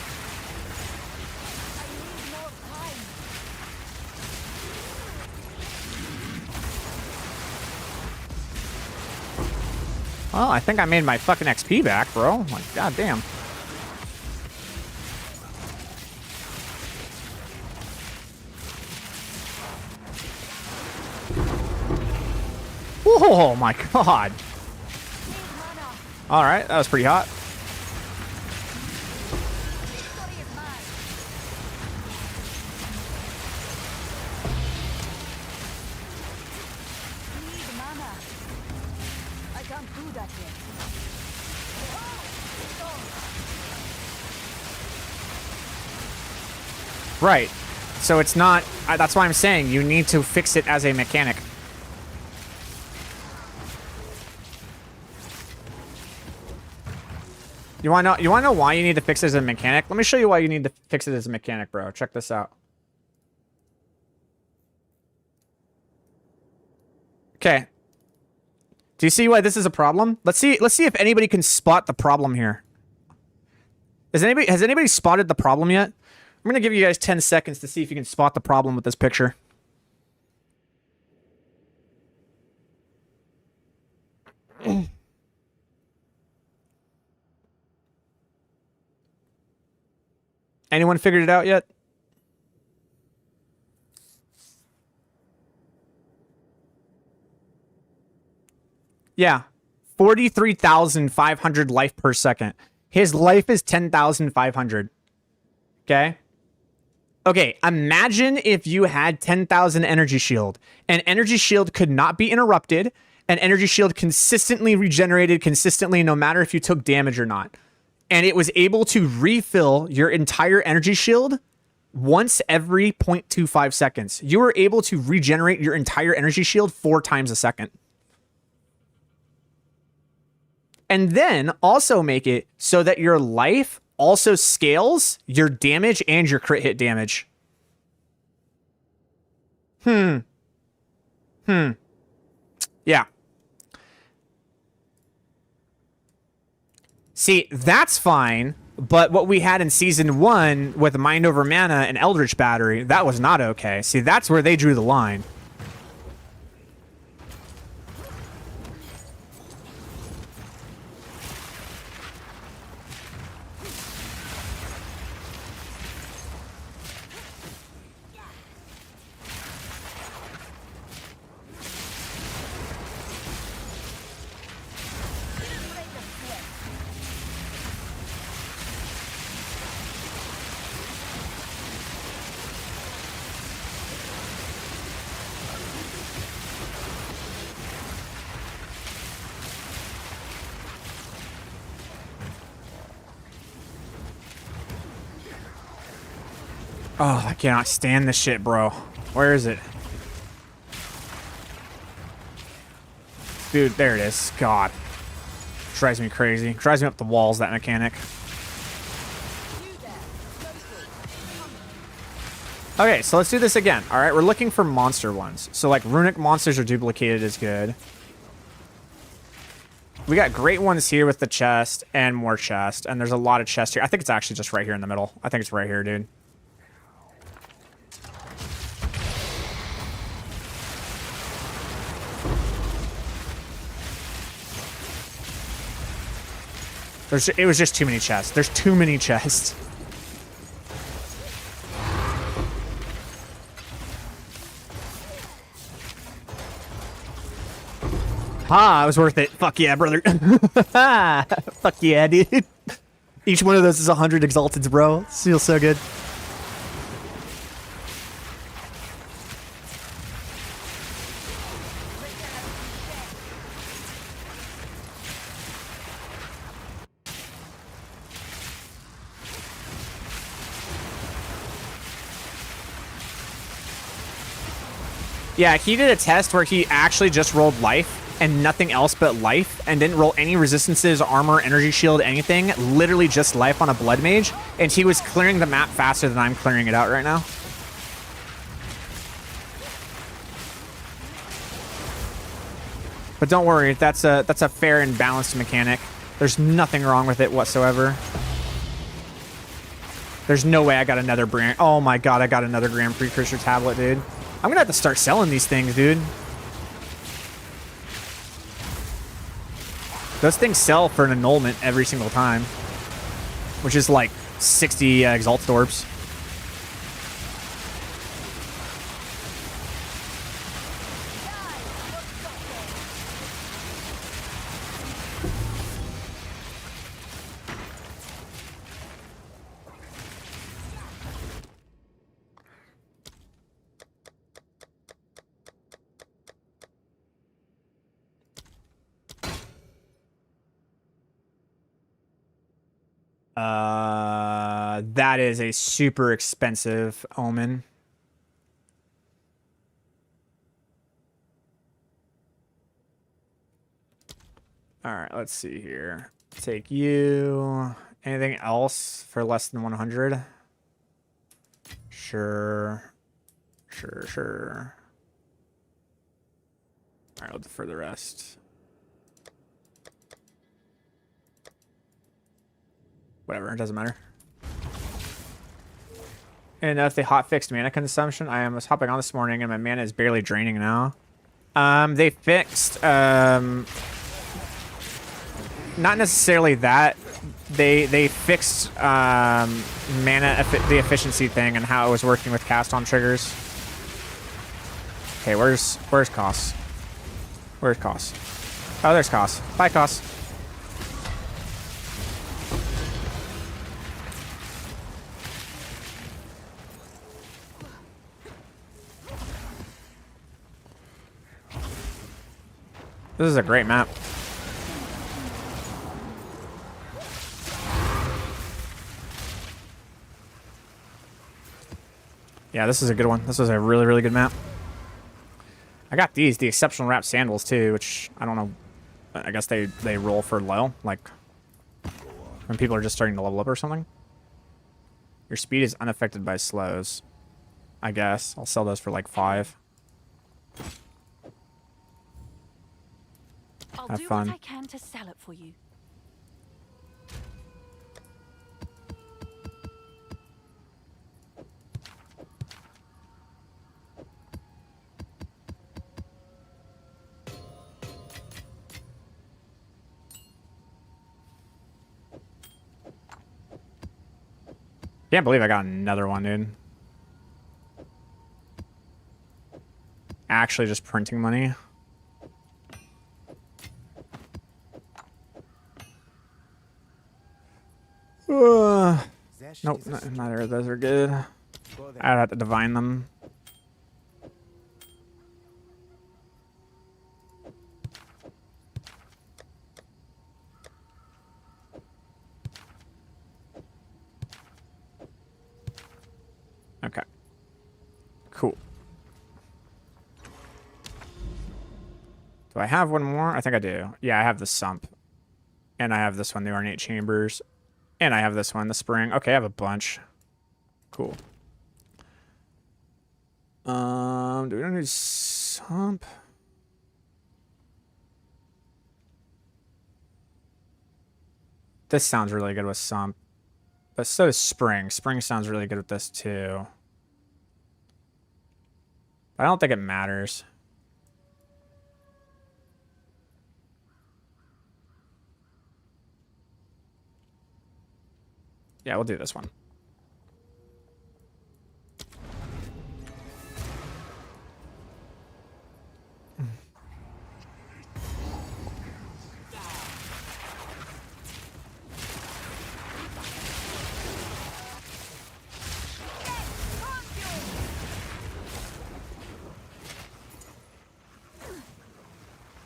Well, I think I made my fucking XP back, bro. Like, goddamn. Oh my god. All right, that was pretty hot. Right. So it's not... that's why I'm saying you need to fix it as a mechanic. You wanna know why you need to fix it as a mechanic? Let me show you why you need to fix it as a mechanic, bro. Check this out. Okay. Do you see why this is a problem? Let's see if anybody can spot the problem here. Has anybody spotted the problem yet? I'm gonna give you guys 10 seconds to see if you can spot the problem with this picture. Anyone figured it out yet? Yeah. 43,500 life per second. His life is 10,500. Okay? Okay, imagine if you had 10,000 energy shield. And energy shield could not be interrupted. And energy shield consistently regenerated consistently no matter if you took damage or not. And it was able to refill your entire energy shield once every 0.25 seconds. You were able to regenerate your entire energy shield 4 times a second. And then also make it so that your life also scales your damage and your crit hit damage. Yeah. See, that's fine, but what we had in Season 1 with Mind Over Mana and Eldritch Battery, that was not okay. See, that's where they drew the line. Oh, I cannot stand this shit, bro. Where is it? Dude, there it is. God. Drives me crazy. Drives me up the walls, that mechanic. Okay, so let's do this again. All right, we're looking for monster ones. So, like, runic monsters are duplicated is good. We got great ones here with the chest and more chest. And there's a lot of chest here. I think it's actually just right here in the middle. I think it's right here, dude. It was just too many chests. There's too many chests. Ah, it was worth it. Fuck yeah, brother. Fuck yeah, dude. Each one of those is 100 exalteds, bro. It feels so good. Yeah, he did a test where he actually just rolled life and nothing else but life and didn't roll any resistances, armor, energy shield, anything. Literally just life on a blood mage. And he was clearing the map faster than I'm clearing it out right now. But don't worry, that's a fair and balanced mechanic. There's nothing wrong with it whatsoever. There's no way I got another brand. Oh my god, I got another Grand Precursor tablet, dude. I'm gonna have to start selling these things, dude. Those things sell for an annulment every single time, which is like 60 Exalt Orbs. That is a super expensive omen. All right, let's see here. Take you. Anything else for less than 100? Sure. Sure. All right, I'll defer the rest. Whatever, it doesn't matter. And if they hot fixed mana consumption, I was hopping on this morning and my mana is barely draining now. They fixed not necessarily that. They fixed mana the efficiency thing and how it was working with cast on triggers. Okay, where's CoC? Where's CoC? Oh, there's CoC. Bye, CoC. This is a great map. Yeah, this is a good one. This was a really, really good map. I got the exceptional wrap sandals too, which I don't know. I guess they roll for low, like when people are just starting to level up or something. Your speed is unaffected by slows. I guess I'll sell those for like 5. I'll Have do fun. what I can to sell it for you. Can't believe I got another one, dude. Actually just printing money. Nope, neither of those are good. I'd have to divine them. Okay. Cool. Do I have one more? I think I do. Yeah, I have the Sump. And I have this one, the Ornate Chambers. And I have this one, the Spring. Okay, I have a bunch. Cool. Do we need Sump? This sounds really good with Sump. But so does Spring. Spring sounds really good with this too. I don't think it matters. Yeah, we'll do this one.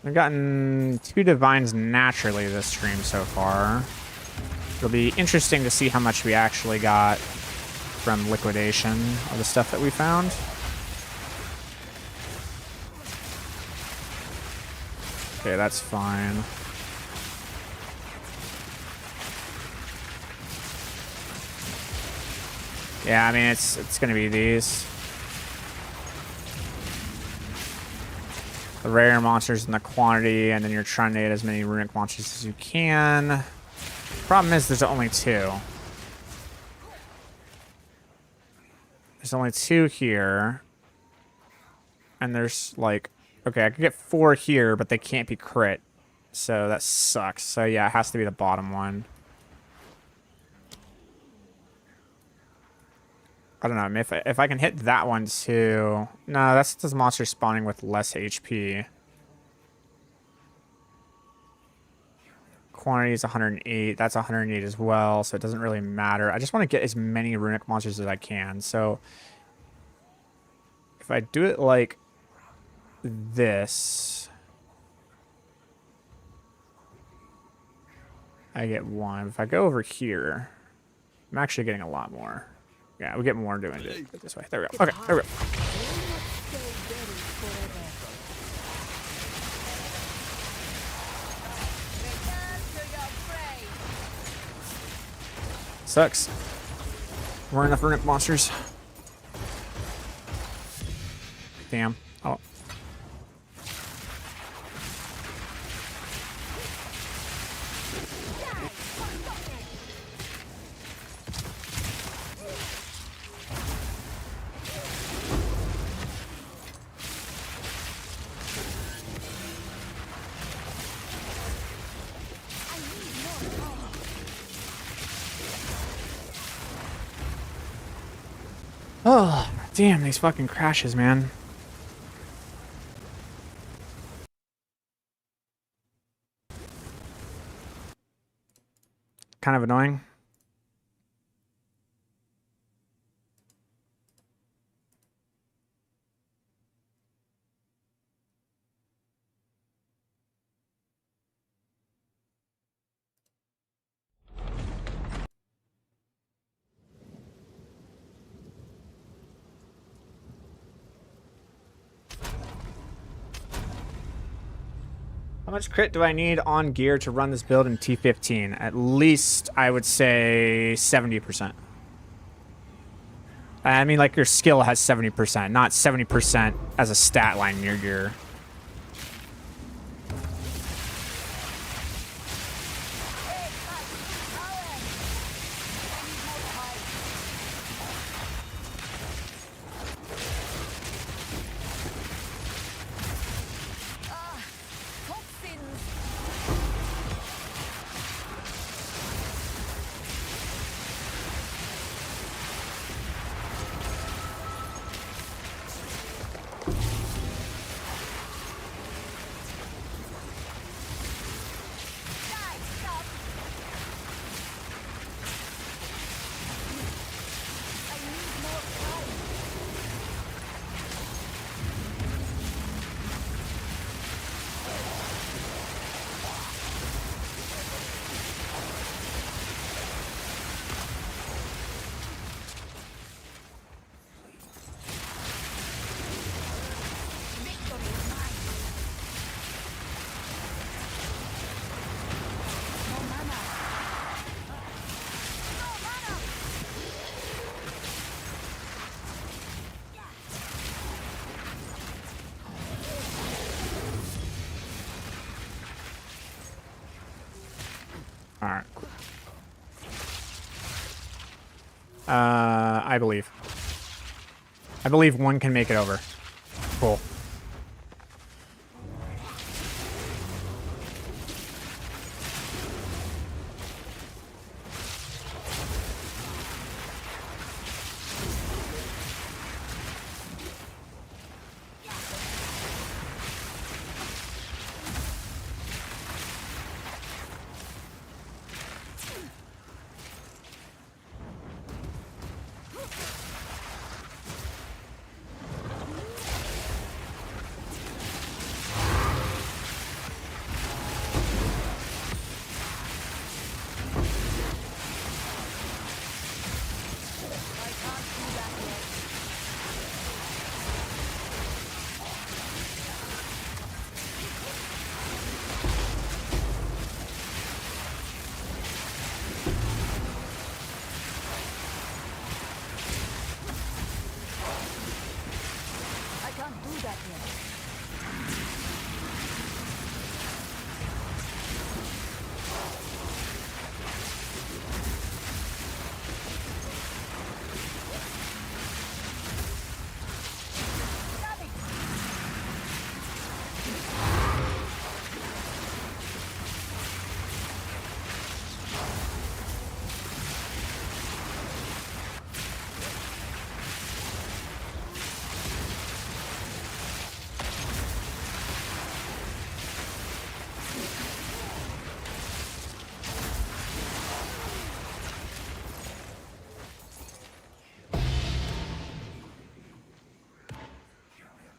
I've gotten 2 divines naturally this stream so far. It'll be interesting to see how much we actually got from liquidation of the stuff that we found. Okay, that's fine. Yeah, I mean, it's gonna be these. The rare monsters and the quantity, and then you're trying to get as many runic monsters as you can. Problem is, there's only 2. There's only 2 here. And there's like, okay, I could get 4 here, but they can't be crit. So that sucks. So yeah, it has to be the bottom one. I don't know. If I can hit that one too. No, that's this monster spawning with less HP. Quantity is 108. That's 108 as well, so it doesn't really matter. I just want to get as many runic monsters as I can. So if I do it like this, I get 1. If I go over here, I'm actually getting a lot more. Yeah, we get more doing it this way. There we go. Okay, there we go. Sucks. We're enough runic monsters. Damn. Oh. Oh, damn, these fucking crashes, man. Kind of annoying. How much crit do I need on gear to run this build in T15? At least, I would say 70%. I mean, like, your skill has 70%, not 70% as a stat line in your gear. Alright. I believe. I believe one can make it over. Cool.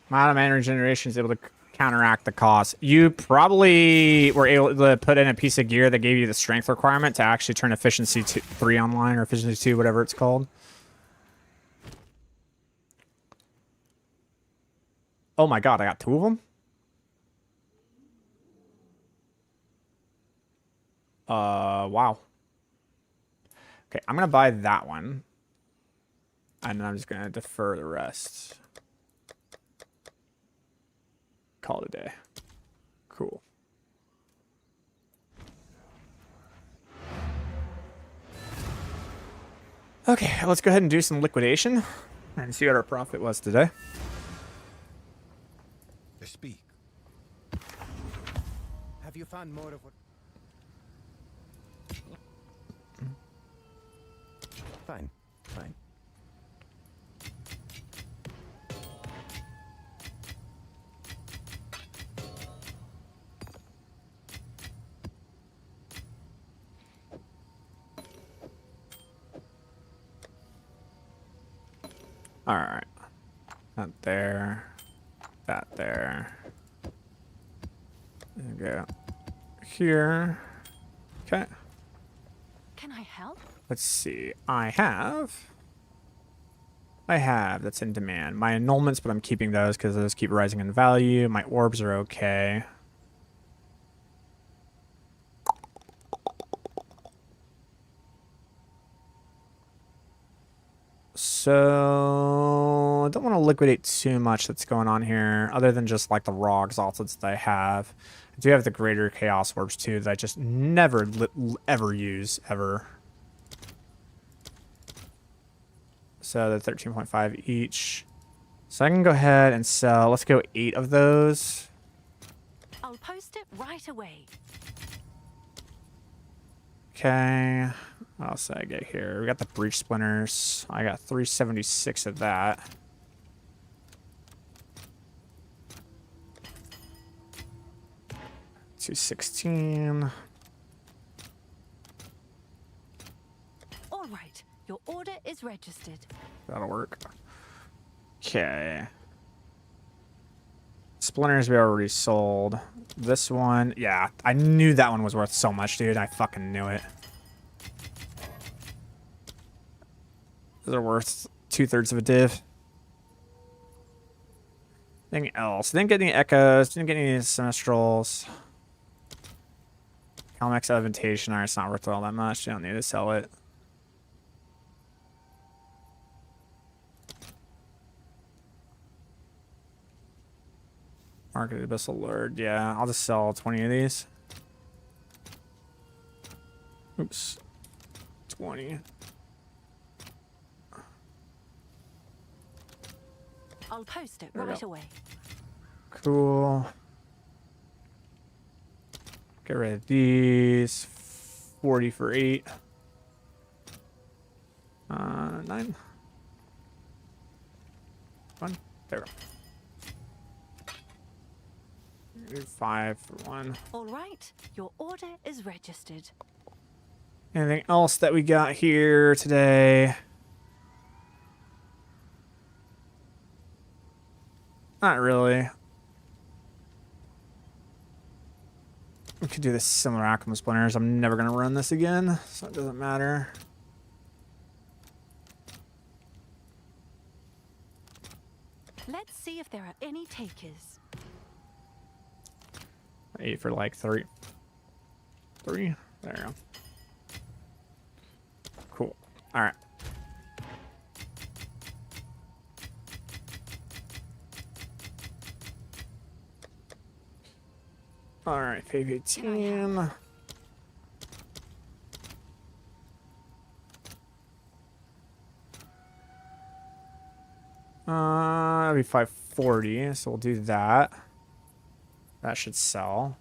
Amount of mana regeneration is able to counteract the cost. You probably were able to put in a piece of gear that gave you the strength requirement to actually turn efficiency 3 online, or efficiency 2, whatever it's called. Oh my god, I got 2 of them? Wow. Okay, I'm gonna buy that one. And then I'm just gonna defer the rest. Call it a day. Cool. Okay, let's go ahead and do some liquidation and see what our profit was today. Speak. Have you found more of what? Fine, fine. All right. That there. That there. And go here. Okay. Can I help? Let's see. I have. That's in demand. My annulments, but I'm keeping those because those keep rising in value. My orbs are okay. So I don't want to liquidate too much that's going on here, other than just like the raw exalteds that I have. I do have the greater chaos orbs too that I just never ever use ever. So the 13.5 each. So I can go ahead and sell. Let's go 8 of those. I'll post it right away. Okay. What else did I get here? We got the breach splinters. I got 376 of that. $216. All right, your order is registered. That'll work. Okay. Splinters we already sold. This one, yeah, I knew that one was worth so much, dude. I fucking knew it. Those are worth 2/3 of a div. Anything else? Didn't get any echoes. Didn't get any semestrals. Calmex Advantation. Alright, it's not worth all that much. You don't need to sell it. Market Abyssal Lord. Yeah, I'll just sell 20 of these. Oops. 20. I'll post it There we right go. away. Cool. Get rid of these. 40 for 8. 9. 1. There we go. 5 for 1. All right, your order is registered. Anything else that we got here today? Not really. We could do this similar Aqua Splinters. I'm never going to run this again, so it doesn't matter. Let's see if there are any takers. 8 for like 3. 3? There you go. Cool. Alright. Alright, page 18. That'll be 540, so we'll do that. That should sell.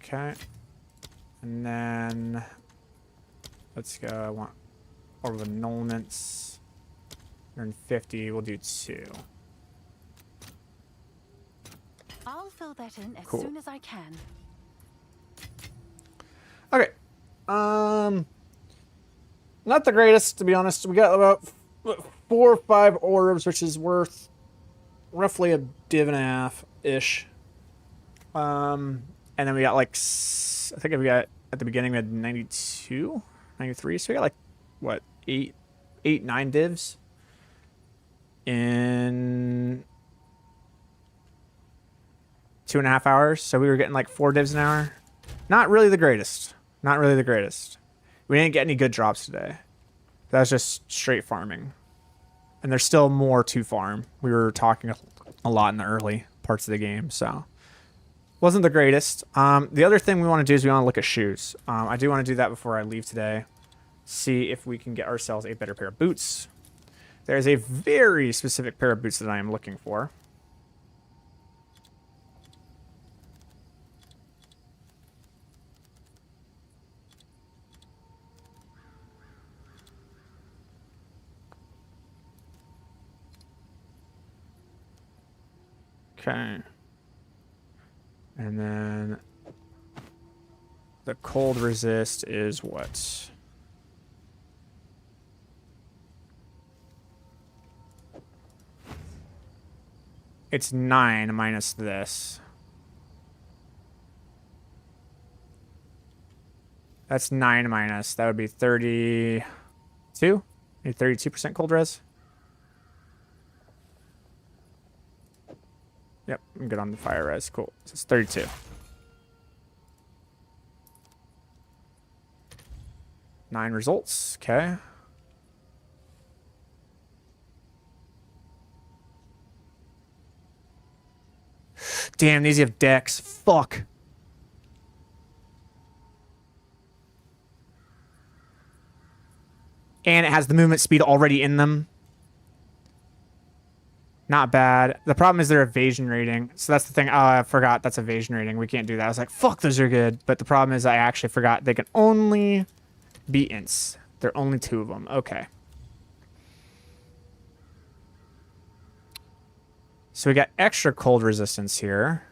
Okay. And then let's go. I want all of annulments. 150, we'll do 2. I'll fill that in as Cool. soon as I can. Okay. Not the greatest, to be honest. We got about 4 or 5 orbs, which is worth roughly a div and a half ish. And then we got like, I think we got at the beginning we had 92, 93. So we got like what, 9 divs in 2.5 hours. So we were getting like 4 divs an hour. Not really the greatest. Not really the greatest. We didn't get any good drops today. That was just straight farming. And there's still more to farm. We were talking a lot in the early parts of the game, so wasn't the greatest. The other thing we want to do is we want to look at shoes. I do want to do that before I leave today. See if we can get ourselves a better pair of boots. There's a very specific pair of boots that I am looking for. Okay. And then the cold resist is what? It's 9 minus this. That's 9 minus. That would be 32? Maybe 32% cold res? Yep, I'm good on the fire res. Cool. So it's 32. Nine results. Okay. Damn, these have decks. Fuck. And it has the movement speed already in them. Not bad. The problem is their evasion rating. So that's the thing. Oh, I forgot that's evasion rating. We can't do that. I was like, fuck, those are good. But the problem is I actually forgot they can only be ints. There are only 2 of them. Okay. So we got extra cold resistance here.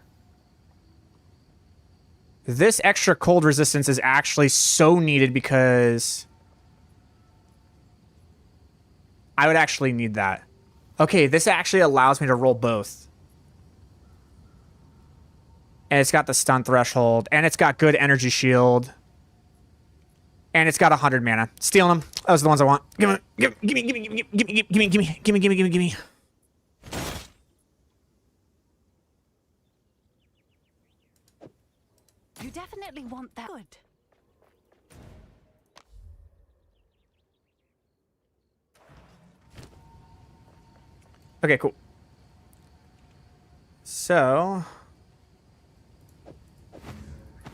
This extra cold resistance is actually so needed because I would actually need that. Okay, this actually allows me to roll both. And it's got the stun threshold, and it's got good energy shield. And it's got 100 mana. Stealing them. Those are the ones I want. Give me, give me, give me, give me, give me, give me, give me, give me, give me, give me, give me. You definitely want that. Good. Okay, cool. So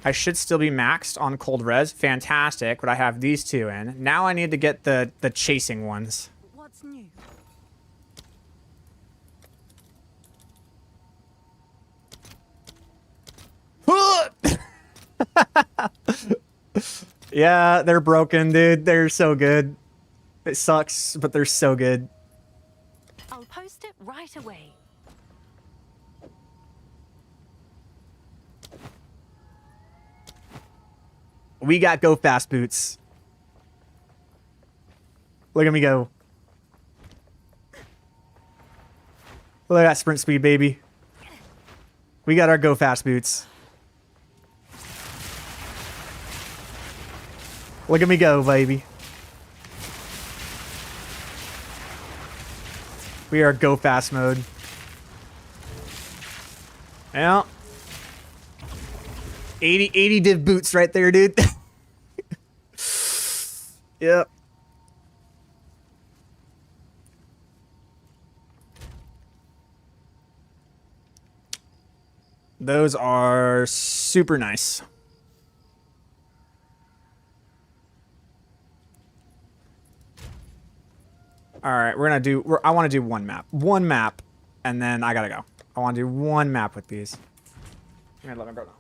I should still be maxed on cold res. Fantastic. But I have these 2 in. Now I need to get the chasing ones. What's new? Yeah, they're broken, dude. They're so good. It sucks, but they're so good. I'll post it right away. We got go fast boots. Look at me go. Look at that sprint speed, baby. We got our go fast boots. Look at me go, baby. We are go fast mode. Yeah. 80 div boots right there, dude. Yep. Those are super nice. All right, we're gonna do. I want to do one map, and then I gotta go. I want to do one map with these. I'm gonna let me go now.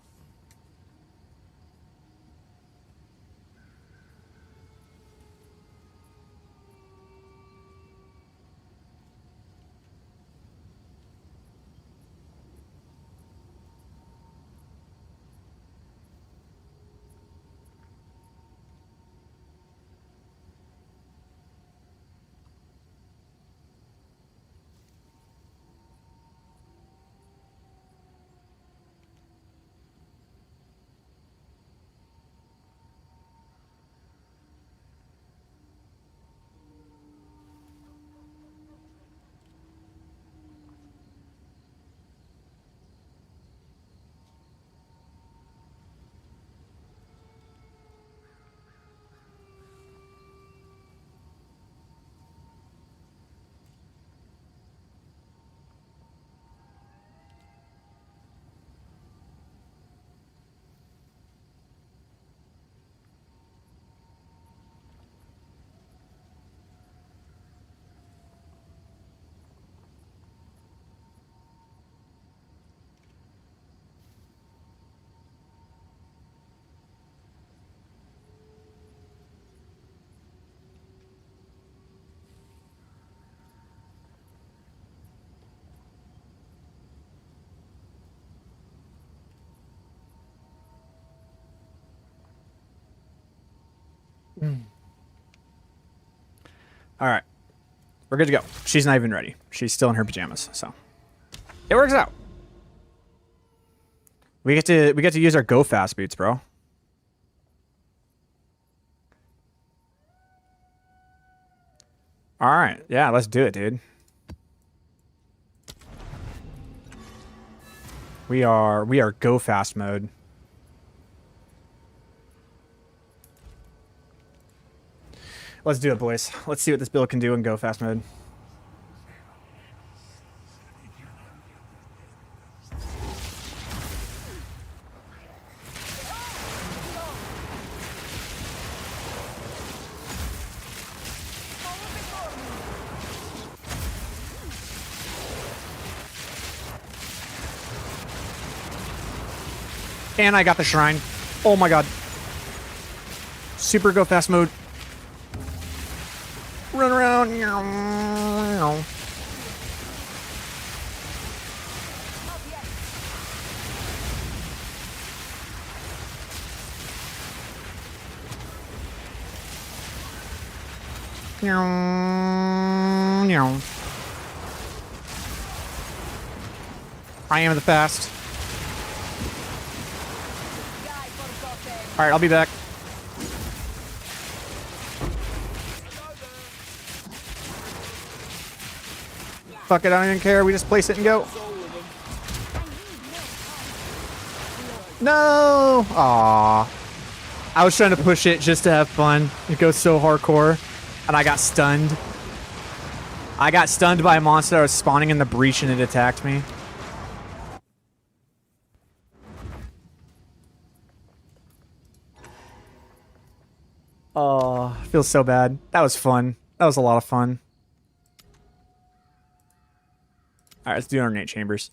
All right. We're good to go. She's not even ready. She's still in her pajamas, so it works out. We get to use our go fast boots, bro. All right. Yeah, let's do it, dude. We are go fast mode. Let's do it, boys. Let's see what this build can do in go fast mode. And I got the shrine. Oh my god. Super go fast mode. Run around. I am the fast. Alright, I'll be back. Fuck it, I don't even care. We just place it and go. No! Aww. I was trying to push it just to have fun. It goes so hardcore. And I got stunned. I got stunned by a monster that was spawning in the breach and it attacked me. Oh, feels so bad. That was fun. That was a lot of fun. Alright, let's do ornate chambers.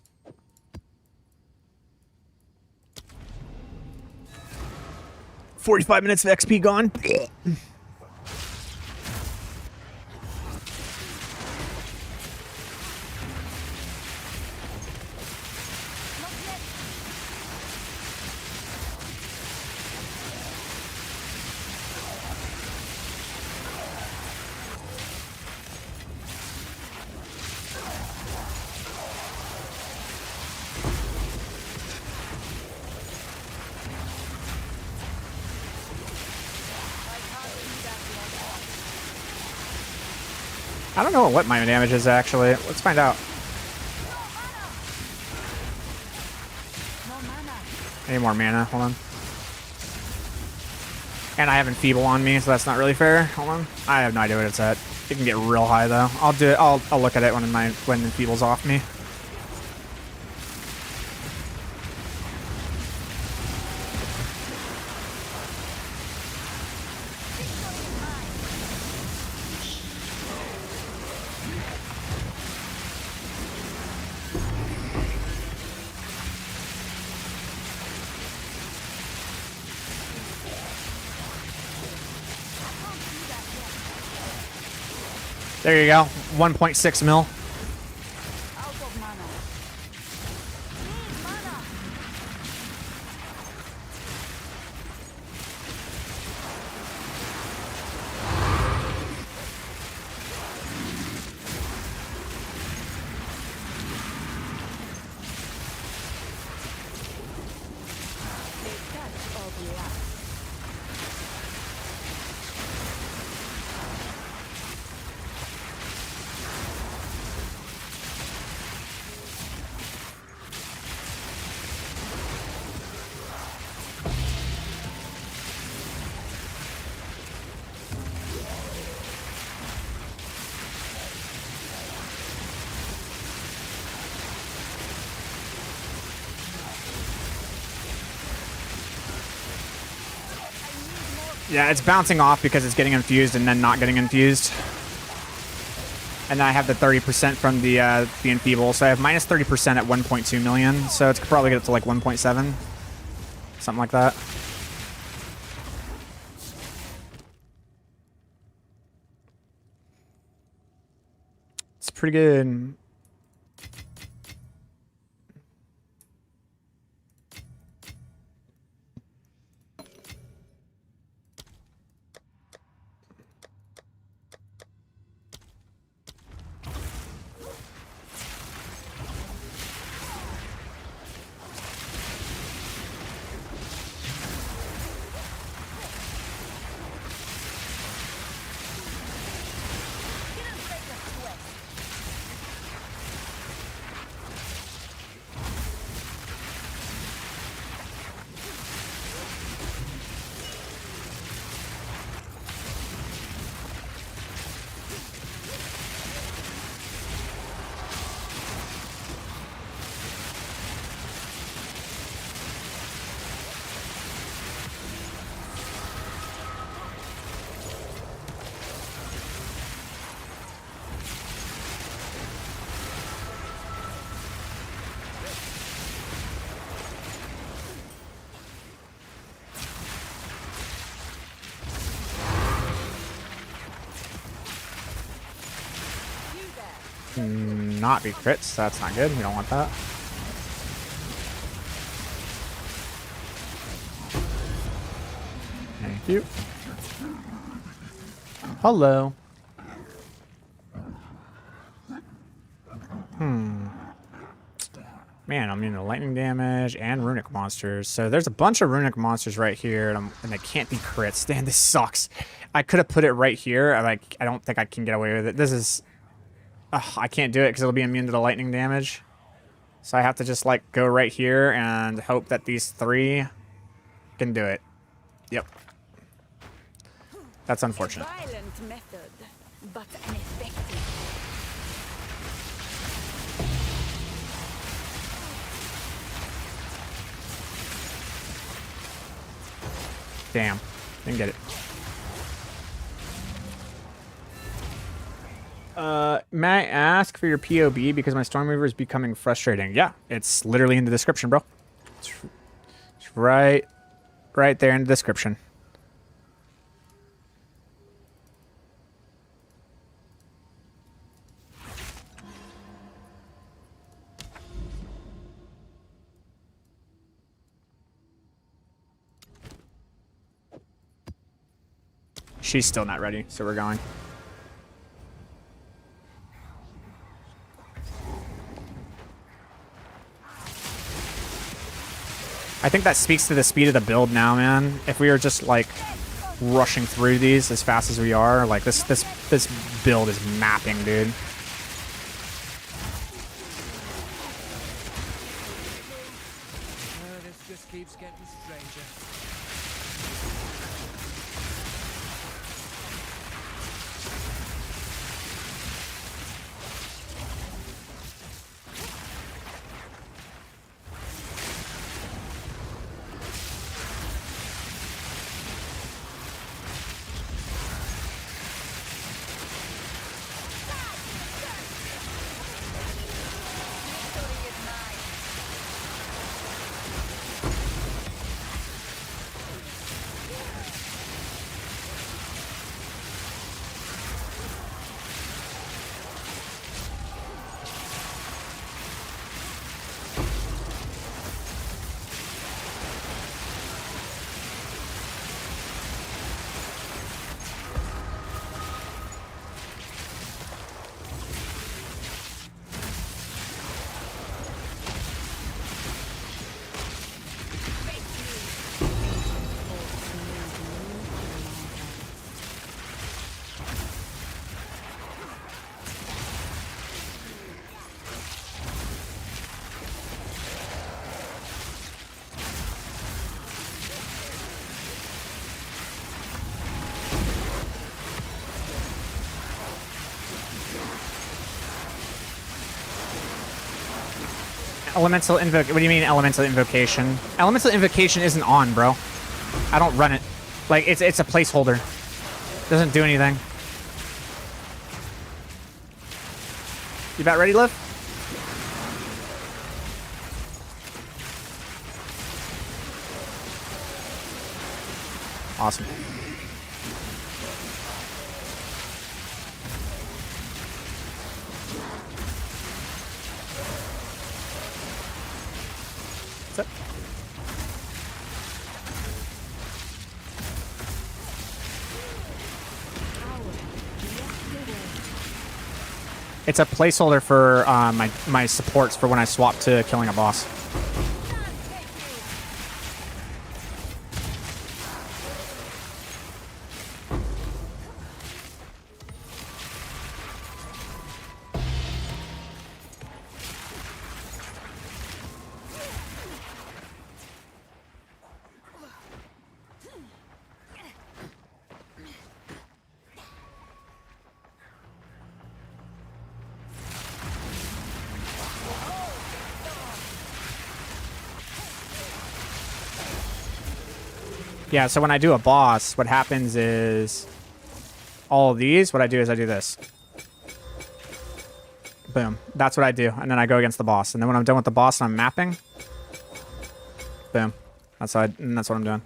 $45 minutes of XP gone. I don't know what my damage is actually. Let's find out. I need more mana. Hold on. And I have Enfeeble on me, so that's not really fair. Hold on. I have no idea what it's at. It can get real high though. I'll do it. I'll look at it when Enfeeble's off me. There you go. 1.6 mil. Yeah, it's bouncing off because it's getting infused and then not getting infused. And then I have the 30% from the Enfeeble, so I have minus 30% at 1.2 million, so it's probably get up to like 1.7. Something like that. It's pretty good. not be crits. That's not good. We don't want that. Thank you. Hello. Man, I'm immune to lightning damage and runic monsters. So there's a bunch of runic monsters right here, and they can't be crits. Damn, this sucks. I could have put it right here. I don't think I can get away with it. This is... I can't do it because it'll be immune to the lightning damage. So I have to just, like, go right here and hope that these 3 can do it. Yep. That's unfortunate. Violent method, but an effective. Damn. Didn't get it. May I ask for your POB because my Storm Reaver is becoming frustrating? Yeah, it's literally in the description, bro. It's right there in the description. She's still not ready, so we're going. I think that speaks to the speed of the build now, man. If we were just like rushing through these as fast as we are, like this build is mapping, dude. This just keeps getting stranger. Elemental invoke. What do you mean elemental invocation? Elemental invocation isn't on, bro. I don't run it. Like it's a placeholder. Doesn't do anything. You about ready, Liv? Awesome. What's up? It's a placeholder for my supports for when I swap to killing a boss. Yeah, so when I do a boss, what happens is all of these, what I do is I do this. Boom. That's what I do. And then I go against the boss. And then when I'm done with the boss and I'm mapping, boom. That's what I'm doing.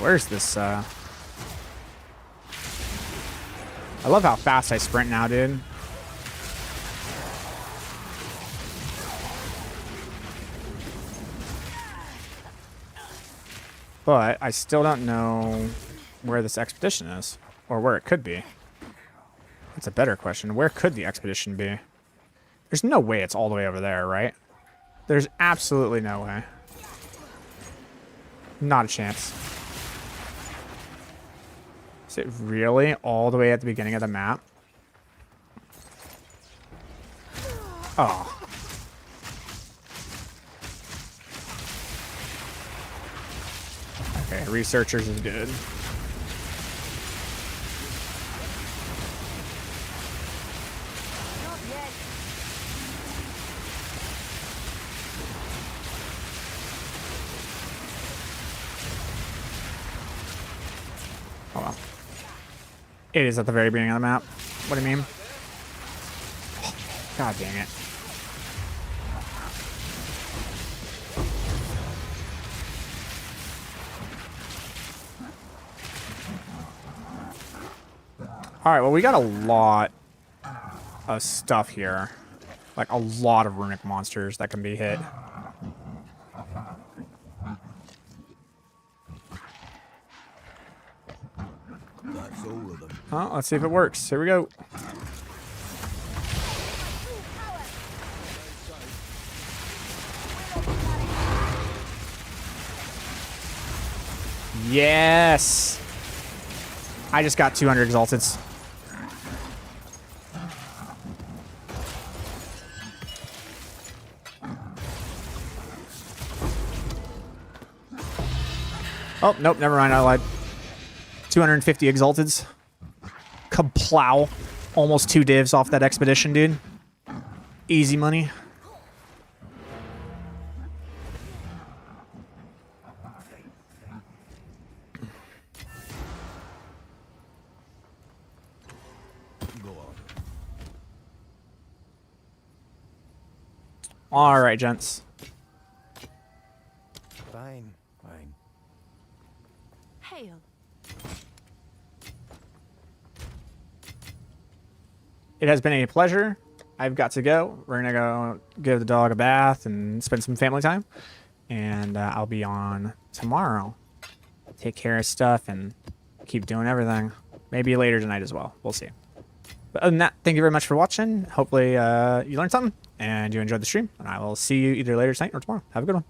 Where's this, I love how fast I sprint now, dude. But I still don't know where this expedition is, or where it could be. That's a better question. Where could the expedition be? There's no way it's all the way over there, right? There's absolutely no way. Not a chance. Is it really all the way at the beginning of the map? Oh. Okay, researchers is good. Oh well. It is at the very beginning of the map. What do you mean? Oh, God dang it. Alright, well, we got a lot of stuff here. Like, a lot of runic monsters that can be hit. That's all of them. Oh, let's see if it works. Here we go. Yes! I just got 200 exalteds. Oh, nope, never mind, I lied. 250 exalteds. Kaplow. Almost 2 divs off that expedition, dude. Easy money. All right, gents. Fine, fine. Hail. It has been a pleasure. I've got to go. We're going to go give the dog a bath and spend some family time. And I'll be on tomorrow. Take care of stuff and keep doing everything. Maybe later tonight as well. We'll see. But other than that, thank you very much for watching. Hopefully you learned something and you enjoyed the stream. And I will see you either later tonight or tomorrow. Have a good one.